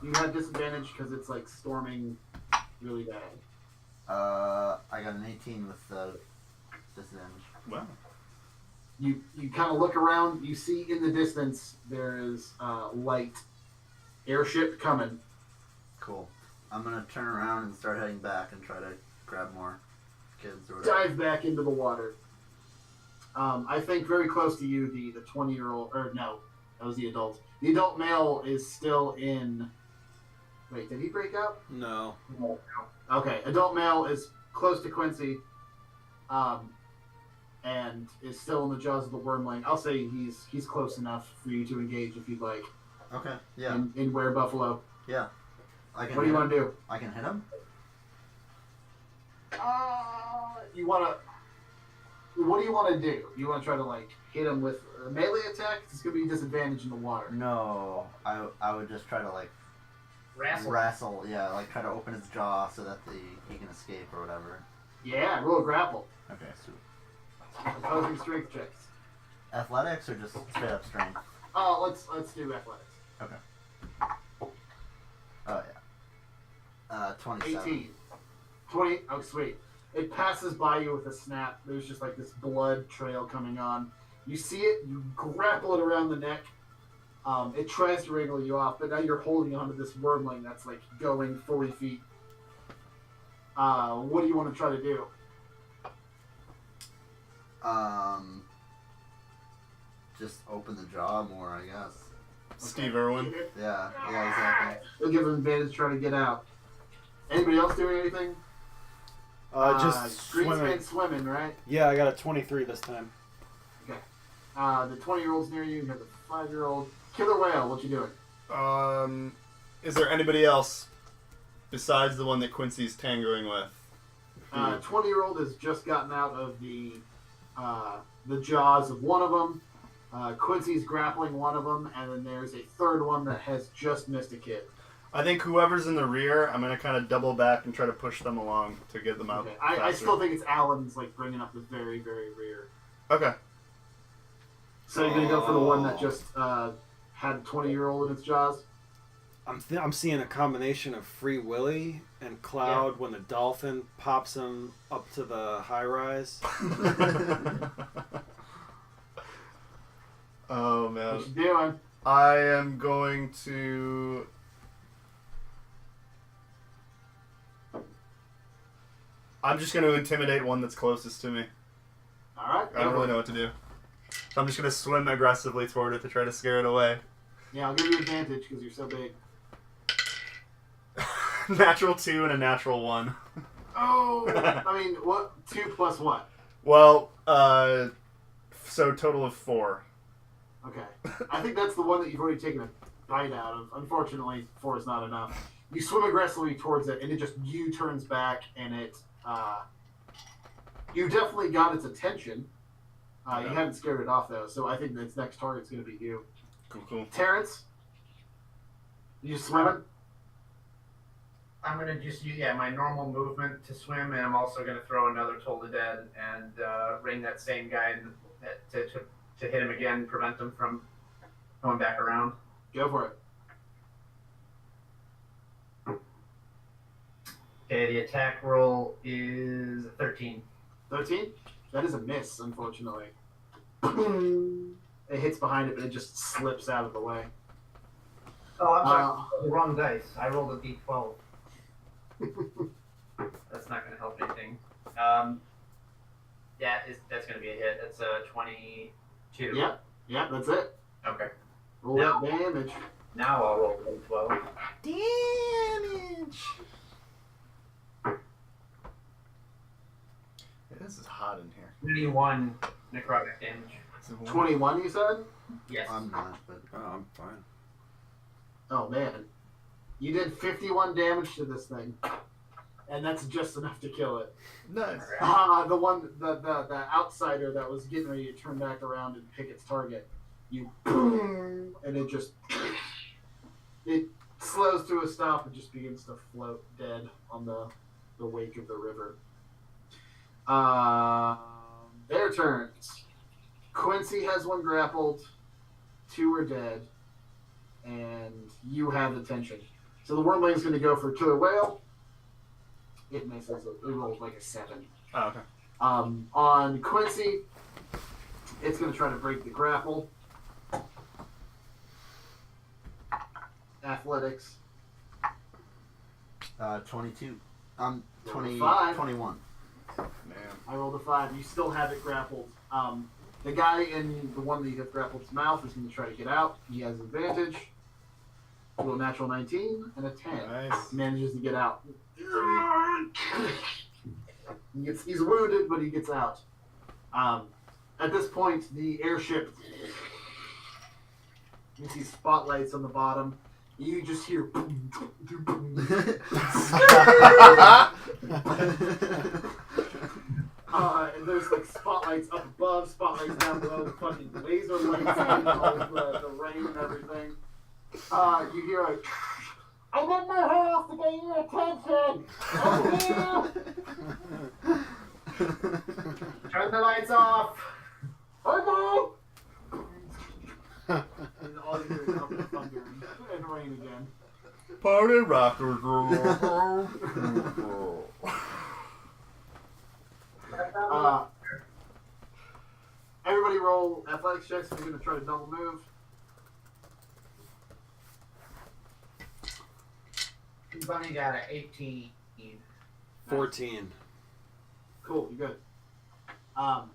You have disadvantage because it's like storming really bad. I got an 18 with disadvantage. Wow. You kind of look around. You see in the distance there is light airship coming. Cool. I'm gonna turn around and start heading back and try to grab more kids or whatever. Dive back into the water. I think very close to you, the 20-year-old, or no, that was the adult. The adult male is still in. Wait, did he break out? No. Okay, adult male is close to Quincy, and is still in the jaws of the Wormling. I'll say he's close enough for you to engage if you'd like. Okay. Yeah. In Were Buffalo. Yeah. I can. What do you want to do? I can hit him. You want to. What do you want to do? You want to try to like hit him with a melee attack? It's gonna be a disadvantage in the water. No. I would just try to like wrestle. Yeah. Like try to open his jaw so that he can escape or whatever. Yeah, roll a grapple. Okay. Sweet. Opposing strength checks. Athletics or just straight up strength? Oh, let's do athletics. Okay. Oh yeah. 27. 18. 20. Oh, sweet. It passes by you with a snap. There's just like this blood trail coming on. You see it, you grapple it around the neck. It tries to wriggle you off, but now you're holding onto this wormling that's like going 40 feet. What do you want to try to do? Just open the jaw more, I guess. Steve Irwin. Yeah, exactly. It'll give him advantage trying to get out. Anybody else doing anything? Just swimming. Greenspan swimming, right? Yeah, I got a 23 this time. The 20-year-old's near you. You have the 5-year-old. Killer whale, what you doing? Is there anybody else besides the one that Quincy's tangoing with? 20-year-old has just gotten out of the jaws of one of them. Quincy's grappling one of them, and then there's a third one that has just missed a kid. I think whoever's in the rear, I'm gonna kind of double back and try to push them along to get them out. Okay. I faster. still think it's Alan's like bringing up the very, very rear. Okay. So you're gonna go for the one that just had 20-year-old in its jaws? I'm seeing a combination of Free Willy and Cloud when the dolphin pops him up to the high rise. Oh man. What you doing? I am going to. I'm just going to intimidate one that's closest to me. All right. I don't really know what to do. So I'm just going to swim aggressively toward it to try to scare it away. Yeah, I'll give you advantage because you're so big. Natural 2 and a natural 1. Oh! I mean, what? 2 plus what? Well, so total of 4. Okay. I think that's the one that you've already taken a bite out of. Unfortunately, 4 is not enough. You swim aggressively towards it, and it just U-turns back, and it, you definitely got its attention. You haven't scared it off, though, so I think its next target's going to be you. Cool. Terrence? You swimming? I'm gonna just use my normal movement to swim, and I'm also gonna throw another Toll the Dead and ring that same guy to hit him again, prevent him from going back around. Go for it. Okay, the attack roll is 13. 13? That is a miss, unfortunately. It hits behind it, but it just slips out of the way. Oh, I'm sorry. The wrong dice. I rolled a d12. That's not going to help anything. That's going to be a hit. That's a 22. Yeah, that's it. Okay. Roll that damage. Now I'll roll a 12. Damage! This is hot in here. 21 necrotic damage. 21, you said? Yes. I'm not, but I'm fine. Oh, man. You did 51 damage to this thing. And that's just enough to kill it. Nice. The one, the outsider that was getting ready to turn back around and pick its target, you boom, and it just, it slows to a stop and just begins to float dead on the wake of the river. Their turns. Quincy has one grappled, 2 are dead, and you have attention. So the wormling's going to go for Killer Whale. It misses. It rolls like a 7. Oh, okay. On Quincy, it's going to try to break the grapple. Athletics. 22. 25. 21. Man. I rolled a 5. You still have it grappled. The guy in the one that you have grappled's mouth is going to try to get out. He has advantage. Roll a natural 19 and a 10. Nice. Manages to get out. He's wounded, but he gets out. At this point, the airship, you see spotlights on the bottom. You just hear boom, boom, boom, boom. And there's like spotlights up above, spotlights down below, fucking laser lights and all the rain and everything. You hear a, I'm in my house to get your attention! I'm here! Turn the lights off! Okay! And all you hear is nothing but thunder and rain again. Party rockers. Everybody roll athletics checks if you're going to try to double move. Bunny got an 18. 14. Cool, you're good. I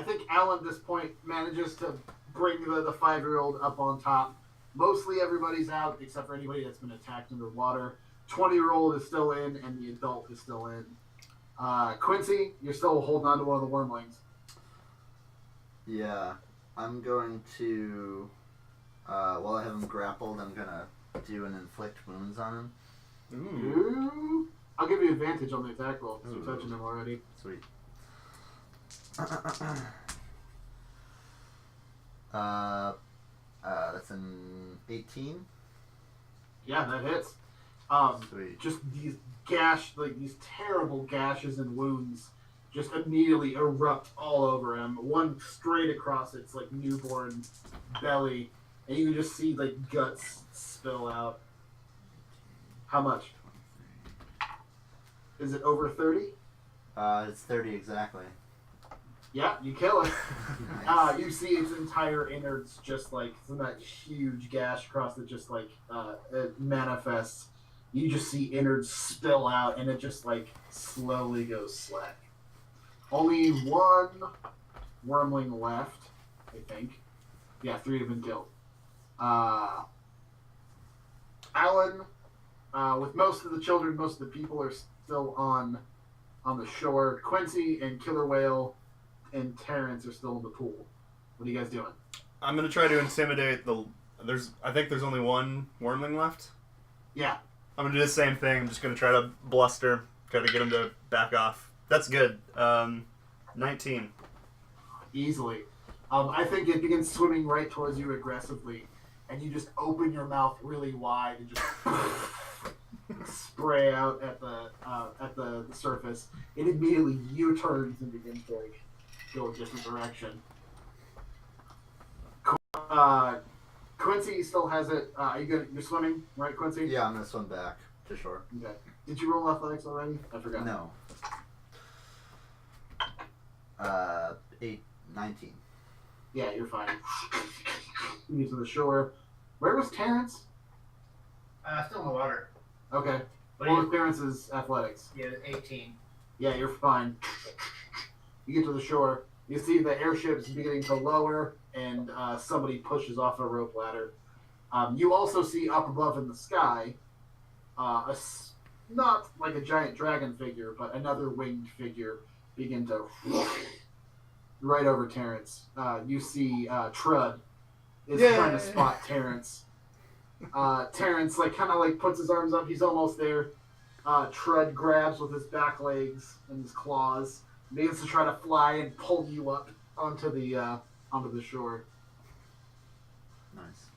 think Alan at this point manages to bring the 5-year-old up on top. Mostly everybody's out except for anybody that's been attacked underwater. 20-year-old is still in, and the adult is still in. Quincy, you're still holding on to one of the wormlings. Yeah, I'm going to. While I have him grappled, I'm gonna do an inflict wounds on him. Ooh. I'll give you advantage on the attack roll because you're touching him already. Sweet. That's an 18. Yeah, that hits. Sweet. Just these these terrible gashes and wounds just immediately erupt all over him. One straight across its like newborn belly, and you can just see like guts spill out. How much? Is it over 30? It's 30 exactly. Yeah, you kill it. Nice. You see its entire innards just like from that huge gash across it, just like it manifests. You just see innards spill out, and it just like slowly goes slack. Only one wormling left, I think. Yeah, 3 have been killed. Alan, with most of the children, most of the people are still on the shore. Quincy and Killer Whale and Terrence are still in the pool. What are you guys doing? I'm gonna try to intimidate the. I think there's only one wormling left. Yeah. I'm gonna do the same thing. I'm just gonna try to bluster, try to get him to back off. That's good. 19. Easily. I think it begins swimming right towards you aggressively, and you just open your mouth really wide and just spray out at the surface. It immediately U-turns and begins to like go a different direction. Quincy still has it. Are you good? You're swimming, right, Quincy? Yeah, I'm gonna swim back to shore. Okay. Did you roll athletics already? I forgot. No. 19. Yeah, you're fine. You get to the shore. Where was Terrence? Still in the water. Okay. What What do was Terrence's athletics? you? Yeah, 18. Yeah, you're fine. You get to the shore. You see the airship's beginning to lower, and somebody pushes off a rope ladder. You also see up above in the sky, not like a giant dragon figure, but another winged figure begin to right over Terrence. You see Trud is trying to spot Terrence. Terrence kind of puts his arms up. He's almost there. Trud grabs with his back legs and his claws, begins to try to fly and pull you up onto the shore. Nice.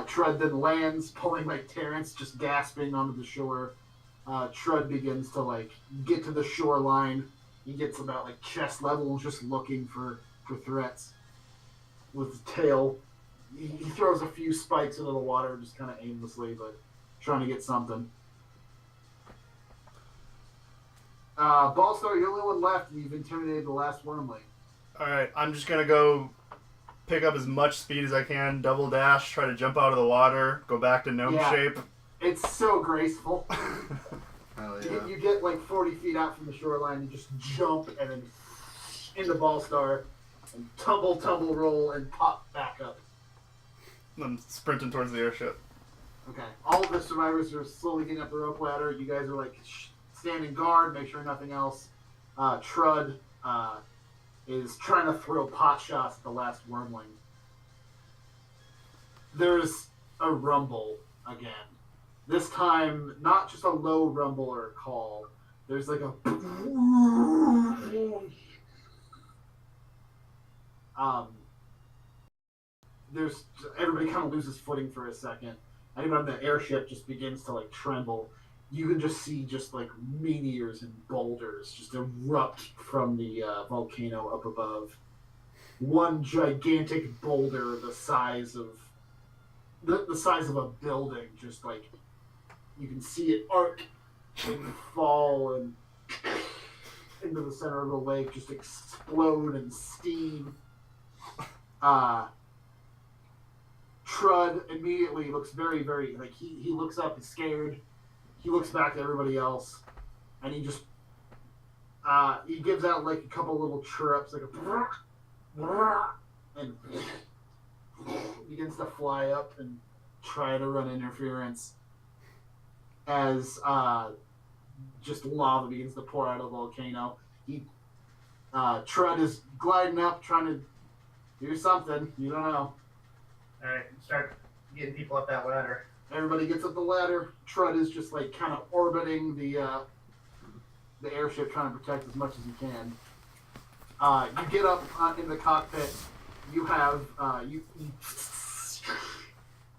Trud then lands, pulling Terrence, just gasping onto the shore. Trud begins to get to the shoreline. He gets about chest level, just looking for threats. With his tail, he throws a few spikes into the water, just kind of aimlessly, but trying to get something. Ballstar, you're the only one left, and you've intimidated the last wormling. Alright, I'm just gonna go pick up as much speed as I can, double dash, try to jump out of the water, go back to gnome shape. It's so graceful. Hell yeah. You get 40 feet out from the shoreline, you just jump and then into Ballstar, and tumble, roll, and pop back up. I'm sprinting towards the airship. Okay. All of the survivors are slowly getting up the rope ladder. You guys are standing guard, make sure nothing else. Trud is trying to throw pot shots at the last wormling. There's a rumble again. This time, not just a low rumble or a call. There's a there's everybody kind of loses footing for a second. And even the airship just begins to tremble. You can just see meteors and boulders just erupt from the volcano up above. One gigantic boulder the size of a building, just you can see it arc and fall and into the center of the lake, just explode and steam. Trud immediately looks very, very he looks up, he's scared. He looks back at everybody else, and he just he gives out a couple little chirrups, and begins to fly up and try to run interference. as just lava begins to pour out of the volcano. Trud is gliding up, trying to do something. You don't know. Alright, start getting people up that ladder. Everybody gets up the ladder. Trud is just like kind of orbiting the airship, trying to protect as much as he can. You get up in the cockpit. You have you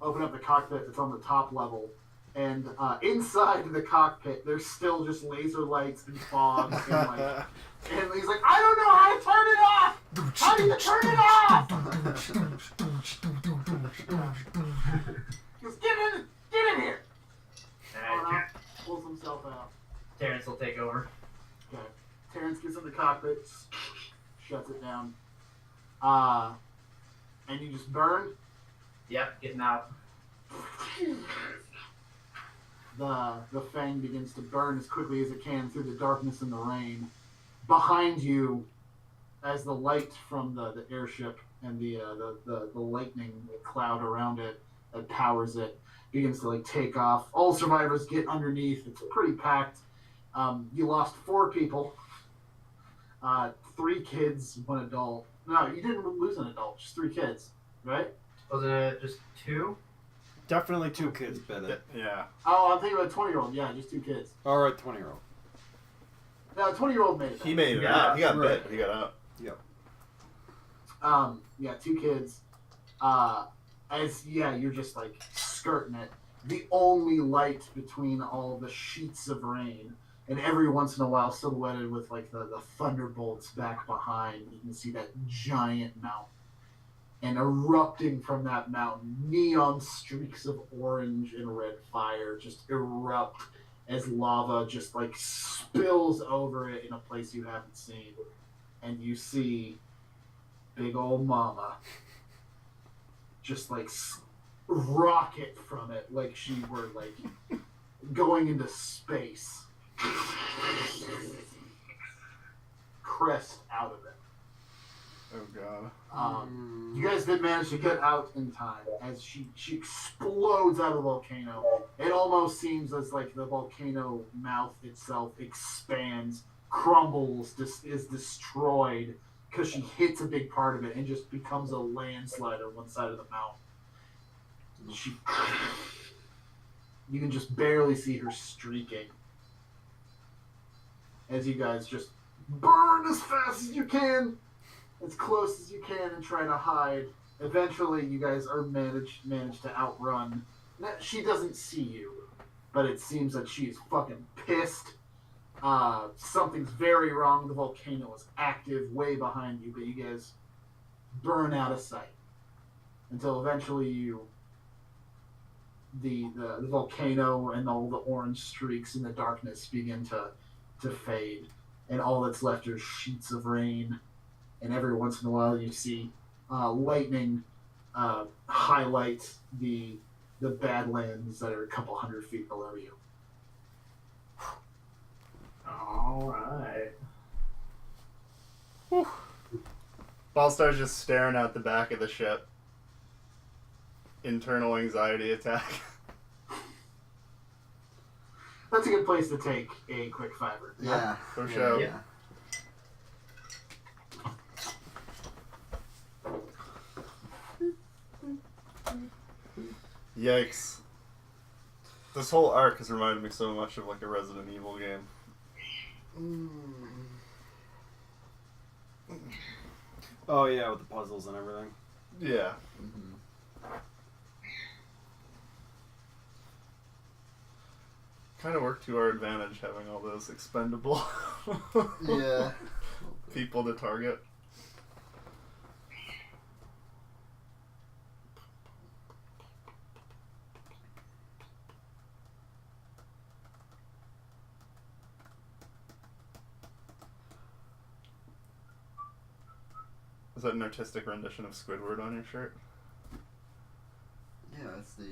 open up the cockpit. It's on the top level, and inside the cockpit, there's still just laser lights and fog, and he's like, I don't know how to turn it off. How do you turn it off? Just get in here. Alright, Pulls himself out. Terrence will take over. Okay. Terrence gets in the cockpit, shuts it down. And you just burn. Yep, getting out. The fang begins to burn as quickly as it can through the darkness and the rain. Behind you, as the light from the airship and the lightning cloud around it that powers it begins to like take off. All survivors get underneath. It's pretty packed. You lost 4 people. 3 kids, 1 adult. No, you didn't lose an adult. Just 3 kids, right? Wasn't it just 2? Definitely 2 kids bit it. Yeah. Oh, I'm thinking about a 20-year-old. Yeah, just 2 kids. All right, 20-year-old. No, a 20-year-old made it. He made it Yeah. out. He got Right. bit, but he got out. Yeah, 2 kids. You're just like skirting it. The only light between all the sheets of rain, and every once in a while silhouetted with like the thunderbolts back behind, you can see that giant mountain. And erupting from that mountain, neon streaks of orange and red fire just erupt as lava just like spills over it in a place you haven't seen. And you see big old mama just like rocket from it like she were like going into space. Crest out of it. Oh god. You guys did manage to get out in time as she explodes out of the volcano. It almost seems as like the volcano mouth itself expands, crumbles, is destroyed because she hits a big part of it and just becomes a landslide on one side of the mountain. You can just barely see her streaking as you guys just burn as fast as you can, as close as you can, and try to hide. Eventually, you guys are manage to outrun. She doesn't see you, but it seems that she's fucking pissed. Something's very wrong. The volcano is active way behind you, but you guys burn out of sight until eventually the volcano and all the orange streaks in the darkness begin to fade, and all that's left are sheets of rain. And every once in a while, you see lightning highlight the badlands that are a couple hundred feet below you. Alright. Ballstar's just staring out the back of the ship. Internal anxiety attack. That's a good place to take a quick 5er. Yeah. For sure. Yeah. Yikes. This whole arc has reminded me so much of like a Resident Evil game. Oh yeah, with the puzzles and everything. Yeah. Mm-hmm. Kind of worked to our advantage having all those expendable Yeah. people to target. Is that an artistic rendition of Squidward on your shirt? Yeah, it's the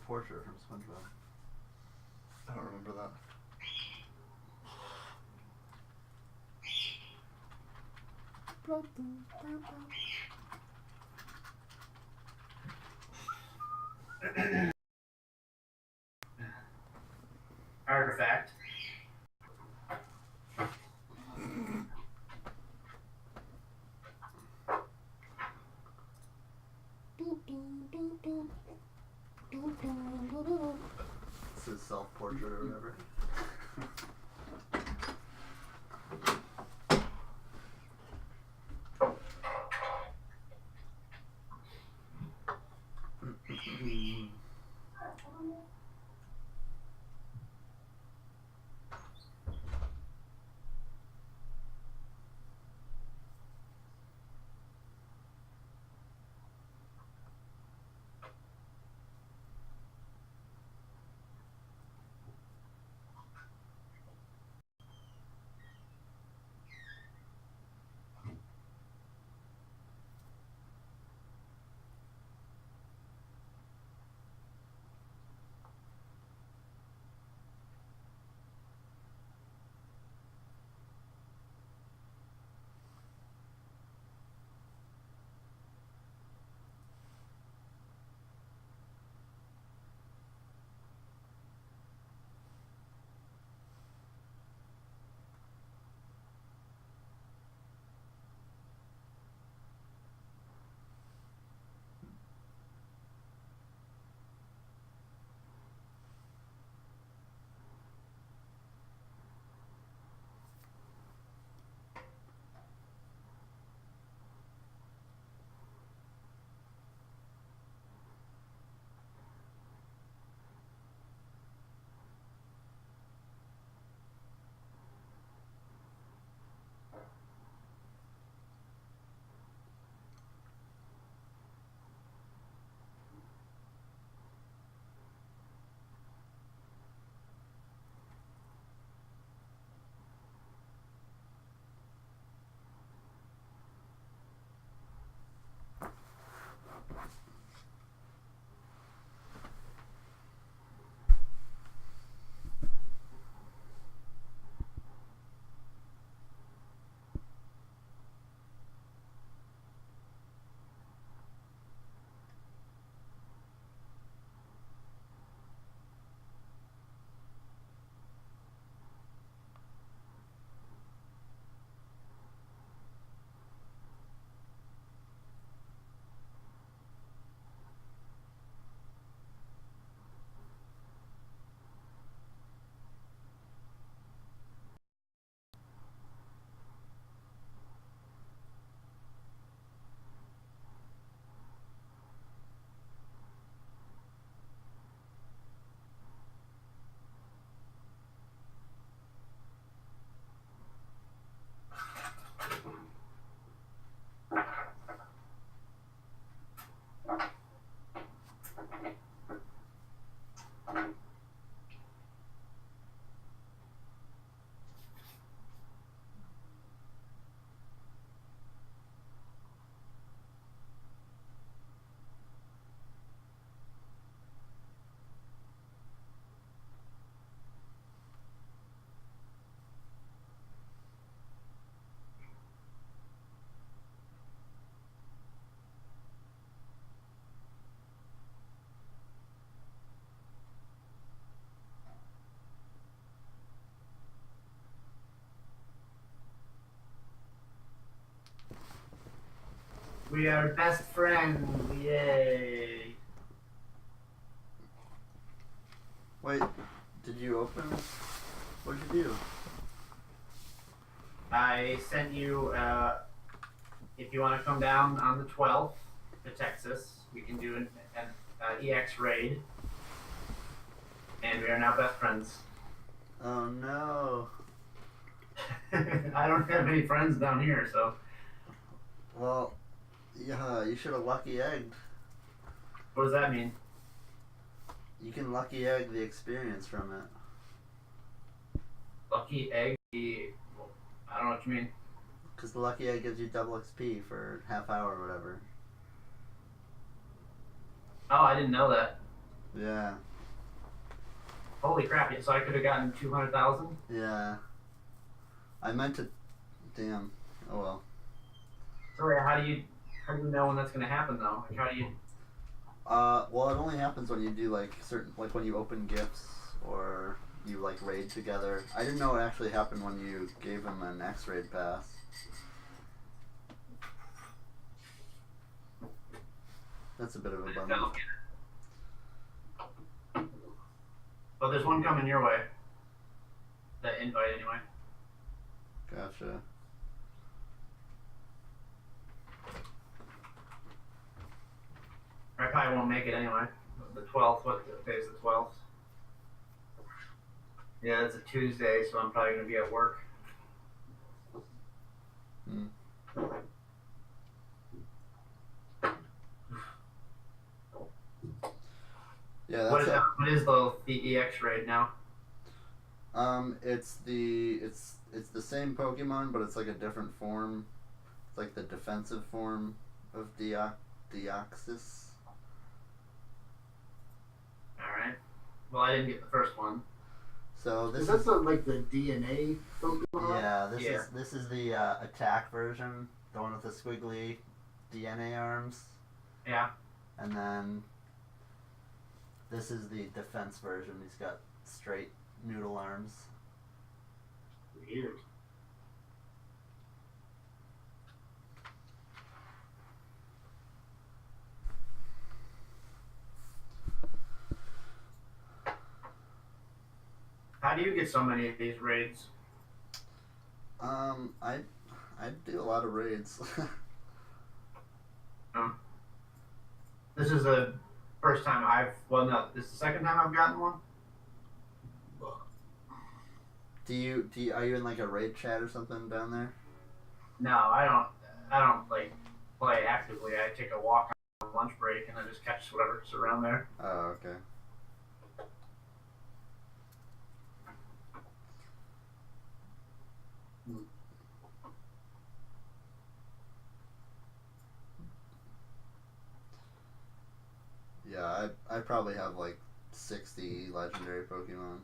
portrait from SpongeBob. I don't remember that. self-portrait or whatever. We are best friends. Yay. Wait, did you open? What'd you do? I sent you, if you want to come down on the 12th to Texas, we can do an EX raid. And we are now best friends. Oh no. I don't have any friends down here, so. Well, yeah, you should have lucky egged. What does that mean? You can lucky egg the experience from it. Lucky egg? I don't know what you mean. Because the lucky egg gives you double XP for half hour or whatever. Oh, I didn't know that. Yeah. Holy crap, so I could have gotten 200,000? Yeah. I meant to... Damn. Oh well. So wait, how do you know when that's gonna happen though? Like, how do you... Well, it only happens when you do like when you open gifts or you like raid together. I didn't know it actually happened when you gave him an X-raid pass. That's a bit of a bummer. But there's one coming your way. That invite anyway. Gotcha. I probably won't make it anyway. The 12th. What day is the 12th? Yeah, it's a Tuesday, so I'm probably gonna be at work. Hmm. Yeah, What that's is the EX raid now? it's the same Pokemon, but it's like a different form. It's like the defensive form of Deoxys. Alright. Well, I didn't get the first one. So this Is that like the DNA Pokemon? yeah, Yeah. this is the attack version, the one with the squiggly DNA arms, Yeah. and then this is the defense version. He's got straight noodle arms. Weird. How do you get so many of these raids? I do a lot of raids. This is the first time no, this is the second time I've gotten one. Are you in like a raid chat or something down there? No, I don't like play actively. I take a walk on lunch break and I just catch whatever's around there. Oh, okay. Yeah, I probably have like 60 legendary Pokemon.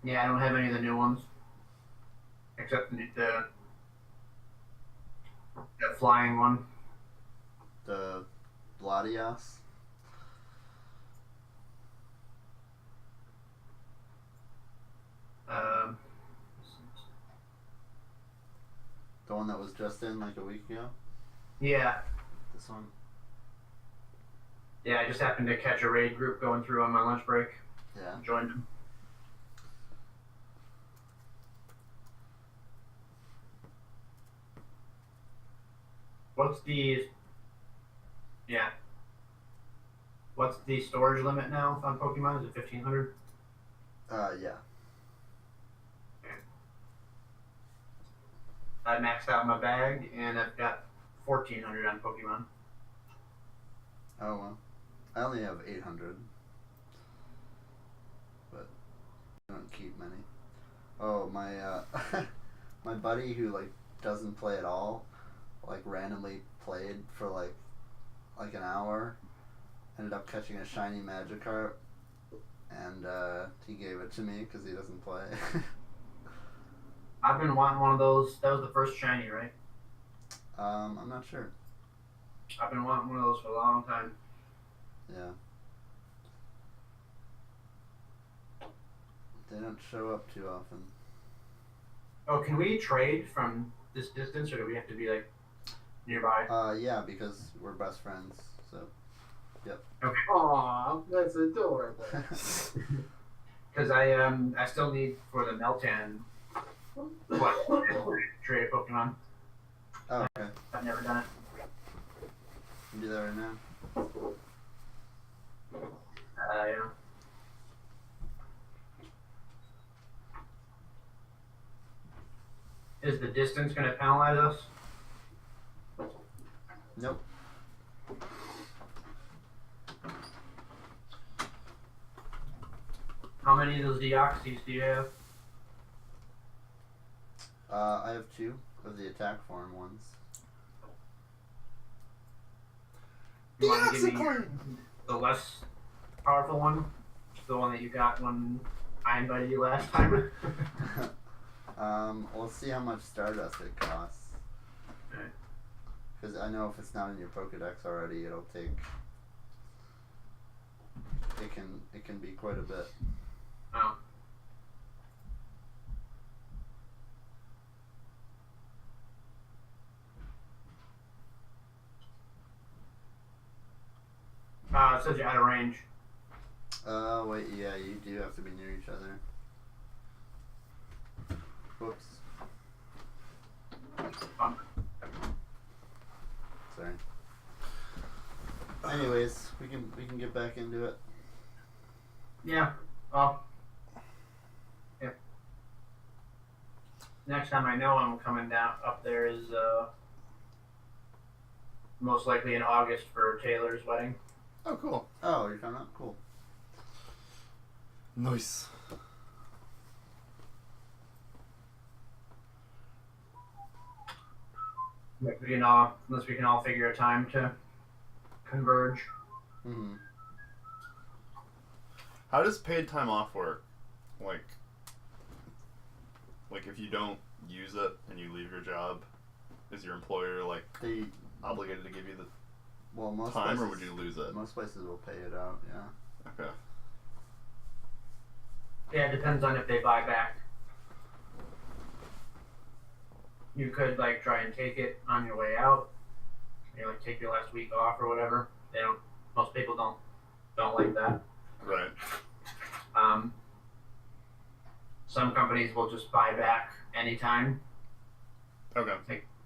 Yeah, I don't have any of the new ones. Except the flying one. The Latias. Um, The one that was just in like a week ago. yeah. This one. Yeah, I just happened to catch a raid group going through on my lunch break. Yeah. Joined them. What's the storage limit now on Pokemon? Is it 1,500? Yeah. I maxed out my bag and I've got 1,400 on Pokemon. Oh well. I only have 800. But I don't keep many. Oh, my my buddy who like doesn't play at all, like randomly played for like an hour, ended up catching a shiny Magikarp, and he gave it to me because he doesn't play. I've been wanting one of those. That was the first shiny, right? I'm not sure. I've been wanting one of those for a long time. Yeah. They don't show up too often. Oh, can we trade from this distance, or do we have to be like nearby? Yeah, because we're best friends. So. Aw, that's adorable. Because I still need for the Meltan. What? Trade a Pokemon. Oh, okay. I've never done it. You can do that right now. Yeah. Is the distance going to penalize us? Nope. How many of those Deoxys do you have? I have 2 of the attack form ones. You want to give me the less powerful one? The one that you got when I invited you last time? We'll see how much Stardust it costs. Okay. Because I know if it's not in your Pokedex already, it'll take. It can be quite a bit. Oh. it says you're out of range. Wait, yeah, you do have to be near each other. Whoops. Sorry. Anyways, we can get back into it. Yeah. Well. Yeah. Next time I know I'm coming down up there is most likely in August for Taylor's wedding. Oh, cool. Oh, you're coming up? Cool. Nice. Unless we can all figure a time to converge. Mm-hmm. How does paid time off work? Like if you don't use it and you leave your job, is your employer They obligated to give you the most time, places, or would you lose it? Most places will pay it out. Yeah. Okay. Yeah, it depends on if they buy back. You could try and take it on your way out. You take your last week off or whatever. They don't. Most people don't like that. Right. Some companies will just buy back anytime. Okay.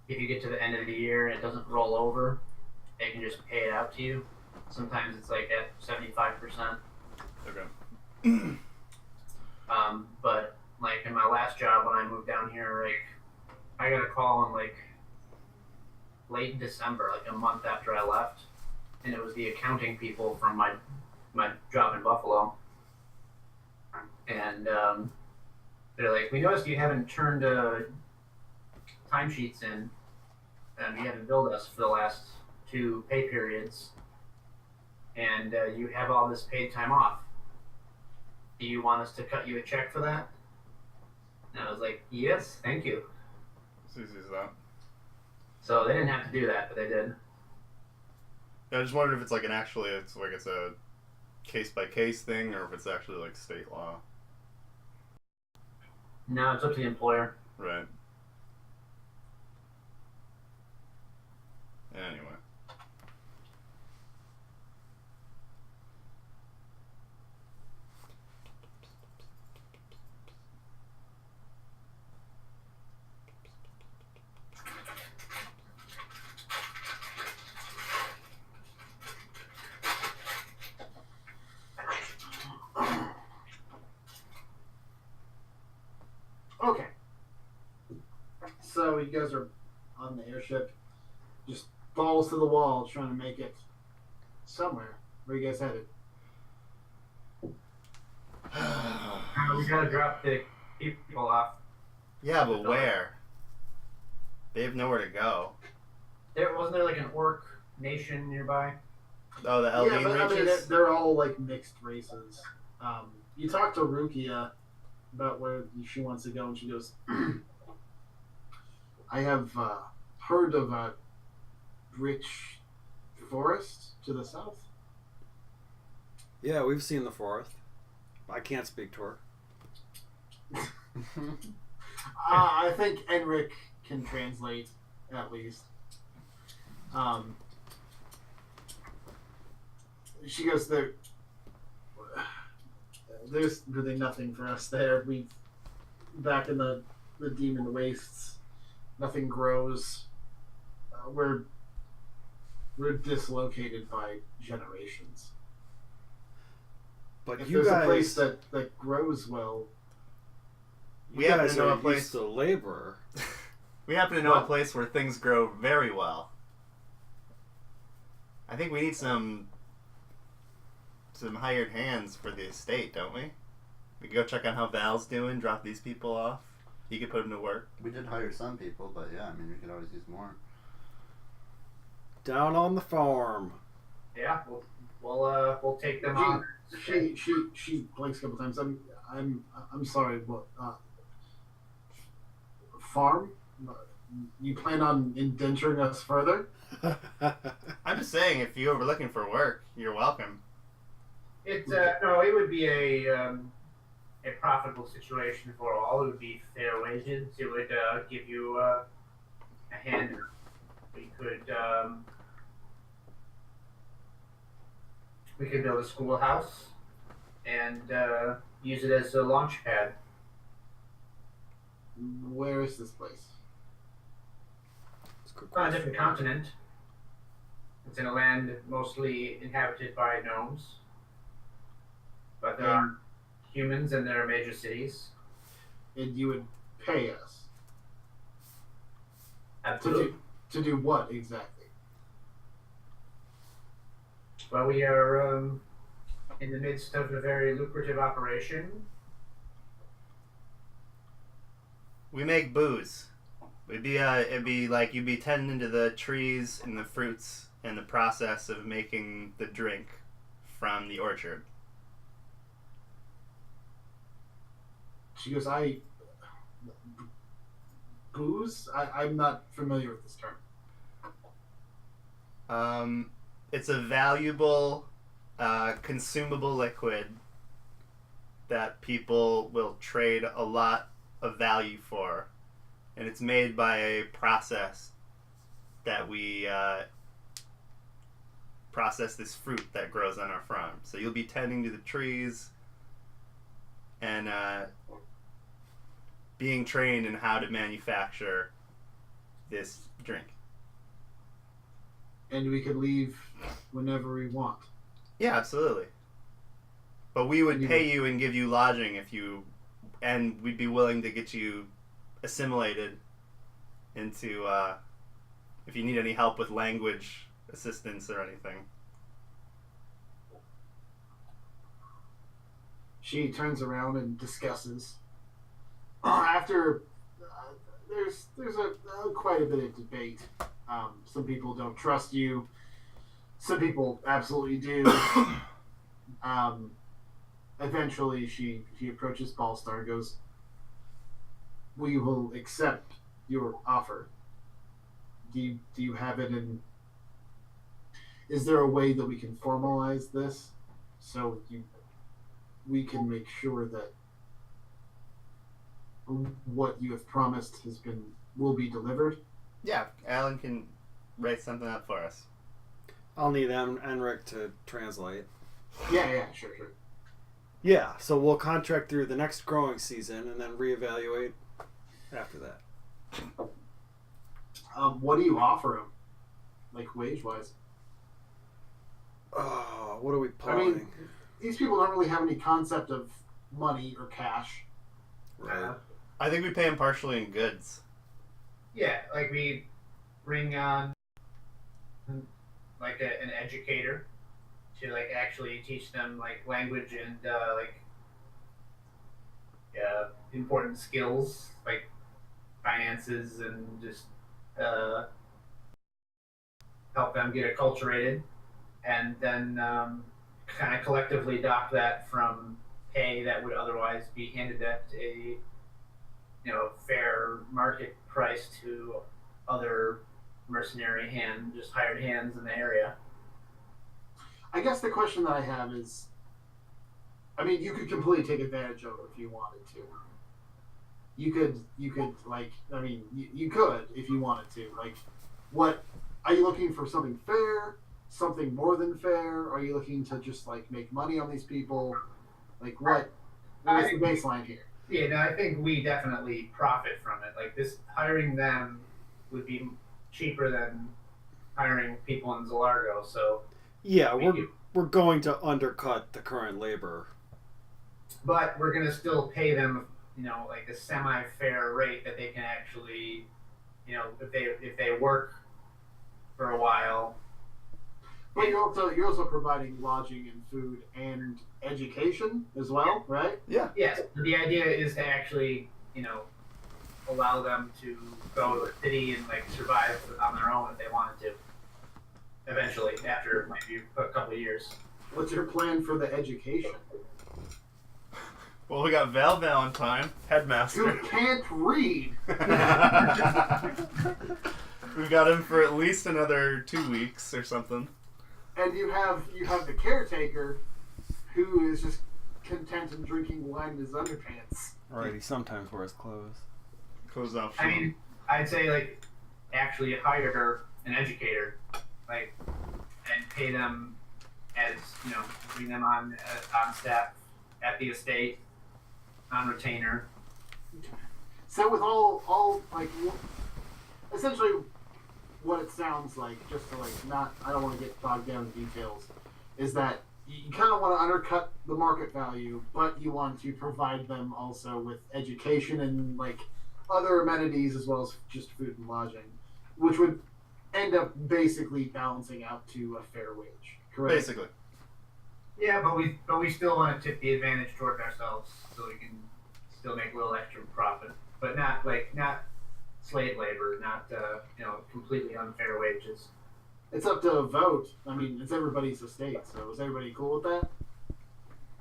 If you get to the end of the year and it doesn't roll over, they can just pay it out to you. Sometimes it's at 75%. Okay. But in my last job when I moved down here, I got a call in late December, a month after I left, and it was the accounting people from my job in Buffalo, and they're like, "We noticed you haven't turned timesheets in, and you haven't billed us for the last 2 pay periods, and you have all this paid time off. Do you want us to cut you a check for that?" And I was like, "Yes, thank you." As easy as that. So they didn't have to do that, but they did. Yeah, I just wondered if it's it's a case by case thing, or if it's actually state law. No, it's up to the employer. Right. Anyway. Okay. So you guys are on the airship, just balls to the wall, trying to make it somewhere. Where are you guys headed? We gotta drop the people off. Yeah, but where? They have nowhere to go. Wasn't there an orc nation nearby? Oh, the Yeah, Eldeen but I mean, Reaches? they're all mixed races. You talk to Rukia about where she wants to go, and she goes, I have heard of a rich forest to the south. Yeah, we've seen the forest. I can't speak to her. I think Enric can translate, at least. She goes, there's really nothing for us there. Back in the demon wastes, nothing grows. We're dislocated by generations. But If you there's guys, a place that grows well, We you happen guys to know are a place. used to labor. We happen to know a What? place where things grow very well. I think we need some hired hands for the estate, don't we? We could go check out how Val's doing, drop these people off. He could put them to work. We did hire some people, but yeah, I mean, we could always use more. Down on the farm. Yeah, we'll take them on. she blinks a couple times. I'm sorry. What? Farm? You plan on indenturing us further? I'm just saying, if you were looking for work, you're welcome. It would be a profitable situation for all. It would be fair wages. It would give you a hand. We could We could build a schoolhouse and use it as a launch pad. Where is this place? It's a good On a question. different continent. It's in a land mostly inhabited by gnomes. But there are humans and there are major cities. And you would pay us Absolutely. to do what exactly? Well, we are in the midst of a very lucrative operation. We make booze. It'd be like you'd be tending to the trees and the fruits and the process of making the drink from the orchard. She goes, booze? I'm not familiar with this term. It's a valuable, consumable liquid that people will trade a lot of value for, and it's made by a process that we process this fruit that grows on our farm. So you'll be tending to the trees and being trained in how to manufacture this drink. And we could leave whenever we want. Yeah, absolutely. But we would pay you and give you lodging and we'd be willing to get you assimilated into, if you need any help with language assistance or anything. She turns around and discusses. After there's quite a bit of debate. Some people don't trust you. Some people absolutely do. Eventually, she approaches Ballstar and goes, "We will accept your offer. Do you have it in? Is there a way that we can formalize this so we can make sure that what you have promised will be delivered?" Yeah, Alan can write something up for us. I'll need Enric to translate. Yeah, sure. Yeah, so we'll contract through the next growing season and then reevaluate after that. What do you offer him, like wage-wise? Oh, what are we I planning? mean, these people don't really have any concept of money or cash. Right. I think we pay him partially in goods. Yeah, like we bring on like an educator to like actually teach them like language and important skills like finances and just help them get acculturated, and then kind of collectively dock that from pay that would otherwise be handed at a fair market price to other mercenary just hired hands in the area. I guess the question that I have is, I mean, you could completely take advantage of it if you wanted to. You could like, I mean, you could if you wanted to. Like, what are you looking for? Something fair? Something more than fair? Are you looking to just like make money on these people? Like, what is the baseline here? Yeah, no, I think we definitely profit from it. Like this, hiring them would be cheaper than hiring people in Zalargo. So Yeah, we're going to undercut the current labor. but we're gonna still pay them, like a semi-fair rate that they can actually, if they work for a while. But you're also providing lodging and food and education as well, right? Yes, the idea is to actually, allow them to go to a city and like survive on their own if they wanted to. Eventually, after maybe a couple of years. What's your plan for the education? Well, we got Val Valentine, headmaster. You can't read. We've got him for at least another 2 weeks or something. And you have the caretaker, who is just content in drinking wine in his underpants. Right, he sometimes wears clothes. Close off. I mean, I'd say like actually hire an educator, like, and pay them as bring them on staff at the estate on retainer. So with all like essentially what it sounds like, just to I don't want to get bogged down in details, is that you kind of want to undercut the market value, but you want to provide them also with education and other amenities as well as just food and lodging, which would end up basically balancing out to a fair wage. Correct? Basically. Yeah, but we still want to tip the advantage toward ourselves so we can still make a little extra profit, but not slave labor, not completely unfair wages. It's up to a vote. I mean, it's everybody's estate, so is everybody cool with that?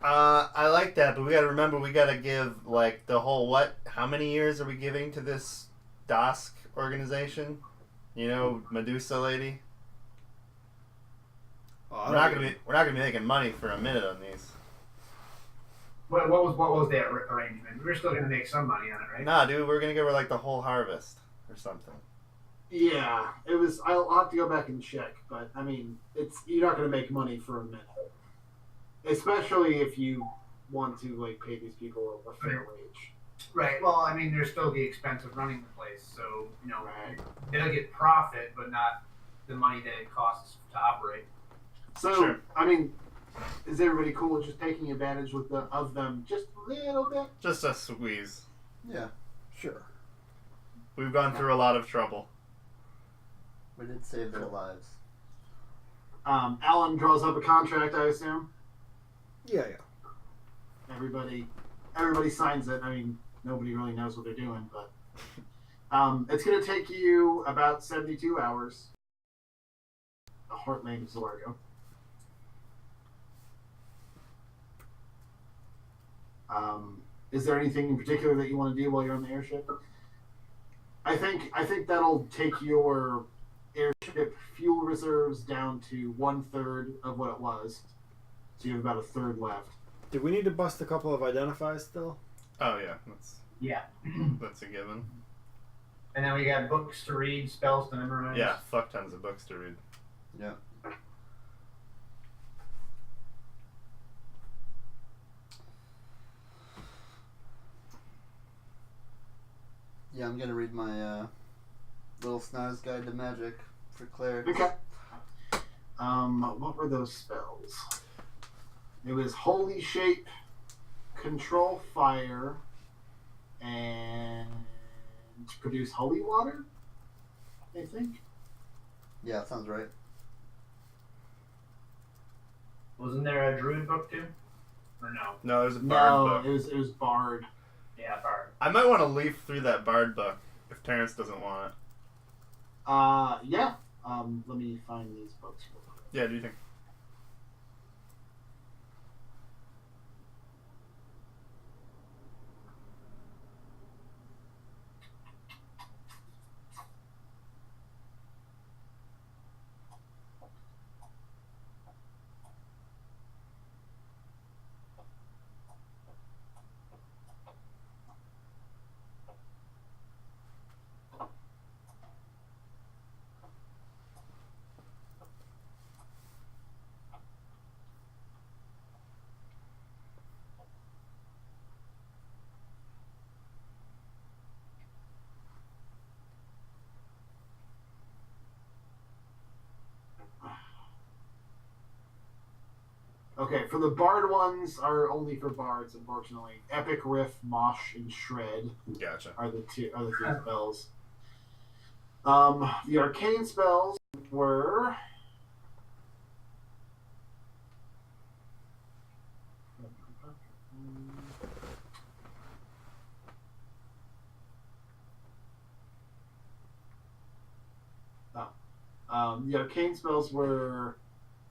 I like that, but we gotta remember we gotta give the whole how many years are we giving to this Dosk organization? Medusa lady. We're not gonna be making money for a minute on these. What was that arrangement? We're still gonna make some money on it, right? Nah, dude, we're gonna give her the whole harvest or something. Yeah, it was. I'll have to go back and check, but I mean, you're not going to make money for a minute, especially if you want to pay these people a fair wage. Right. Well, I mean, there's still the expense of running the place, so Right. it'll get profit, but not the money that it costs to operate. So, Sure. I mean, is everybody cool with just taking advantage of them just a little bit? Just a squeeze. Yeah, Sure. We've gone through a lot of trouble. we did save their lives. Alan draws up a contract, I assume. Yeah. Everybody signs it. I mean, nobody really knows what they're doing, but it's going to take you about 72 hours. The Heartland of Zorgo. Is there anything in particular that you want to do while you're on the airship? I think that'll take your airship fuel reserves down to 1/3 of what it was. So you have about a third left. Do we need to bust a couple of identifies still? Oh yeah, Yeah. that's a given. And then we got books to read, spells to memorize. Yeah, fuck tons of books to read. Yeah. Yeah, I'm gonna read my Little Snar's Guide to Magic for clerics. Okay. What were those spells? It was Holy Shape, Control Fire, and Produce Holy Water, I think. Yeah, that sounds right. Wasn't there a druid book too? Or no? No, there's a bard No, book. it was Bard. Yeah, bard. I might want to leaf through that bard book if Terrence doesn't want it. Yeah. Let me find these books real quick. Yeah, do you think? Okay, for the Bard ones are only for bards, unfortunately. Epic Riff, Mosh, and Shred Gotcha. are the three spells. The arcane spells were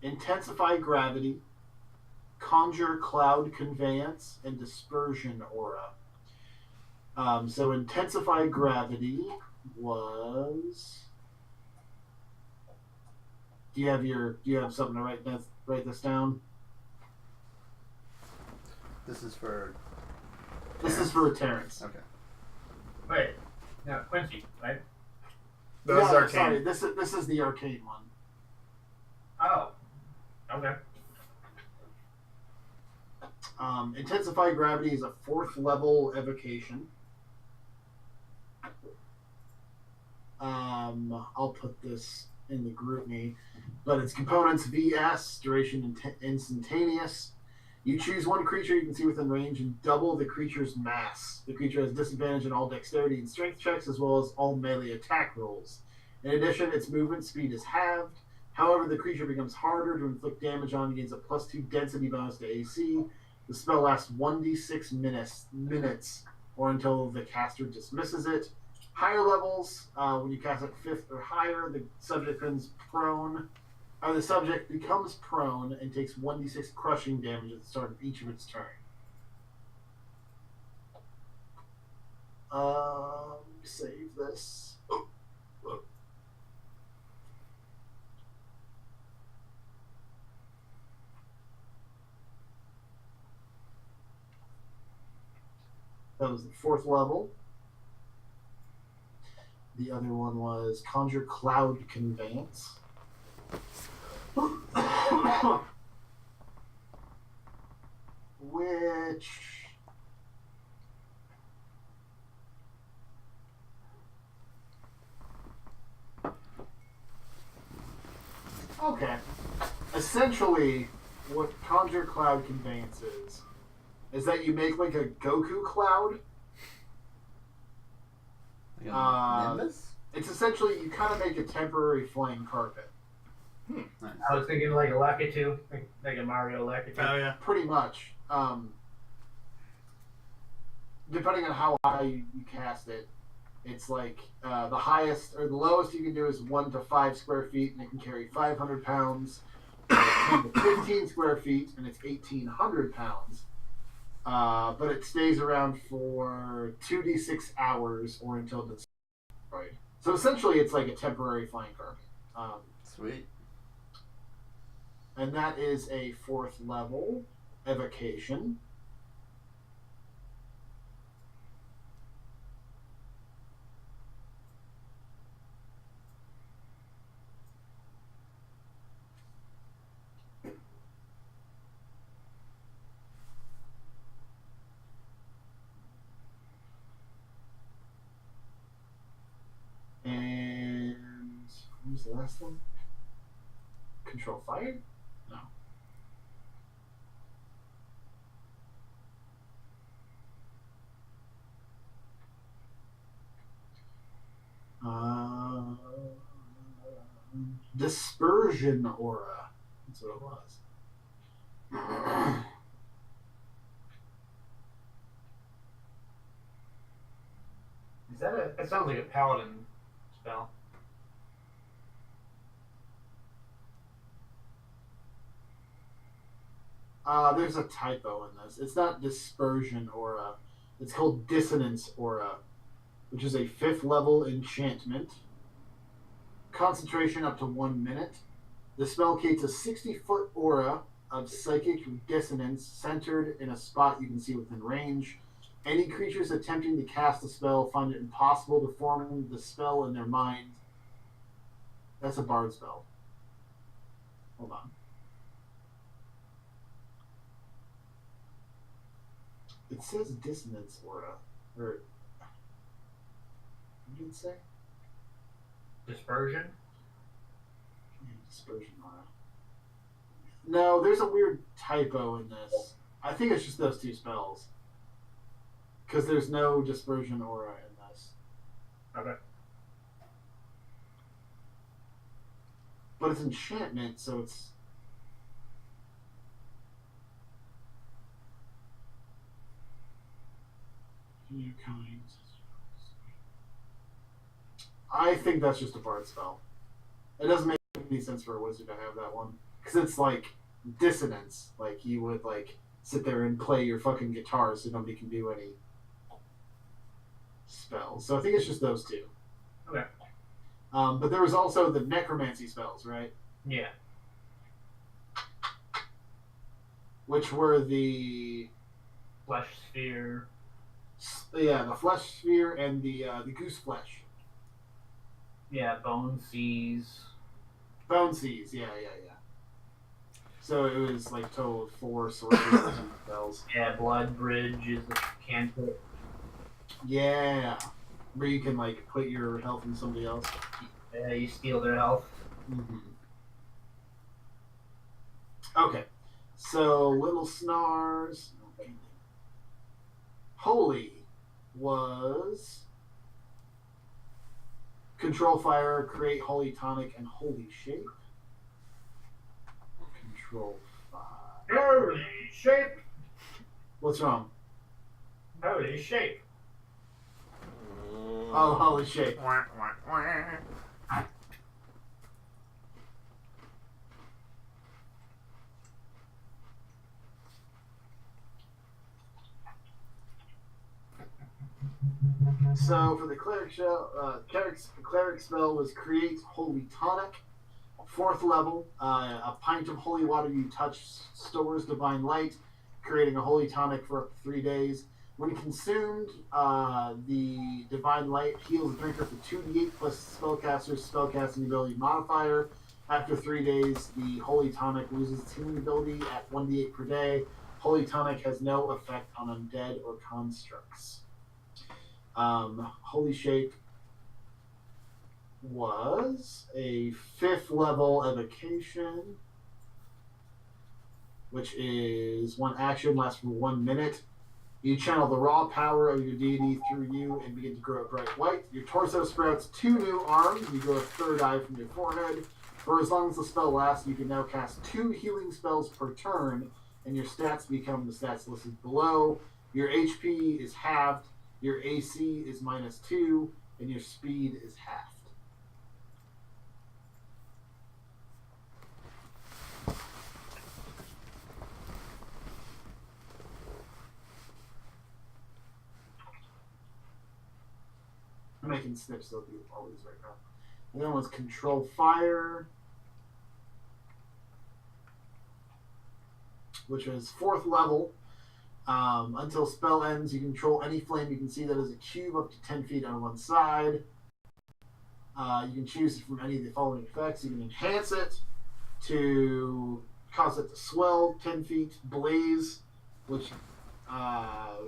Intensify Gravity, Conjure Cloud Conveyance, and Dispersion Aura. So Intensify Gravity was. Do you have something to write this down? This is for. This is for Terrence. Okay. Wait. No, Quincy, right? Those No, arcane. sorry, this is the arcane one. Oh. Okay. Intensify Gravity is a 4th level evocation. I'll put this in the group me, but its components VS, duration instantaneous. You choose one creature you can see within range and double the creature's mass. The creature has disadvantage in all dexterity and strength checks as well as all melee attack rolls. In addition, its movement speed is halved. However, the creature becomes harder to inflict damage on and gains a +2 density bonus to AC. The spell lasts 1d6 minutes or until the caster dismisses it. Higher levels, when you cast at 5th or higher, the subject becomes prone. And takes 1d6 crushing damage at the start of each of its turn. Save this. That was the 4th level. The other one was Conjure Cloud Conveyance. Which... Okay. Essentially, what Conjure Cloud Conveyance is that you make like a Goku cloud. Like a Nimbus? It's essentially, you kind of make a temporary flying carpet. Nice. I was thinking like a Lakitu, like a Mario Lakitu. Oh yeah. Pretty much. Depending on how high you cast it, it's like the highest or the lowest you can do is 1 to 5 square feet, and it can carry 500 pounds. 10 to 15 square feet, and it's 1,800 pounds. But it stays around for 2d6 hours or until it's destroyed. So essentially, it's like a temporary flying carpet. Sweet. And that is a 4th level evocation. And what was the last one? Control fire? No. Dispersion aura. That's what it was. Is that a? That sounds like a paladin spell. There's a typo in this. It's not dispersion aura. It's called dissonance aura, which is a 5th level enchantment. Concentration up to 1 minute. The spell creates a 60-foot aura of psychic dissonance centered in a spot you can see within range. Any creatures attempting to cast the spell find it impossible to form the spell in their mind. That's a bard spell. Hold on. It says dissonance aura. Or what did it say? Dispersion? Yeah, dispersion aura. No, there's a weird typo in this. I think it's just those 2 spells. Because there's no dispersion aura in this. Okay. But it's enchantment, so it's... New kinds. I think that's just a bard spell. It doesn't make any sense for a wizard to have that one. Because it's like dissonance. Like you would like sit there and play your fucking guitar so nobody can do any spells. So I think it's just those 2. Okay. But there was also the necromancy spells, right? Yeah. Which were the... Flesh sphere. Yeah, the flesh sphere and the goose flesh. Yeah, bone seas. Bone seas, yeah. So it was like total of 4 sorcery spells. Yeah, Blood Bridge is a cantrip. Yeah. Where you can like put your health in somebody else. Yeah, you steal their health. Mm-hmm. Okay. So Little Snars. Holy was Control Fire, Create Holy Tonic, and Holy Shape. Control Fire. Holy shape! What's wrong? Holy shape! Oh, Holy Shape. So for the cleric spell was Create Holy Tonic. 4th level, a pint of holy water you touch stores divine light, creating a holy tonic for up to 3 days. When consumed, the divine light heals the drinker for 2d8 plus spellcaster's spellcasting ability modifier. After 3 days, the holy tonic loses its healing ability at 1d8 per day. Holy tonic has no effect on undead or constructs. Holy Shape was a 5th level evocation, which is 1 action, lasts for 1 minute. You channel the raw power of your deity through you and begin to grow bright white. Your torso sprouts 2 new arms, and you grow a 3rd eye from your forehead. For as long as the spell lasts, you can now cast 2 healing spells per turn, and your stats become the stats listed below. Your HP is halved, your AC is -2, and your speed is halved. I'm making snips of all these right now. And then one's Control Fire, which is 4th level. Until spell ends, you control any flame you can see that is a cube up to 10 feet on one side. You can choose it from any of the following effects. You can enhance it to cause it to swell 10 feet, blaze, which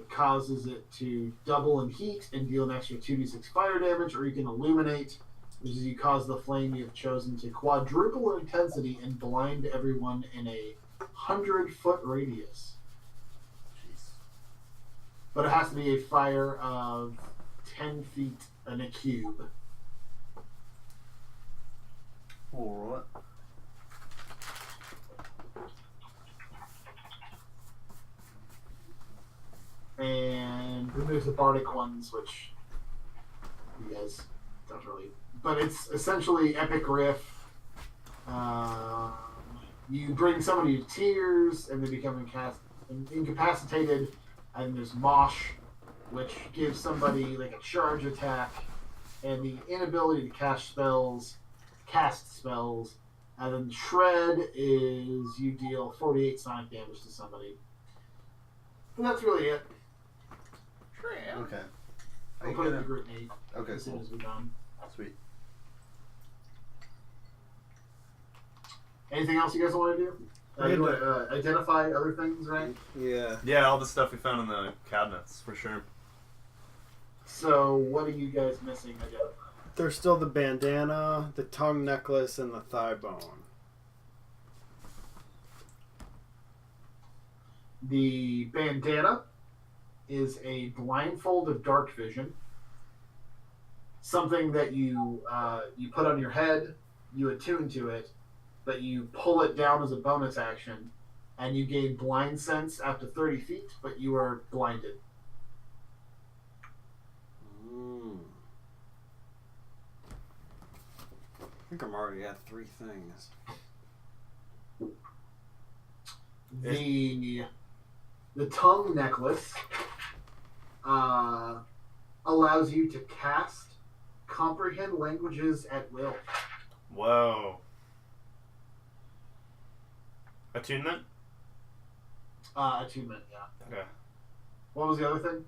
causes it to double in heat and deal an extra 2d6 fire damage, or you can illuminate, which is you cause the flame you have chosen to quadruple in intensity and blind everyone in a 100-foot radius. Jeez. But it has to be a fire of 10 feet in a cube. Alright. And then there's the bardic ones, which you guys don't really. But it's essentially epic riff. You bring somebody to tears, and they become incapacitated. And there's mosh, which gives somebody like a charge attack, and the inability to cast spells. And then shred is you deal 48 sonic damage to somebody. And that's really it. Okay. Are I'll you put it in gonna... the group meet Okay, as soon cool. as we're done. Sweet. Anything else you guys want to do? I had You want to identify other things, right? Yeah. Yeah, all the stuff we found in the cabinets, for sure. So, what are you guys missing? There's still the bandana, the tongue necklace, and the thigh bone. The bandana is a blindfold of dark vision. Something that you put on your head, you attune to it, but you pull it down as a bonus action, and you gain blind sense after 30 feet, but you are blinded. I think I'm already at 3 things. The tongue necklace allows you to cast comprehend languages at will. Whoa. Attunement? Attunement, yeah. Okay. What was the other thing?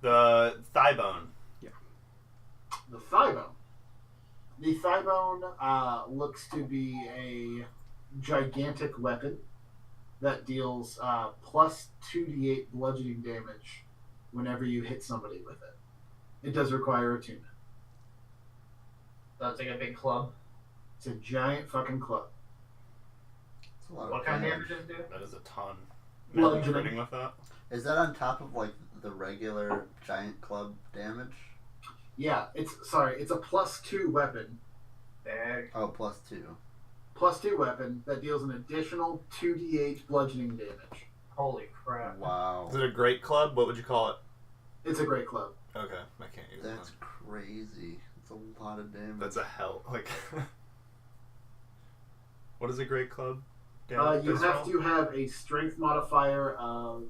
The thigh bone. The thigh bone. The thigh bone looks to be a gigantic weapon that deals plus 2d8 bludgeoning damage whenever you hit somebody with it. It does require attunement. So it's like a big club. It's a giant fucking club. It's a lot What kind of damage does it do? That is a ton. Bludgeoning. Imagine critting with that. Is that on top of like the regular giant club damage? Yeah, it's a plus 2 weapon. Bag. Oh, plus 2. Plus 2 weapon that deals an additional 2d8 bludgeoning damage. Holy crap. Wow. Is it a great club? What would you call it? It's a great club. Okay, I can't use That's that. crazy. It's a lot of damage. That's a hell. Like, what is a great club? You Does have roll? to have a strength modifier of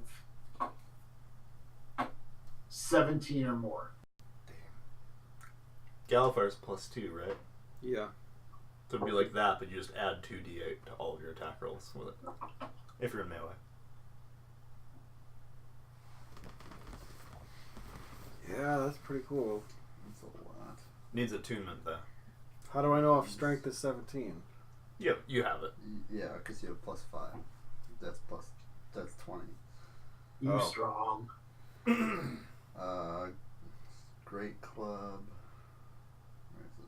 17 or more. Gallifrey's +2, right? Yeah. So it'd be like that, but you just add 2d8 to all of your attack rolls with it. If you're in melee. Yeah, that's pretty cool. That's a lot. Needs attunement though. How do I know if strength is 17? Yep, you have it. Yeah, because you have plus 5. That's 20. You Oh. strong. Great club. Where is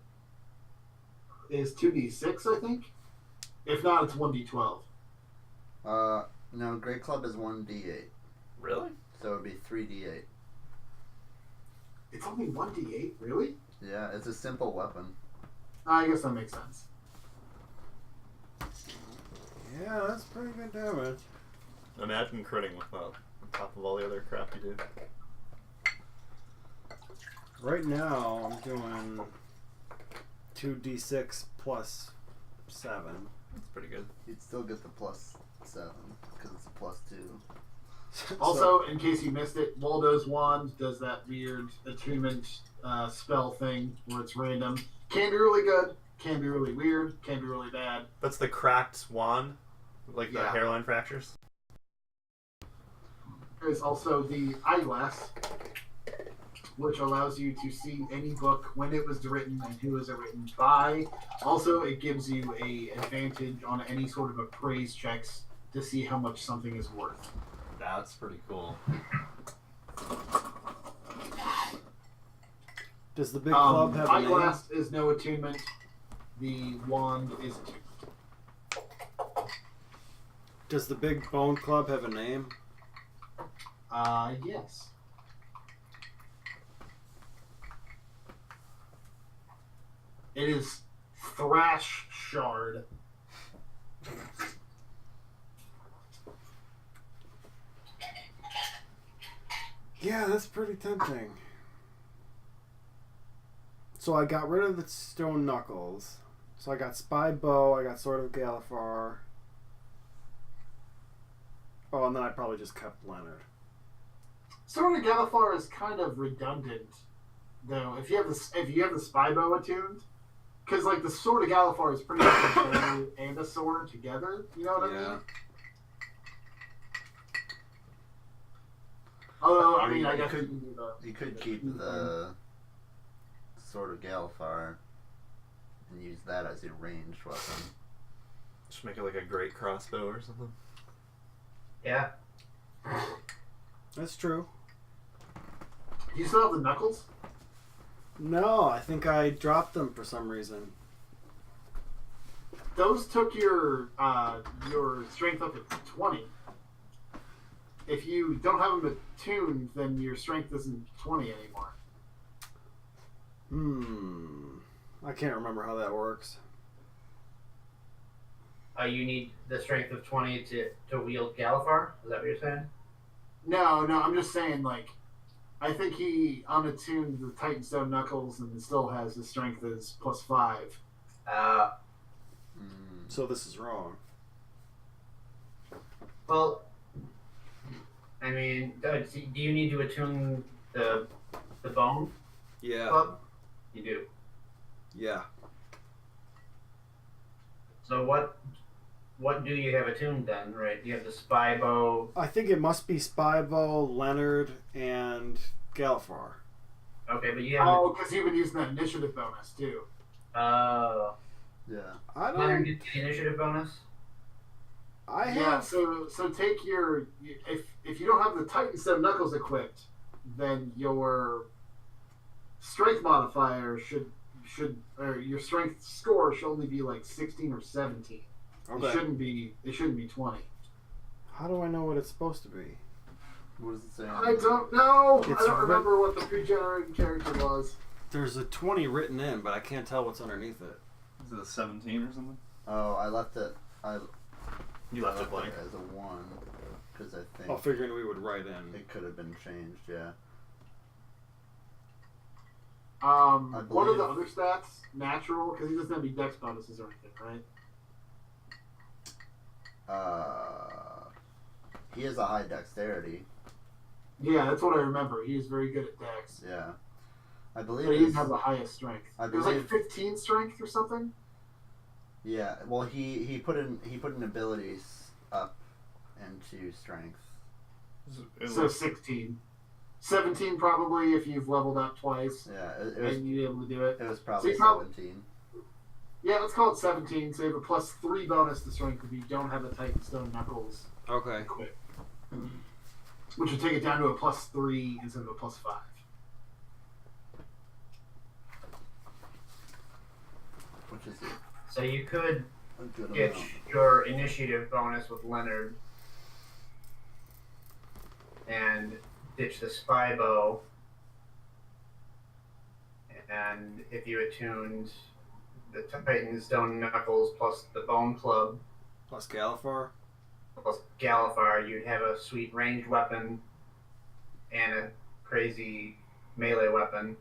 it? Is 2d6, I think? If not, it's 1d12. No, Great Club is 1d8. Really? So it would be 3d8. It's only 1d8? Really? Yeah, it's a simple weapon. I guess that makes sense. Yeah, that's pretty good damage. Imagine critting with that on top of all the other crap you do. Right now, I'm doing 2d6 plus 7. That's pretty good. You'd still get the plus 7 because it's a plus 2. Also, in case you missed it, Waldo's wand does that weird attunement spell thing where it's random. Can be really good, can be really weird, can be really bad. That's the cracked wand, like the Yeah. hairline fractures. There's also the eyeglass, which allows you to see any book when it was written and who was it written by. Also, it gives you a advantage on any sort of appraise checks to see how much something is worth. That's pretty cool. Does the big club have a name? Eyeglass is no attunement. The wand is attunement. Does the big bone club have a name? Yes. It is Thrash Shard. Yeah, that's pretty tempting. So I got rid of the stone knuckles. So I got Spy Bow, I got Sword of Galifar. Oh, and then I probably just kept Leonard. Sword of Galifar is kind of redundant, though. If you have the Spy Bow attuned, because like the Sword of Galifar is pretty much a bow and a sword together. You know what I mean? Although I mean, I guess you can do the. You could keep the Sword of Galifar and use that as your ranged weapon. Just make it like a great crossbow or something. Yeah. That's true. Do you still have the knuckles? No, I think I dropped them for some reason. Those took your strength up to 20. If you don't have them attuned, then your strength isn't 20 anymore. I can't remember how that works. You need the strength of 20 to wield Galifar? Is that what you're saying? No, I'm just saying, like, I think he unattuned the Titanstone Knuckles and still has his strength as +5. So this is wrong. Well, I mean, do you need to attune the bone Yeah. club? You do. Yeah. So what do you have attuned then, right? You have the Spy Bow. I think it must be Spy Bow, Leonard, and Galifar. Okay, but you have. Oh, because you've been using that initiative bonus, too. Uh, Yeah. I Leonard don't. gets the initiative bonus. I Yeah, have. so take your if you don't have the Titan Stone Knuckles equipped, then your strength modifier should or your strength score should only be like 16 or 17. Okay. It shouldn't be 20. How do I know what it's supposed to be? What does it say? I don't know. It's I don't ri- remember what the pre-generated character was. There's a 20 written in, but I can't tell what's underneath it. Is it a 17 or something? Oh, I left it. You left it blank. as a 1 because I think Oh, figuring we would write in. it could have been changed. Yeah. What are the believe- other stats? Natural, because he doesn't have any dex bonuses or anything, right? He has a high dexterity. Yeah, that's what I remember. He was very good at dex. Yeah. I believe But he it's, didn't have the highest strength. I It was like believe- 15 strength or something. yeah. Well, he put in abilities up into strength. So 16. 17 probably if you've leveled up twice Yeah, it was and you're able to do it. it was probably So you 17. Yeah, let's call it 17. So you have a plus 3 bonus to strength if you don't have a Titan Stone Knuckles Okay. equipped. Which would take it down to a plus 3 instead of a plus 5. Which is So you could a good get amount. your initiative bonus with Leonard and ditch the spy bow. And if you attuned the Titan Stone Knuckles plus the Bone Club Plus Galifar. plus Galifar, you'd have a sweet ranged weapon and a crazy melee weapon.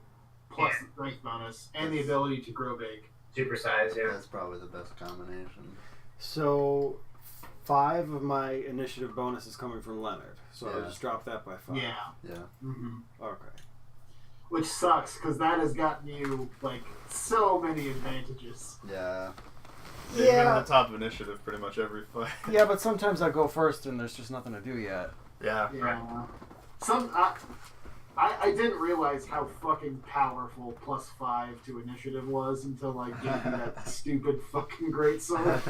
Plus the strength bonus and the ability to grow big. Supersize, yeah. That's probably the best combination. So 5 of my initiative bonus is coming from Leonard. So I'll Yeah. just drop that by 5. Yeah. Yeah. Mm-hmm. Okay. Which sucks because that has gotten you like so many advantages. Yeah. You've been on the top of initiative pretty much every fight. Yeah, but sometimes I go first and there's just nothing to do yet. Yeah. Yeah. I didn't realize how fucking powerful plus 5 to initiative was until I gave you that stupid fucking great sword.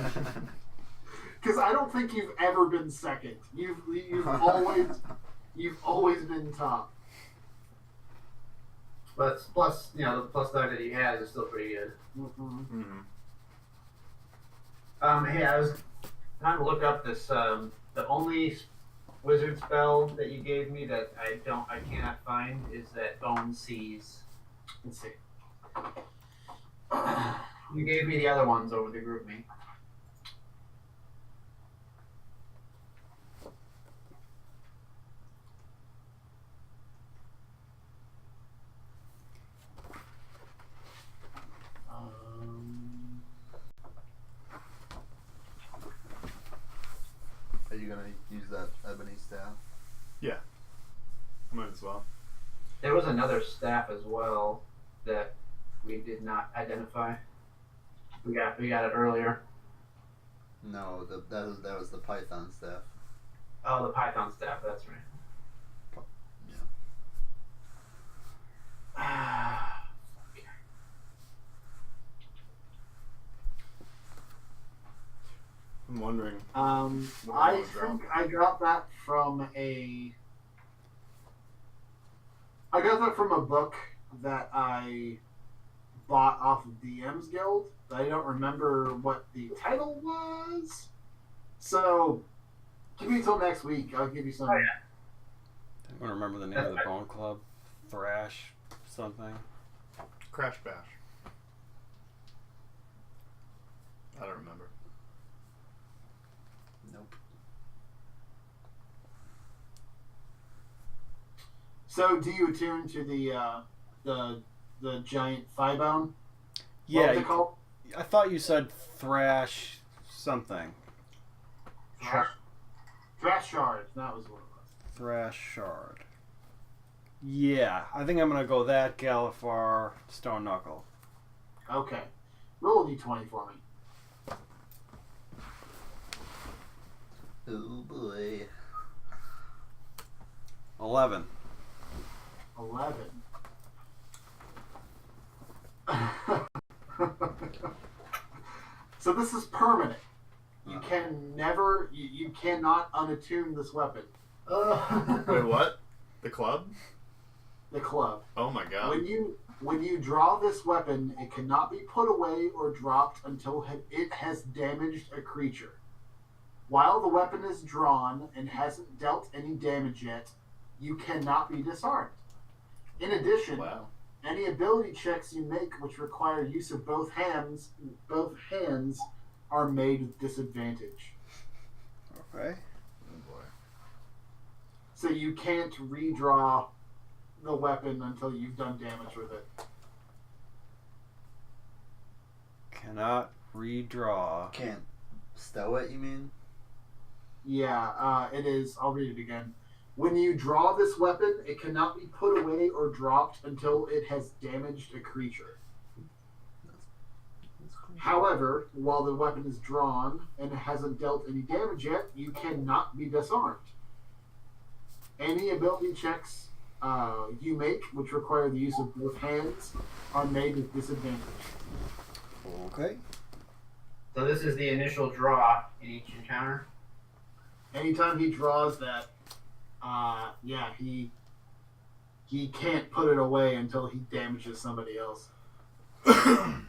Because I don't think you've ever been second. You've always been top. But plus, you know, the plus 9 that he has is still pretty good. Mm-hmm. Mm-hmm. Hey, I was trying to look up this. The only wizard spell that you gave me that I cannot find is that Bone Seize. Let's see. You gave me the other ones over the group me. Are you gonna use that ebony staff? Might as well. There was another staff as well that we did not identify. We got it earlier. No, that was the python staff. Oh, the Python staff. That's right. I'm wondering. I think I got that from a book that I bought off of DM's Guild. I don't remember what the title was. So, give me until next week. I'll give you some. Oh, yeah. I don't remember the name of the Bone Club. Thrash something. Crash Bash. I don't remember. Nope. So, do you attune to the giant Thigh-bone? What Yeah, was it called? I thought you said Thrash something. Thrash Shard. That was what it was. Thrash Shard. Yeah, I think I'm gonna go that Galifar Stone Knuckle. Okay. Roll a d20 for me. Oh boy. 11. 11. So this is permanent. You you cannot unattune this weapon. Wait, what? The club? The club. Oh my god. When you draw this weapon, it cannot be put away or dropped until it has damaged a creature. While the weapon is drawn and hasn't dealt any damage yet, you cannot be disarmed. In addition, Wow. any ability checks you make which require use of both hands are made with disadvantage. Okay. Oh boy. So you can't redraw the weapon until you've done damage with it. Cannot redraw. Can't stow it, you mean? Yeah, it is. I'll read it again. When you draw this weapon, it cannot be put away or dropped until it has damaged a creature. That's cool. However, while the weapon is drawn and it hasn't dealt any damage yet, you cannot be disarmed. Any ability checks you make, which require the use of both hands, are made with disadvantage. Okay. So this is the initial draw in each encounter. Anytime he draws that, he can't put it away until he damages somebody else. Alright,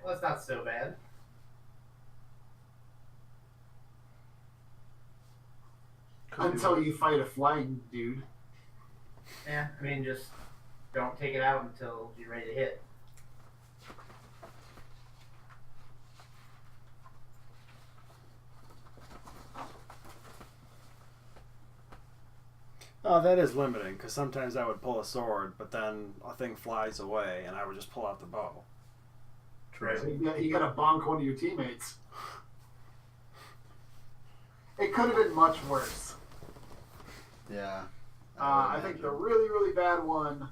well, that's not so bad. Until you fight a flying dude. Yeah, I mean, just don't take it out until you're ready to hit. Oh, that is limiting, because sometimes I would pull a sword, but then a thing flies away, and I would just pull out the bow. Right. So you gotta bonk one of your teammates. It could have been much worse. Yeah. I think the really, really bad one.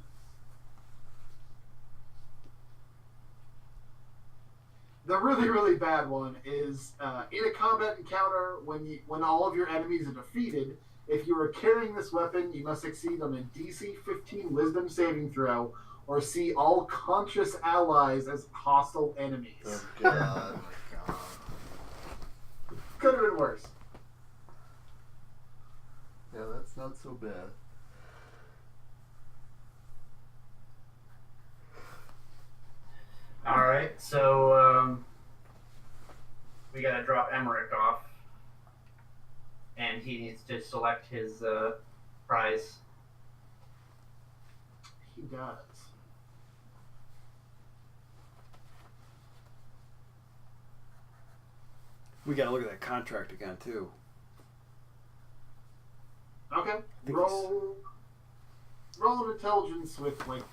The really, really bad one is in a combat encounter when all of your enemies are defeated. If you are carrying this weapon, you must succeed on a DC 15 Wisdom saving throw, or see all conscious allies as hostile enemies. Oh, God. Oh my god. Could have been worse. Yeah, that's not so bad. Alright, so we gotta drop Emmerich off. And he needs to select his prize. He does. We gotta look at that contract again, too. Okay. think Roll an intelligence with advantage.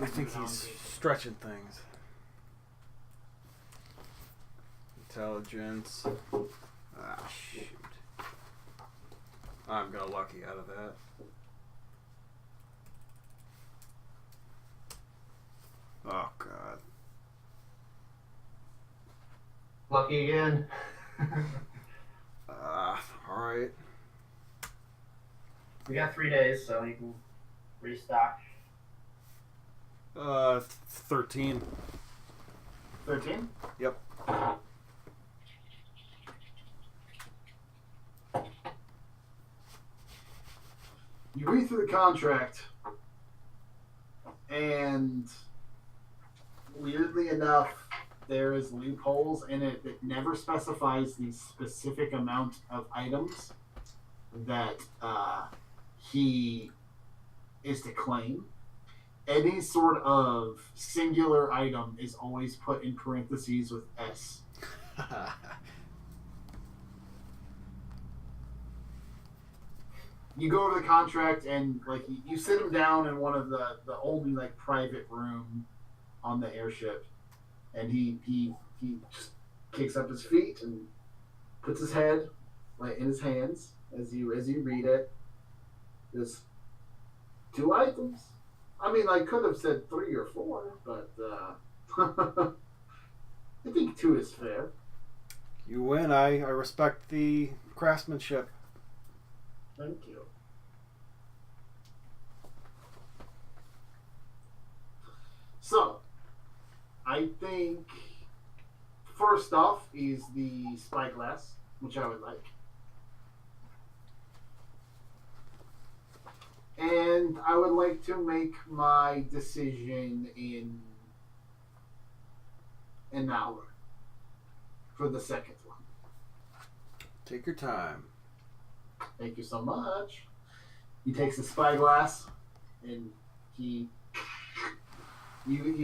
I think he's stretching things. Intelligence. Ah, shoot. I'm gonna lucky out of that. Oh, God. Lucky again. Alright. We got 3 days, so you can restock. 13. 13? Yep. You read through the contract, and weirdly enough, there is loopholes in it that never specifies the specific amount of items that he is to claim. Any sort of singular item is always put in parentheses with S. You go over the contract and you sit him down in one of the only private room on the airship, and he just kicks up his feet and puts his head in his hands as you read it. There's 2 items. I mean, I could have said 3 or 4, but I think 2 is fair. You win. I respect the craftsmanship. Thank you. So, I think first off is the spyglass, which I would like. And I would like to make my decision in an hour for the second one. Take your time. Thank you so much. He takes the spyglass and you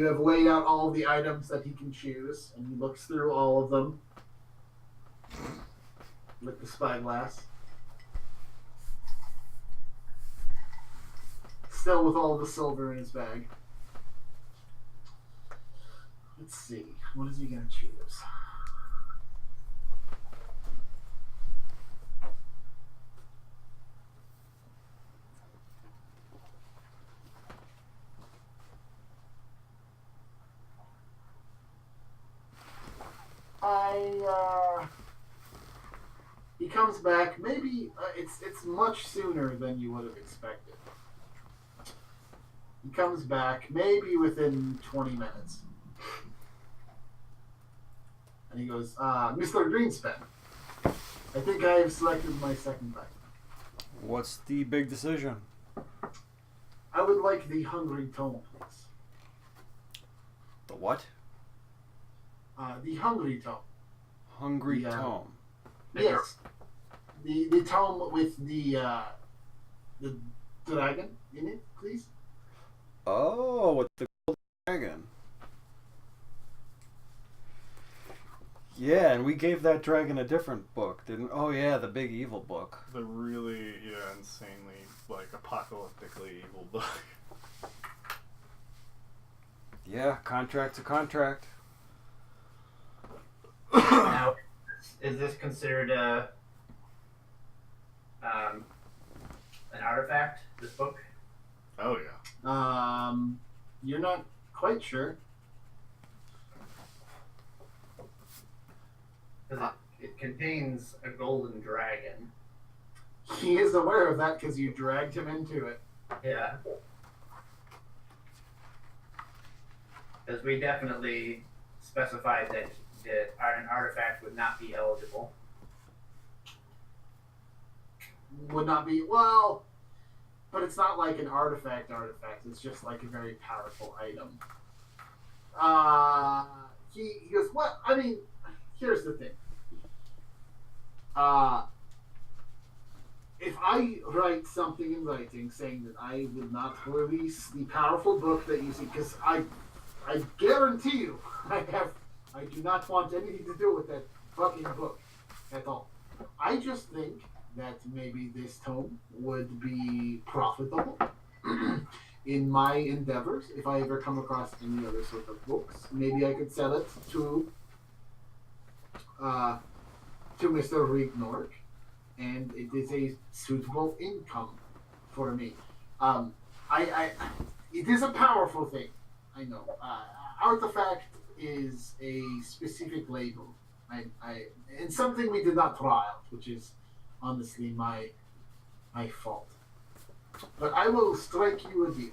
have laid out all the items that he can choose, and he looks through all of them with the spyglass. Still with all the silver in his bag. Let's see. What is he going to choose? He comes back. Maybe it's much sooner than you would have expected. He comes back maybe within 20 minutes. And he goes, Mr. Greenspan, I think I have selected my second item. What's the big decision? I would like the Hungry Tome, please. The what? The Hungry Tome. Hungry Yeah. Tome. Yes. The tome with the dragon in it, please. Oh, with the gold dragon. Yeah, and we gave that dragon a different book, didn't? Oh yeah, the big evil book. The really, insanely, apocalyptically evil book. Yeah, contract's a contract. Now, is this considered an artifact? This book? Oh, yeah. You're not quite sure. Because it contains a golden dragon. He is aware of that because you dragged him into it. Yeah. Because we definitely specified that an artifact would not be eligible. Would not be, well, but it's not like an artifact. It's just like a very powerful item. He goes, what? I mean, here's the thing. If I write something in writing saying that I will not release the powerful book that you see, because I guarantee you, I do not want anything to do with that fucking book at all. I just think that maybe this tome would be profitable in my endeavors. If I ever come across any other sort of books, maybe I could sell it to Mr. Rignork, and it is a suitable income for me. It is a powerful thing. I know. Artifact is a specific label. And something we did not try out, which is honestly my fault. But I will strike you a deal.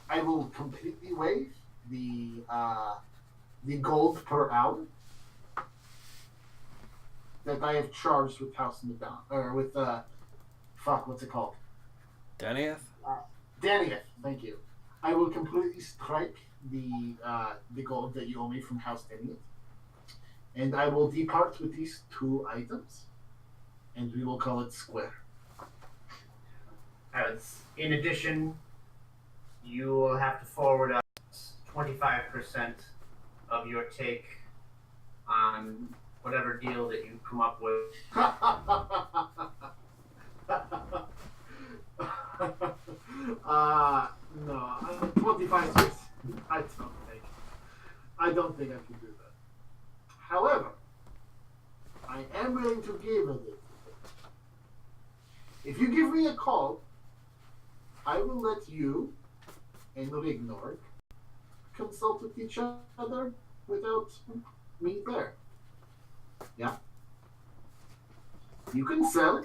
I will completely waive the gold per hour that I have charged with House Madon, or with what's it called? Danieth? Danieth, thank you. I will completely strike the gold that you owe me from House Danieth, and I will depart with these 2 items, and we will call it square. In addition, you will have to forward us 25% of your take on whatever deal that you come up with. No, 25 cents. I don't think I can do that. However, I am willing to give a little bit. If you give me a call, I will let you and Rignork consult with each other without me there. Yeah? You can sell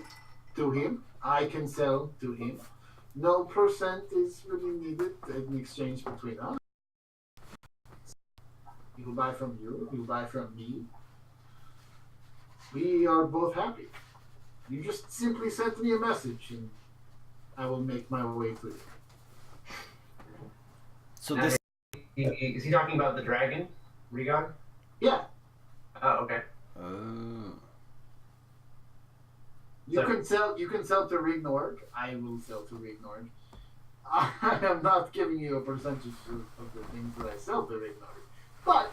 to him. I can sell to him. No percent is really needed in exchange between us. He will buy from you. He will buy from me. we are both happy. You just simply sent me a message, and I will make my way to it. So this Is he talking about the dragon, Regon? Yeah, Oh, okay. you can sell. You can sell to Rignorg. I will sell to Rignorg. I am not giving you a percentage of the things that I sell to Rignorg, but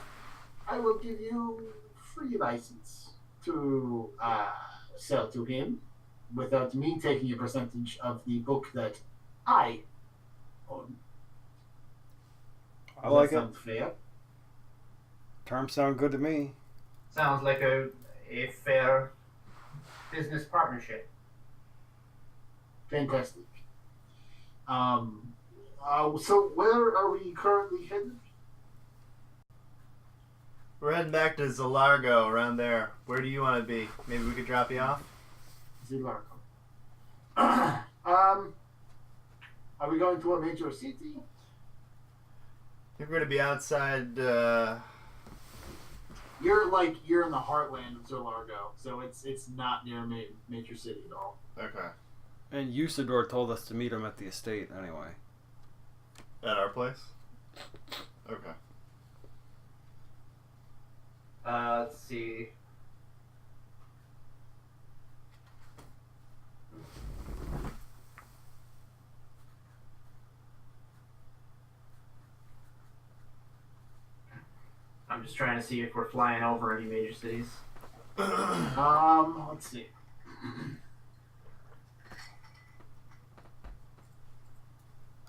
I will give you free license to sell to him without me taking a percentage of the book that I own. I like Does that it. sound fair? Terms sound good to me. Sounds like a fair business partnership. Fantastic. So where are we currently headed? We're heading back to Zalargo, around there. Where do you want to be? Maybe we could drop you off? Zilarco. Are we going to a major city? I think we're going to be outside, You're in the heartland of Zilargo, so it's not near a major city at all. Okay. And Usador told us to meet him at the estate anyway. At our place? Okay. Let's see. I'm just trying to see if we're flying over any major cities. Let's see.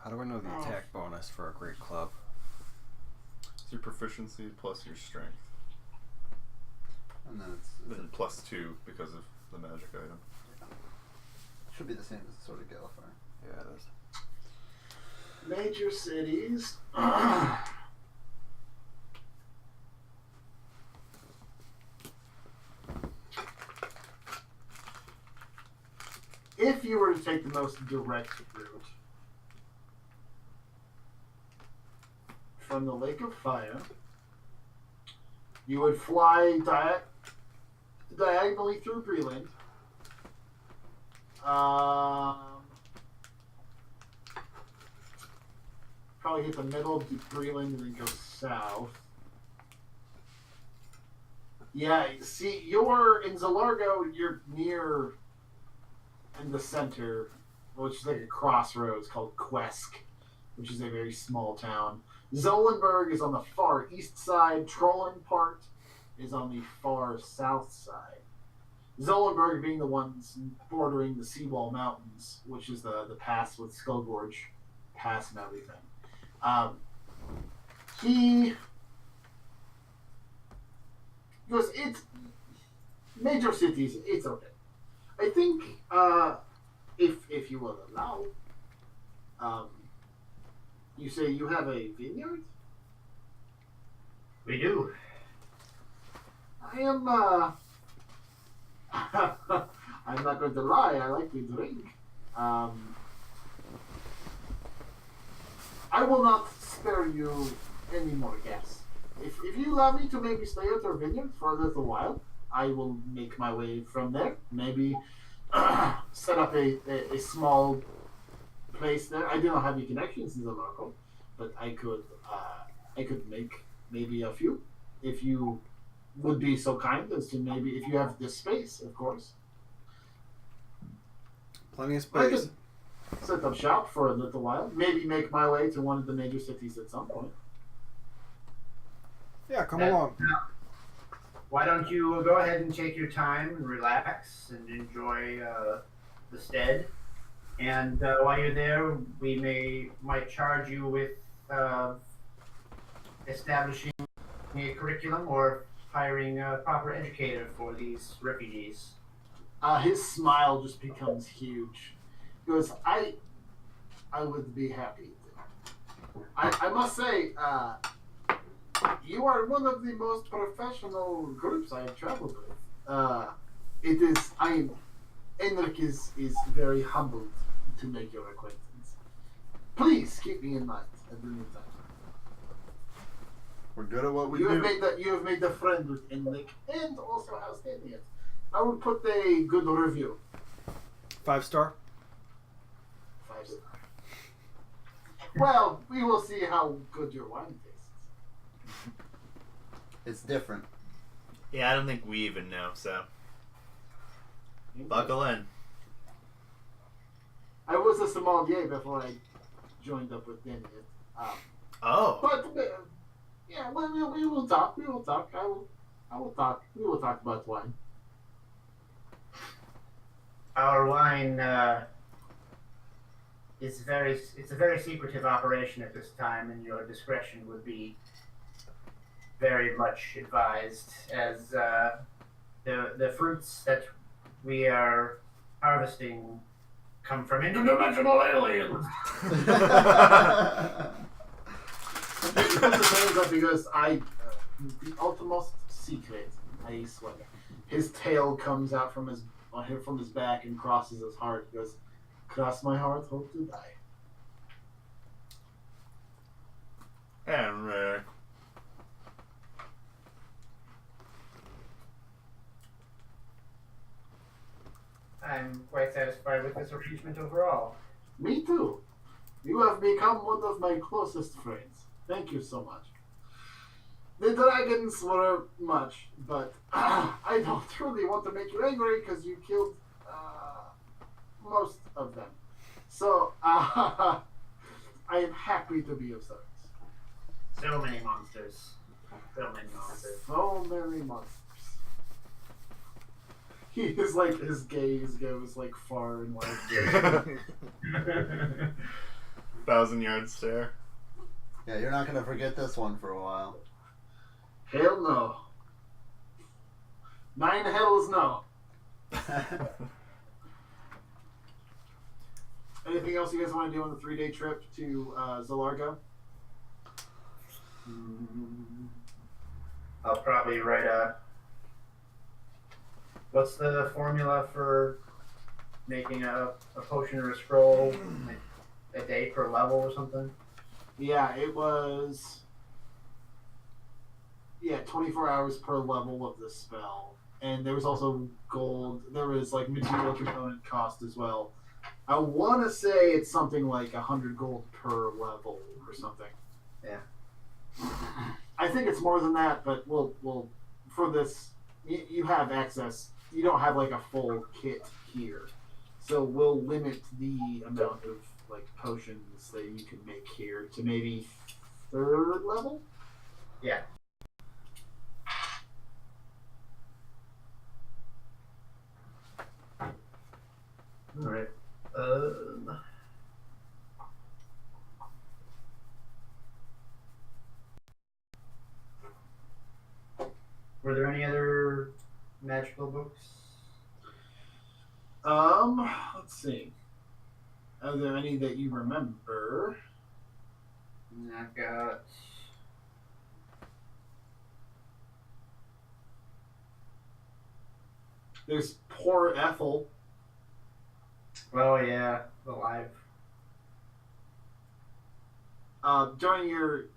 How do I know the attack bonus for a great club? It's your proficiency plus your strength. And then Then plus 2 because of the magic item. should be the same as the Sword of Gallifrey. Yeah, it is. Major cities. If you were to take the most direct route from the Lake of Fire, you would fly diagonally through Greenland. Probably hit the middle of Greenland and then go south. Yeah, see, you're in Zalargo, you're near in the center, which is like a crossroads called Quesk, which is a very small town. Zolenberg is on the far east side. Trollen Part is on the far south side. Zolenberg being the ones bordering the Seawall Mountains, which is the pass with Skullgorge Pass and everything. He goes, it's major cities, it's okay. I think, if you will allow, you say you have a vineyard? We do. I am, I'm not going to lie, I like to drink. I will not spare you any more gas. If you allow me to maybe stay at your vineyard for a little while, I will make my way from there. Maybe set up a small place there. I do not have any connections in the local, but I could make maybe a few if you would be so kind as to maybe if you have the space, of course. Plenty of I space. could set up shop for a little while. Maybe make my way to one of the major cities at some point. Yeah, come That- along. Why don't you go ahead and take your time and relax and enjoy the stead? And while you're there, we might charge you with establishing a curriculum or hiring a proper educator for these refugees. His smile just becomes huge. He goes, I would be happy. I must say, you are one of the most professional groups I have traveled with. Enric is very humbled to make your acquaintance. Please keep me in mind at the meantime. We're good at what we You do. have made the friend with Enric and also House Daniel. I would put a good review. 5-star. 5-star. Well, we will see how good your wine tastes. It's different. Yeah, I don't think we even know, so buckle in. I was a sommelier before I joined up with Damien. Oh. But yeah, we will talk. We will talk. I will talk. We will talk about wine. Our wine is it's a very secretive operation at this time, and your discretion would be very much advised, as the fruits that we are harvesting come from interdimensional aliens. He puts his hands up because the utmost secret, I swear. His tail comes out from his back and crosses his heart. He goes, cross my heart, hope to die. And I'm quite satisfied with this arrangement overall. Me too. You have become one of my closest friends. Thank you so much. The dragons were much, but I don't truly want to make you angry because you killed most of them. So I am happy to be of service. So many monsters. So many monsters. So many monsters. He is like, his gaze goes like far and wide. 1,000-yard stare. Yeah, you're not gonna forget this one for a while. Hell no. 9 hells no. Anything else you guys want to do on the 3-day trip to Zalargo? I'll probably write what's the formula for making a potion or a scroll? Like a day per level or something? Yeah, it was... Yeah, 24 hours per level of the spell. And there was also gold. There was like material component cost as well. I want to say it's something like 100 gold per level or something. Yeah. I think it's more than that, but we'll for this, you have access. You don't have like a full kit here, so we'll limit the amount of like potions that you can make here to maybe 3rd level. Yeah. All right. Were there any other magical books? Let's see. Are there any that you remember? I've got. There's Poor Ethel. Oh yeah, the live. During your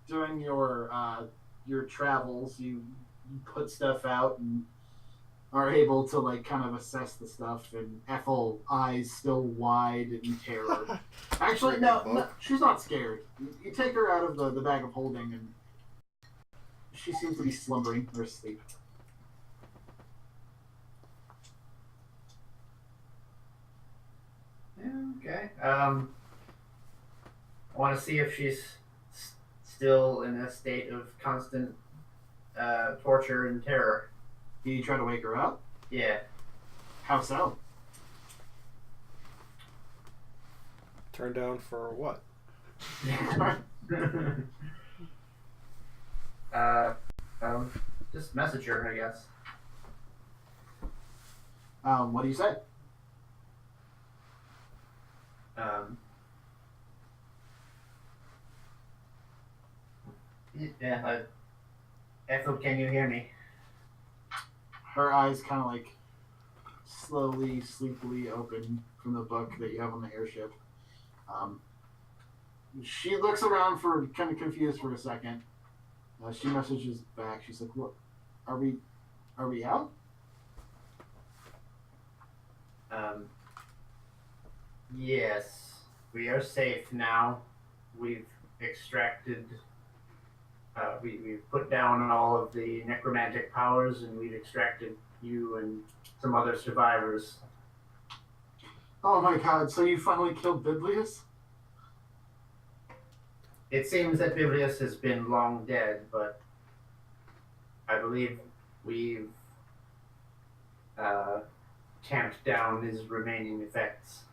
travels, you put stuff out and are able to like kind of assess the stuff. And Ethel, eyes still wide in terror. Actually, no, she's not scared. You take her out of the bag of holding, and she seems to be slumbering or asleep. Okay. I want to see if she's still in a state of constant torture and terror. Do you try to wake her up? Yeah. How so? Turn down for what? Just message her, I guess. What do you say? Yeah, Ethel, can you hear me? Her eyes kind of like slowly, sleepily open from the book that you have on the airship. She looks around for kind of confused for a second. She messages back. She's like, "What? Are we out?" Um, yes, we are safe now. We've extracted. We've put down all of the necromantic powers, and we've extracted you and some other survivors. Oh my god, so you finally killed Biblius? It seems that Biblius has been long dead, but I believe we've tamped down his remaining effects.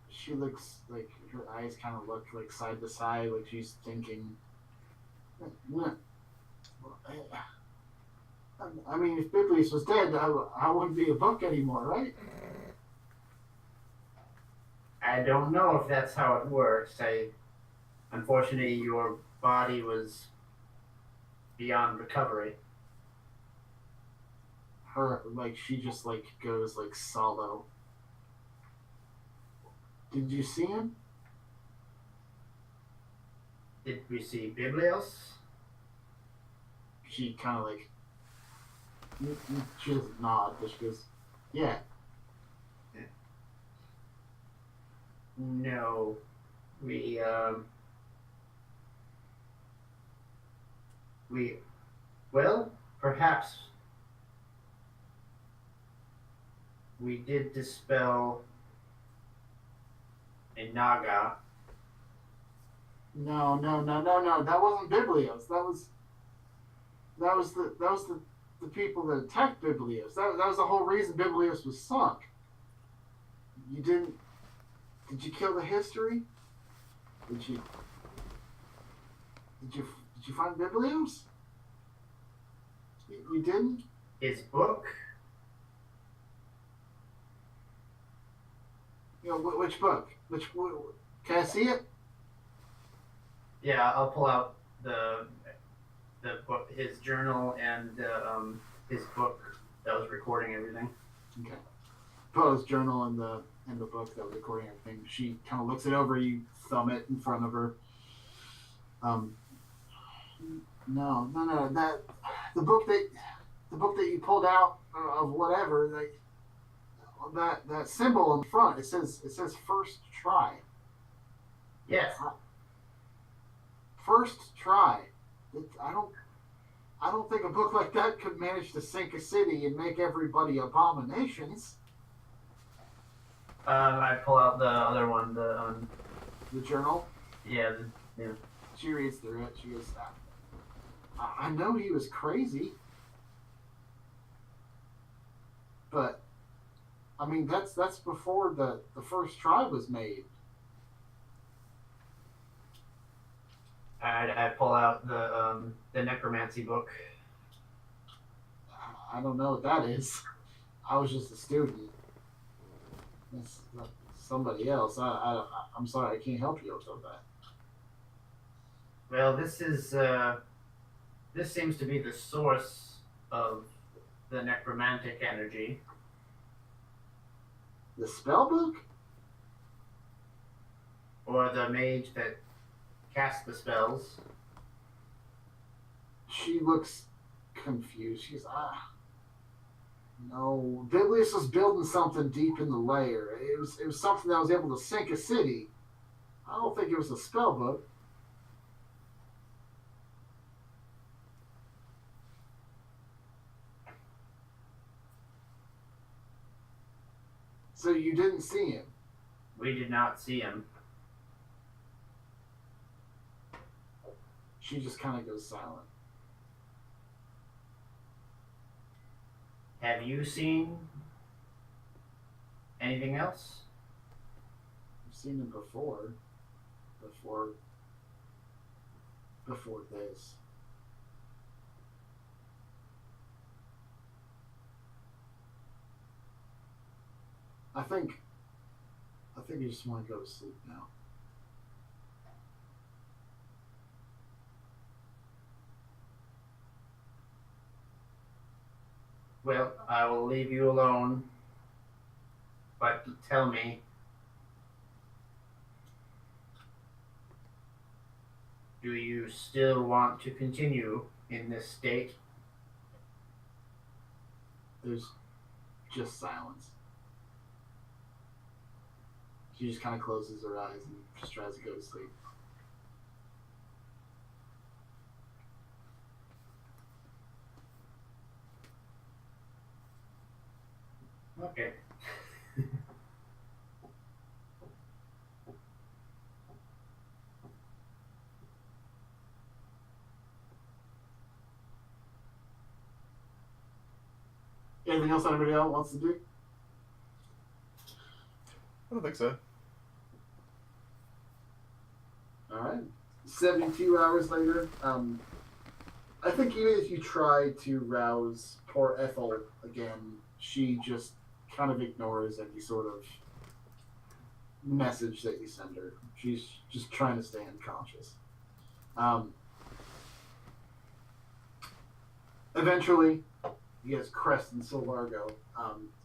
She looks like her eyes kind of look like side to side, like she's thinking. I mean, if Biblius was dead, I wouldn't be a book anymore, right? I don't know if that's how it works. Unfortunately, your body was beyond recovery. Her, like, she just, like, goes, like, solo. Did you see him? Did we see Biblios? She kind of, like, she doesn't nod, but she goes, yeah. No. We, well, perhaps we did dispel a Naga. No. That wasn't Biblios. That was the people that attacked Biblios. That was the whole reason Biblios was sunk. You didn't. Did you kill the history? Did you find Biblios? You didn't? His book? You know, which book? Can I see it? Yeah, I'll pull out the book, his journal, and his book that was recording everything. Okay. Pull his journal and the book that was recording everything. She kind of looks it over. You thumb it in front of her. No. That the book that you pulled out of whatever, like that symbol in front. It says first try. Yes. First try. I don't think a book like that could manage to sink a city and make everybody abominations. I pull out the other one, The journal. yeah. She reads through it. She goes, I know he was crazy, but I mean that's before the first try was made. I pull out the necromancy book. I don't know what that is. I was just a student. It's somebody else. I'm sorry, I can't help you with that. Well, this seems to be the source of the necromantic energy. The spell book? Or the mage that casts the spells. She looks confused. She's no. Biblius was building something deep in the layer. It was something that was able to sink a city. I don't think it was a spell book. So you didn't see him? We did not see him. She just kind of goes silent. Have you seen anything else? I've seen him before. Before this. I think you just want to go to sleep now. Well, I will leave you alone. But tell me, do you still want to continue in this state? just silence. She just kind of closes her eyes and just tries to go to sleep. Okay. Anything else anybody else wants to do? I don't think so. Alright. 72 hours later, I think even if you try to rouse poor Ethel again, she just kind of ignores any sort of message that you send her. She's just trying to stay unconscious. Eventually, you guys crest in Silvargo.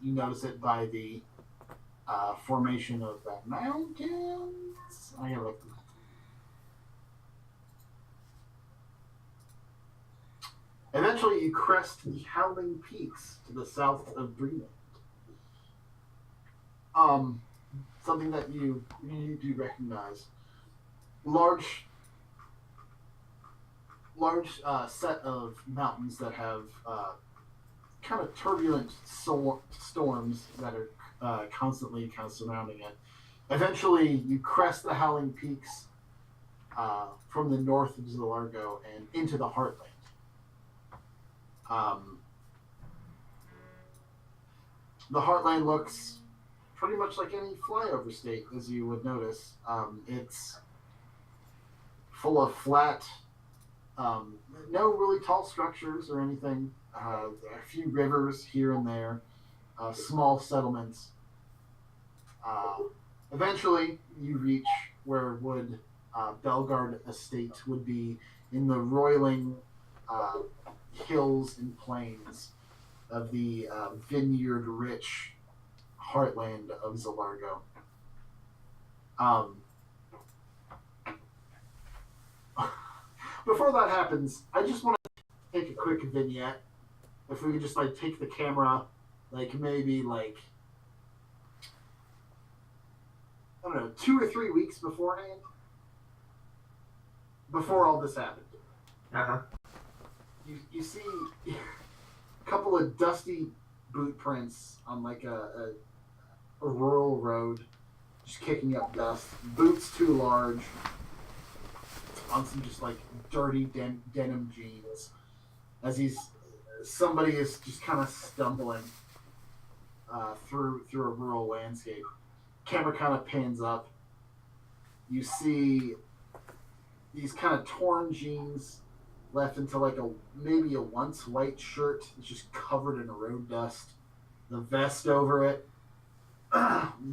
You notice it by the formation of the mountains. I gotta look them up. Eventually, you crest the Howling Peaks to the south of Greenland. Something that you do recognize. Large set of mountains that have kind of turbulent storms that are constantly kind of surrounding it. Eventually, you crest the Howling Peaks from the north of Zilargo and into the Heartland. The Heartland looks pretty much like any flyover state, as you would notice. It's full of flat, no really tall structures or anything. A few rivers here and there, small settlements. Eventually, you reach where Belgard Estate would be, in the roiling hills and plains of the vineyard-rich heartland of Zilargo. Before that happens, I just want to take a quick vignette. If we could just take the camera, maybe I don't know, 2 or 3 weeks beforehand, before all this happened. You see a couple of dusty boot prints on a rural road, just kicking up dust. Boots too large, on some just dirty denim jeans. As somebody is just kind of stumbling through a rural landscape. Camera kind of pans up. You see these kind of torn jeans left into maybe a once white shirt that's just covered in road dust. The vest over it,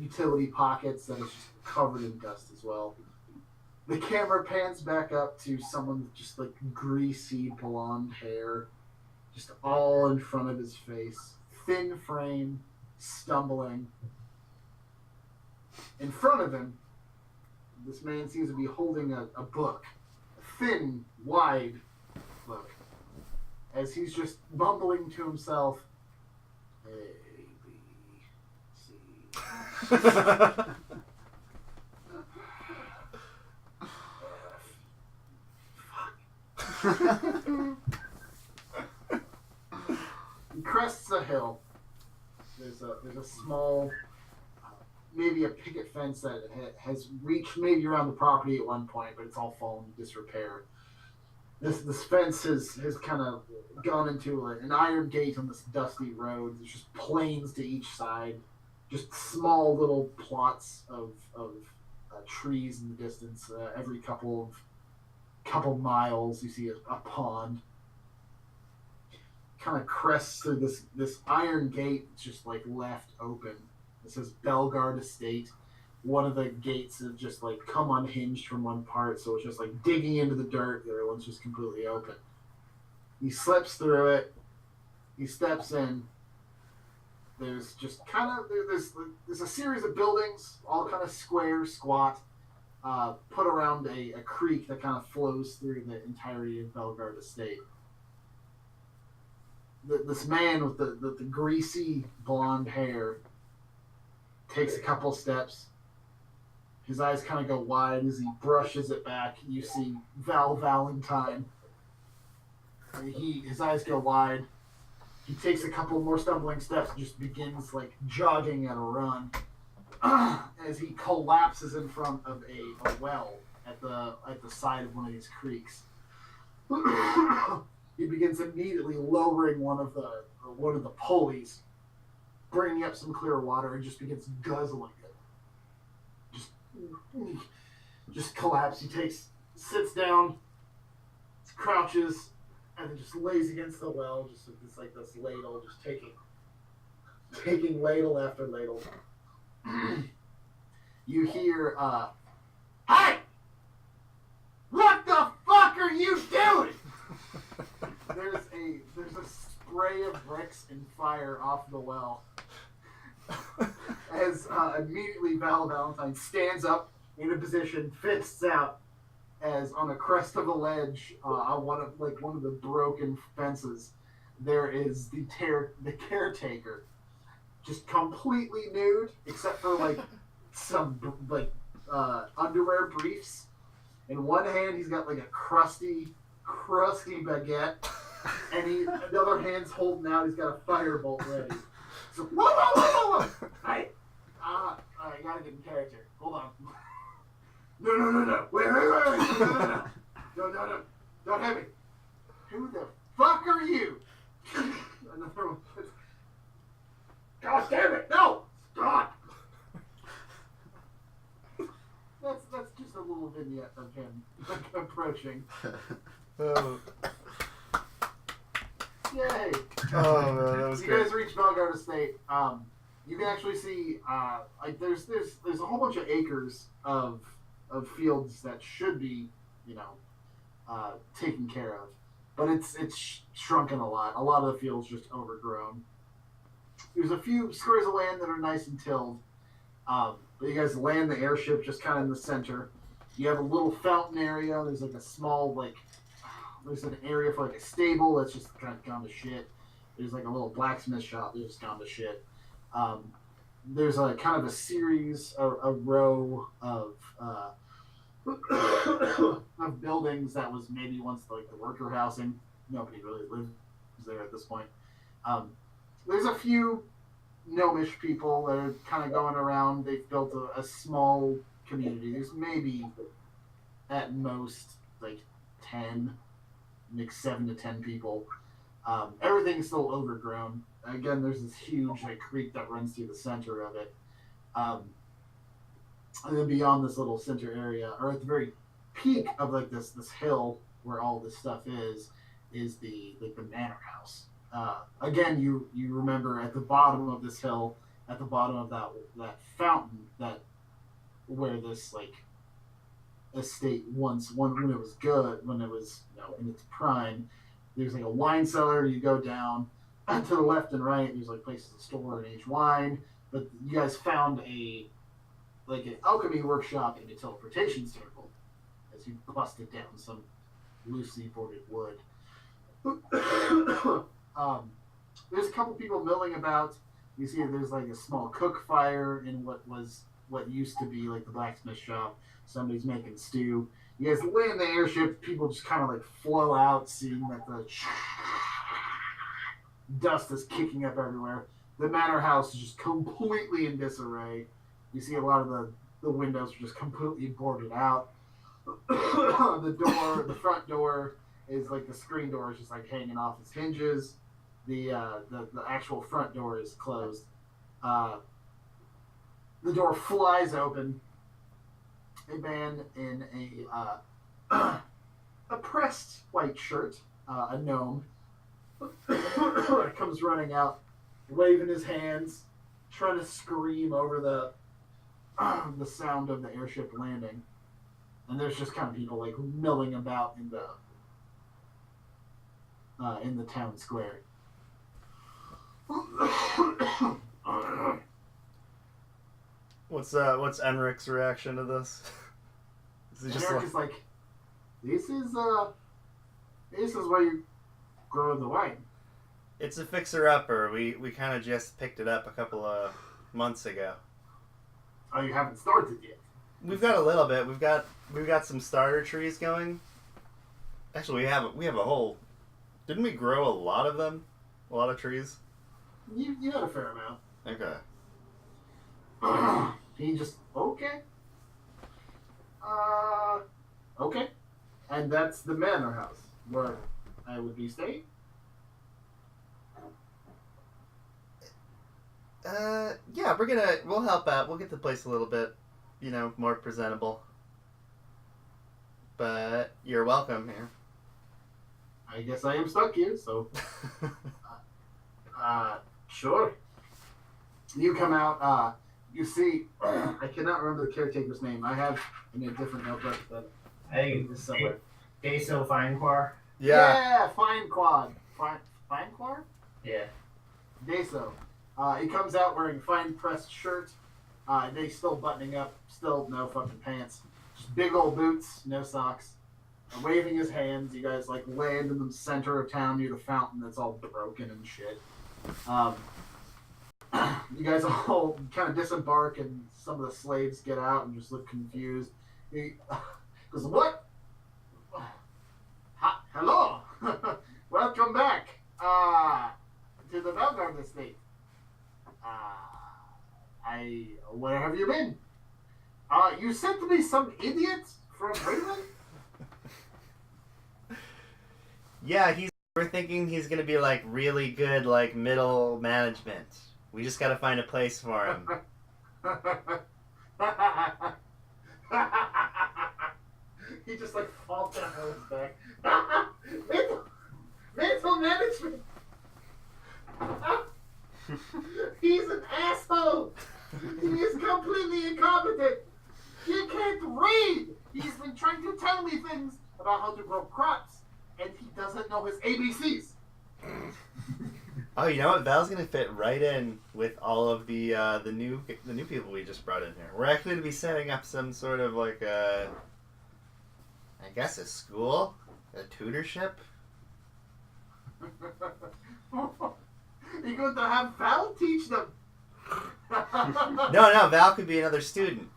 utility pockets that is just covered in dust as well. The camera pans back up to someone with just greasy blonde hair, just all in front of his face, thin frame, stumbling. In front of him, this man seems to be holding a book, a thin, wide book, as he's just mumbling to himself, A, B, C, F. He crests a hill. There's a small, maybe a picket fence that has reached maybe around the property at one point, but it's all fallen to disrepair. This fence has kind of gone into an iron gate on this dusty road. There's just plains to each side, just small little plots of trees in the distance. Every couple miles, you see a pond. Kind of crests through this iron gate that's just left open. It says Belgard Estate. One of the gates has just come unhinged from one part, so it's just digging into the dirt. The other one's just completely open. He slips through it. He steps in. There's just there's a series of buildings, all kind of square, squat, put around a creek that kind of flows through the entirety of Belgard Estate. this man with the greasy blonde hair takes a couple steps. His eyes kind of go wide as he brushes it back. You see Val Valentine. His eyes go wide. He takes a couple more stumbling steps and just begins like jogging at a run as he collapses in front of a well at the side of one of these creeks. He begins immediately lowering one of the pulleys, bringing up some clear water, and just begins guzzling it. Just collapse. He sits down, crouches, and then just lays against the well, just it's like this ladle, just taking ladle after ladle. You hear, "Hey! What the fuck are you doing?" There's a spray of bricks and fire off the well. As immediately Val Valentine stands up in a position, fists out, as on a crest of a ledge, on one of the broken fences, there is the caretaker, just completely nude, except for like some underwear briefs. In one hand, he's got like a crusty baguette, and the other hand's holding out. He's got a firebolt ready. So whoa! Hey, I gotta get in character. Hold on. No. Wait. No. Don't hit me. Who the fuck are you? Another one. God damn it! No! Stop! That's just a little vignette of him approaching. Oh. Yay! Oh man, that was You great. guys reach Belgard Estate. You can actually see like there's a whole bunch of acres of fields that should be taken care of, but it's shrunken a lot. A lot of the fields just overgrown. There's a few squares of land that are nice and tilled. But you guys land the airship just kind of in the center. You have a little fountain area. There's like a small there's an area for like a stable that's just kind of gone to shit. There's like a little blacksmith shop that's just gone to shit. There's a kind of a series, a row of of buildings that was maybe once like the worker housing. Nobody really lives there at this point. There's a few gnomish people that are kind of going around. They've built a small community. There's maybe at most like 10, like 7 to 10 people. Everything's still overgrown. Again, there's this huge creek that runs through the center of it. And then beyond this little center area, or at the very peak of like this hill where all this stuff is the manor house. Again, you remember at the bottom of this hill, at the bottom of that fountain, where this estate once, when it was good, when it was in its prime, there's like a wine cellar. You go down, and to the left and right, there's like places to store and age wine. But you guys found an alchemy workshop and a teleportation circle as you busted down some loosely boarded wood. There's a couple people milling about. You see there's like a small cook fire in what used to be like the blacksmith shop. Somebody's making stew. You guys land the airship. People just kind of like flow out, seeing that the dust is kicking up everywhere. The manor house is just completely in disarray. You see a lot of the windows are just completely boarded out. The front door is like the screen door is just like hanging off its hinges. The actual front door is closed. The door flies open. A man in a pressed white shirt, a gnome, comes running out, waving his hands, trying to scream over the sound of the airship landing. And there's just kind of people like milling about in the town square. What's Enric's reaction to this? Is he just Eric is like, this is where you grow the wine. It's a fixer-upper. We kind of just picked it up a couple of months ago. Oh, you haven't started yet. We've got a little bit. We've got some starter trees going. Actually, we have a whole. Didn't we grow a lot of them? A lot of trees. You had a fair amount. Okay. He just okay. Okay, and that's the manor house where I would be staying. Yeah, we'll help out. We'll get the place a little bit, more presentable. But you're welcome here. I guess I am stuck here, so sure. You come out. You see, I cannot remember the caretaker's name. I have in a different notebook, but Hey, it's somewhere. Deso Finequar. Yeah, Fine Quad. Fine Quad? Yeah. Deso. He comes out wearing fine pressed shirt. They still buttoning up. Still no fucking pants. Just big old boots, no socks. Waving his hands. You guys land in the center of town near the fountain that's all broken and shit. You guys all kind of disembark, and some of the slaves get out and just look confused. He goes, "What? Hello, welcome back to the Valgard estate. Where have you been? You sent me some idiot from England." Yeah, we're thinking he's gonna be really good, middle management. We just gotta find a place for him. He just falls down on his back. mental management. He's an asshole. He is completely incompetent. He can't read. He's been trying to tell me things about how to grow crops, and he doesn't know his ABCs. Oh, you know what? Val's gonna fit right in with all of the new people we just brought in here. We're actually gonna be setting up some sort of I guess a school, a tutorship. You're going to have Val teach them. No, Val could be another student.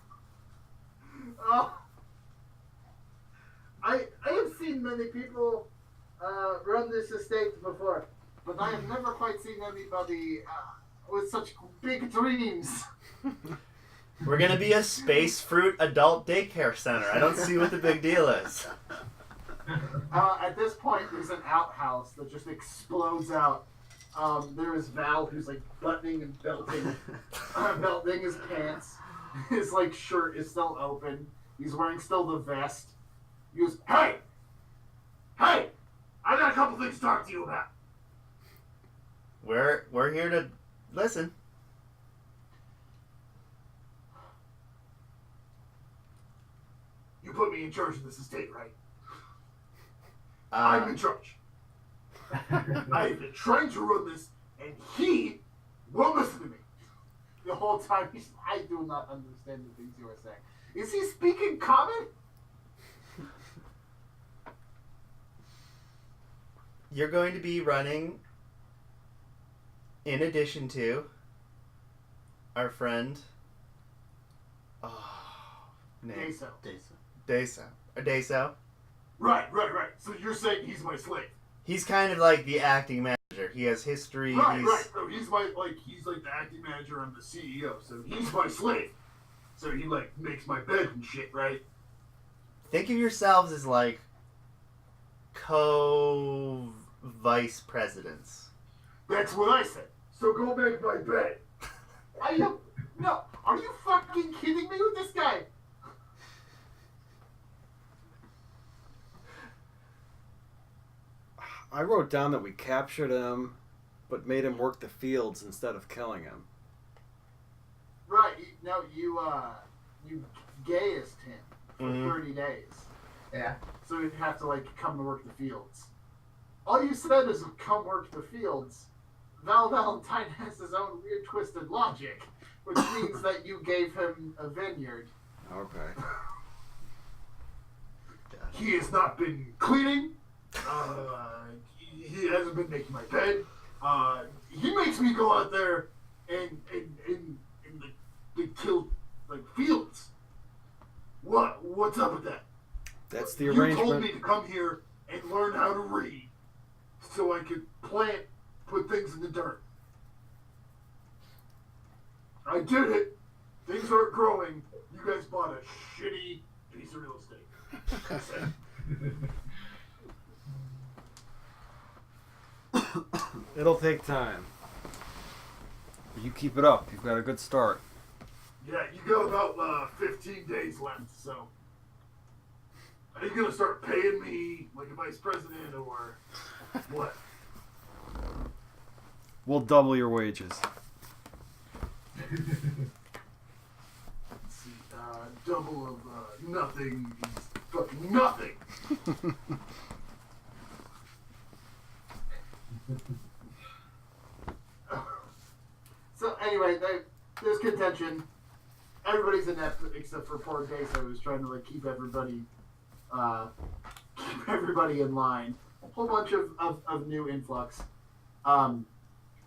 I have seen many people run this estate before, but I have never quite seen anybody with such big dreams. We're gonna be a space fruit adult daycare center. I don't see what the big deal is. At this point, there's an outhouse that just explodes out. There is Val, who's buttoning and belting his pants. His shirt is still open. He's wearing still the vest. He goes, "Hey, I got a couple things to talk to you about." We're here to listen. You put me in charge of this estate, right? I'm in charge. I've been trying to run this, and he won't listen to me. The whole time, I do not understand the things you are saying. Is he speaking common? You're going to be running, in addition to our friend. Name. Deso. Right. So you're saying he's my slave? He's kind of like the acting manager. He has history. Right. So he's he's the acting manager. I'm the CEO. So he's my slave. So he makes my bed and shit, right? Think of yourselves as co-vice presidents. That's what I said. So go make my bed. No, are you fucking kidding me with this guy? I wrote down that we captured him, but made him work the fields instead of killing him. Right. No, you gayest him for 30 days. Yeah. So he'd have to come to work the fields. All you said is come work the fields. Val Valentine has his own weird twisted logic, which means that you gave him a vineyard. Okay. He has not been cleaning. He hasn't been making my bed. He makes me go out there and the kill like fields. What's up with that? That's the You told arrangement. me to come here and learn how to read, so I could put things in the dirt. I did it. Things aren't growing. You guys bought a shitty piece of real estate. It'll take time. But you keep it up. You've got a good start. Yeah, you got about 15 days left, so. Are you gonna start paying me like a vice president or what? We'll double your wages. Let's see, double of nothing is fucking nothing. So anyway, there's contention. Everybody's inept except for poor Queso, who's trying to like keep everybody in line. A whole bunch of new influx.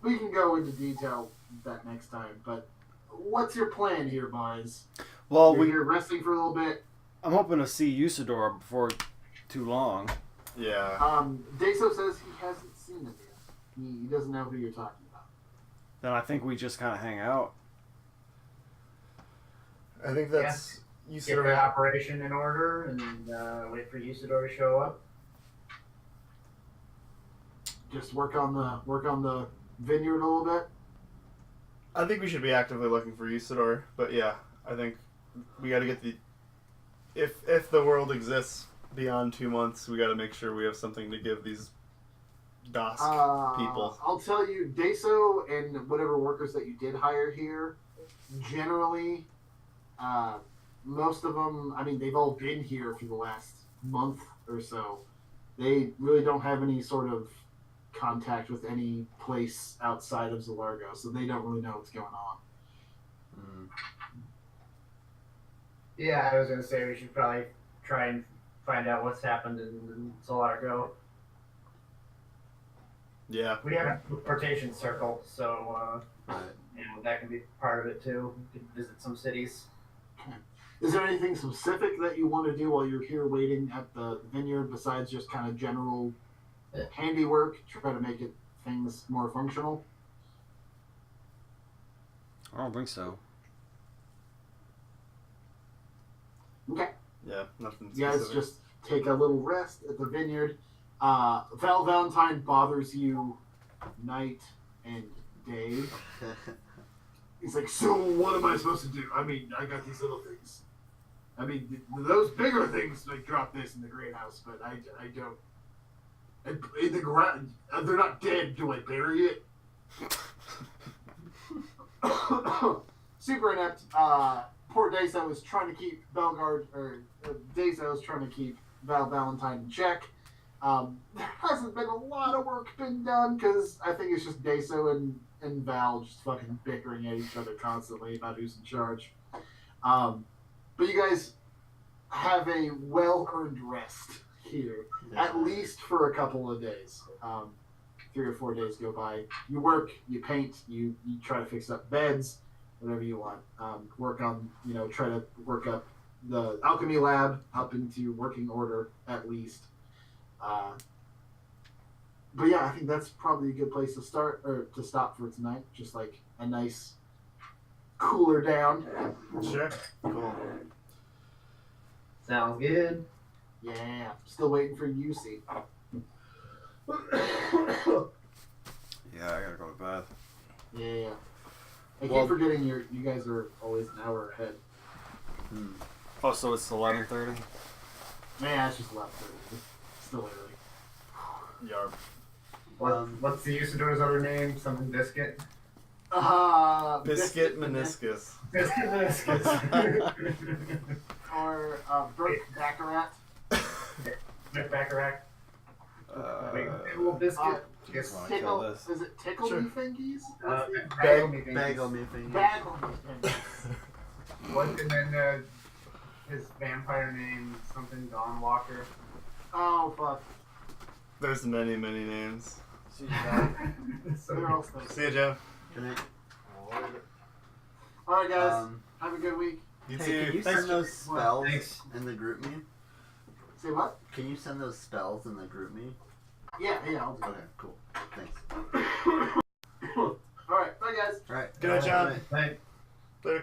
We can go into detail that next time, but what's your plan here, boys? Well, You're here resting for a little bit. I'm hoping to see Usador before too long. Yeah. Deso says he hasn't seen him yet. He doesn't know who you're talking about. Then I think we just kind of hang out. I think that's Get Usador. the operation in order and wait for Usador to show up. Just work on the vineyard a little bit. I think we should be actively looking for Usador, but yeah, I think we got to get the. If the world exists beyond 2 months, we got to make sure we have something to give these Dosk people. I'll tell you, Deso and whatever workers that you did hire here, generally, most of them, I mean, they've all been here for the last month or so. They really don't have any sort of contact with any place outside of Zalargo, so they don't really know what's going on. Yeah, I was gonna say we should probably try and find out what's happened in Solargo. Yeah. We have a rotation circle, so Right. that can be part of it too. We could visit some cities. Is there anything specific that you want to do while you're here waiting at the vineyard besides just kind of general handiwork, try to make things more functional? I don't think so. Okay. Yeah, nothing You guys specific. just take a little rest at the vineyard. Val Valentine bothers you night and day. He's like, so what am I supposed to do? I mean, I got these little things. I mean, those bigger things like drop this in the greenhouse, but I don't. In the ground, they're not dead. Do I bury it? Super inept. Poor Deso is trying to keep Belgard, or Deso is trying to keep Val Valentine in check. There hasn't been a lot of work been done because I think it's just Deso and Val just fucking bickering at each other constantly about who's in charge. But you guys have a well-earned rest here, at least for a couple of days. 3 or 4 days go by. You work, you paint, you try to fix up beds, whatever you want. Work on, try to work up the alchemy lab up into working order at least. But yeah, I think that's probably a good place to start or to stop for tonight. Just like a nice cooler down. Sure. Cool. Sounds good. Yeah, still waiting for UC. Yeah, I gotta go to bed. Yeah. I Well- keep forgetting you guys are always an hour ahead. Oh, so it's 11:30? Yeah, it's just 11:30. Still early. Yarp. What's the Usador's other name? Something Biscuit? Biscuit meniscus. Biscuit Biscuit. Or Burke Baccarat. Nick Baccarat. Wait, Uh, little biscuit. Just wanna kill this. Is it Tickle Sure. Me Fingies? Bagel me things. Bagel me fingers. Bagel Me Fingies. What, and then his vampire name, something Dawn Walker. Oh, fuck. There's many, many names. See you guys. They're all snakes. See you, Joe. Good night. All right, guys. Have a good week. You Hey, too. can you Thanks, send those spells Thanks. in the group me? Say what? Can you send those spells in the group me? Yeah, I'll do Okay, cool. Thanks. that. All right, bye, guys. All right. Good night, John. Bye. Bye. Later,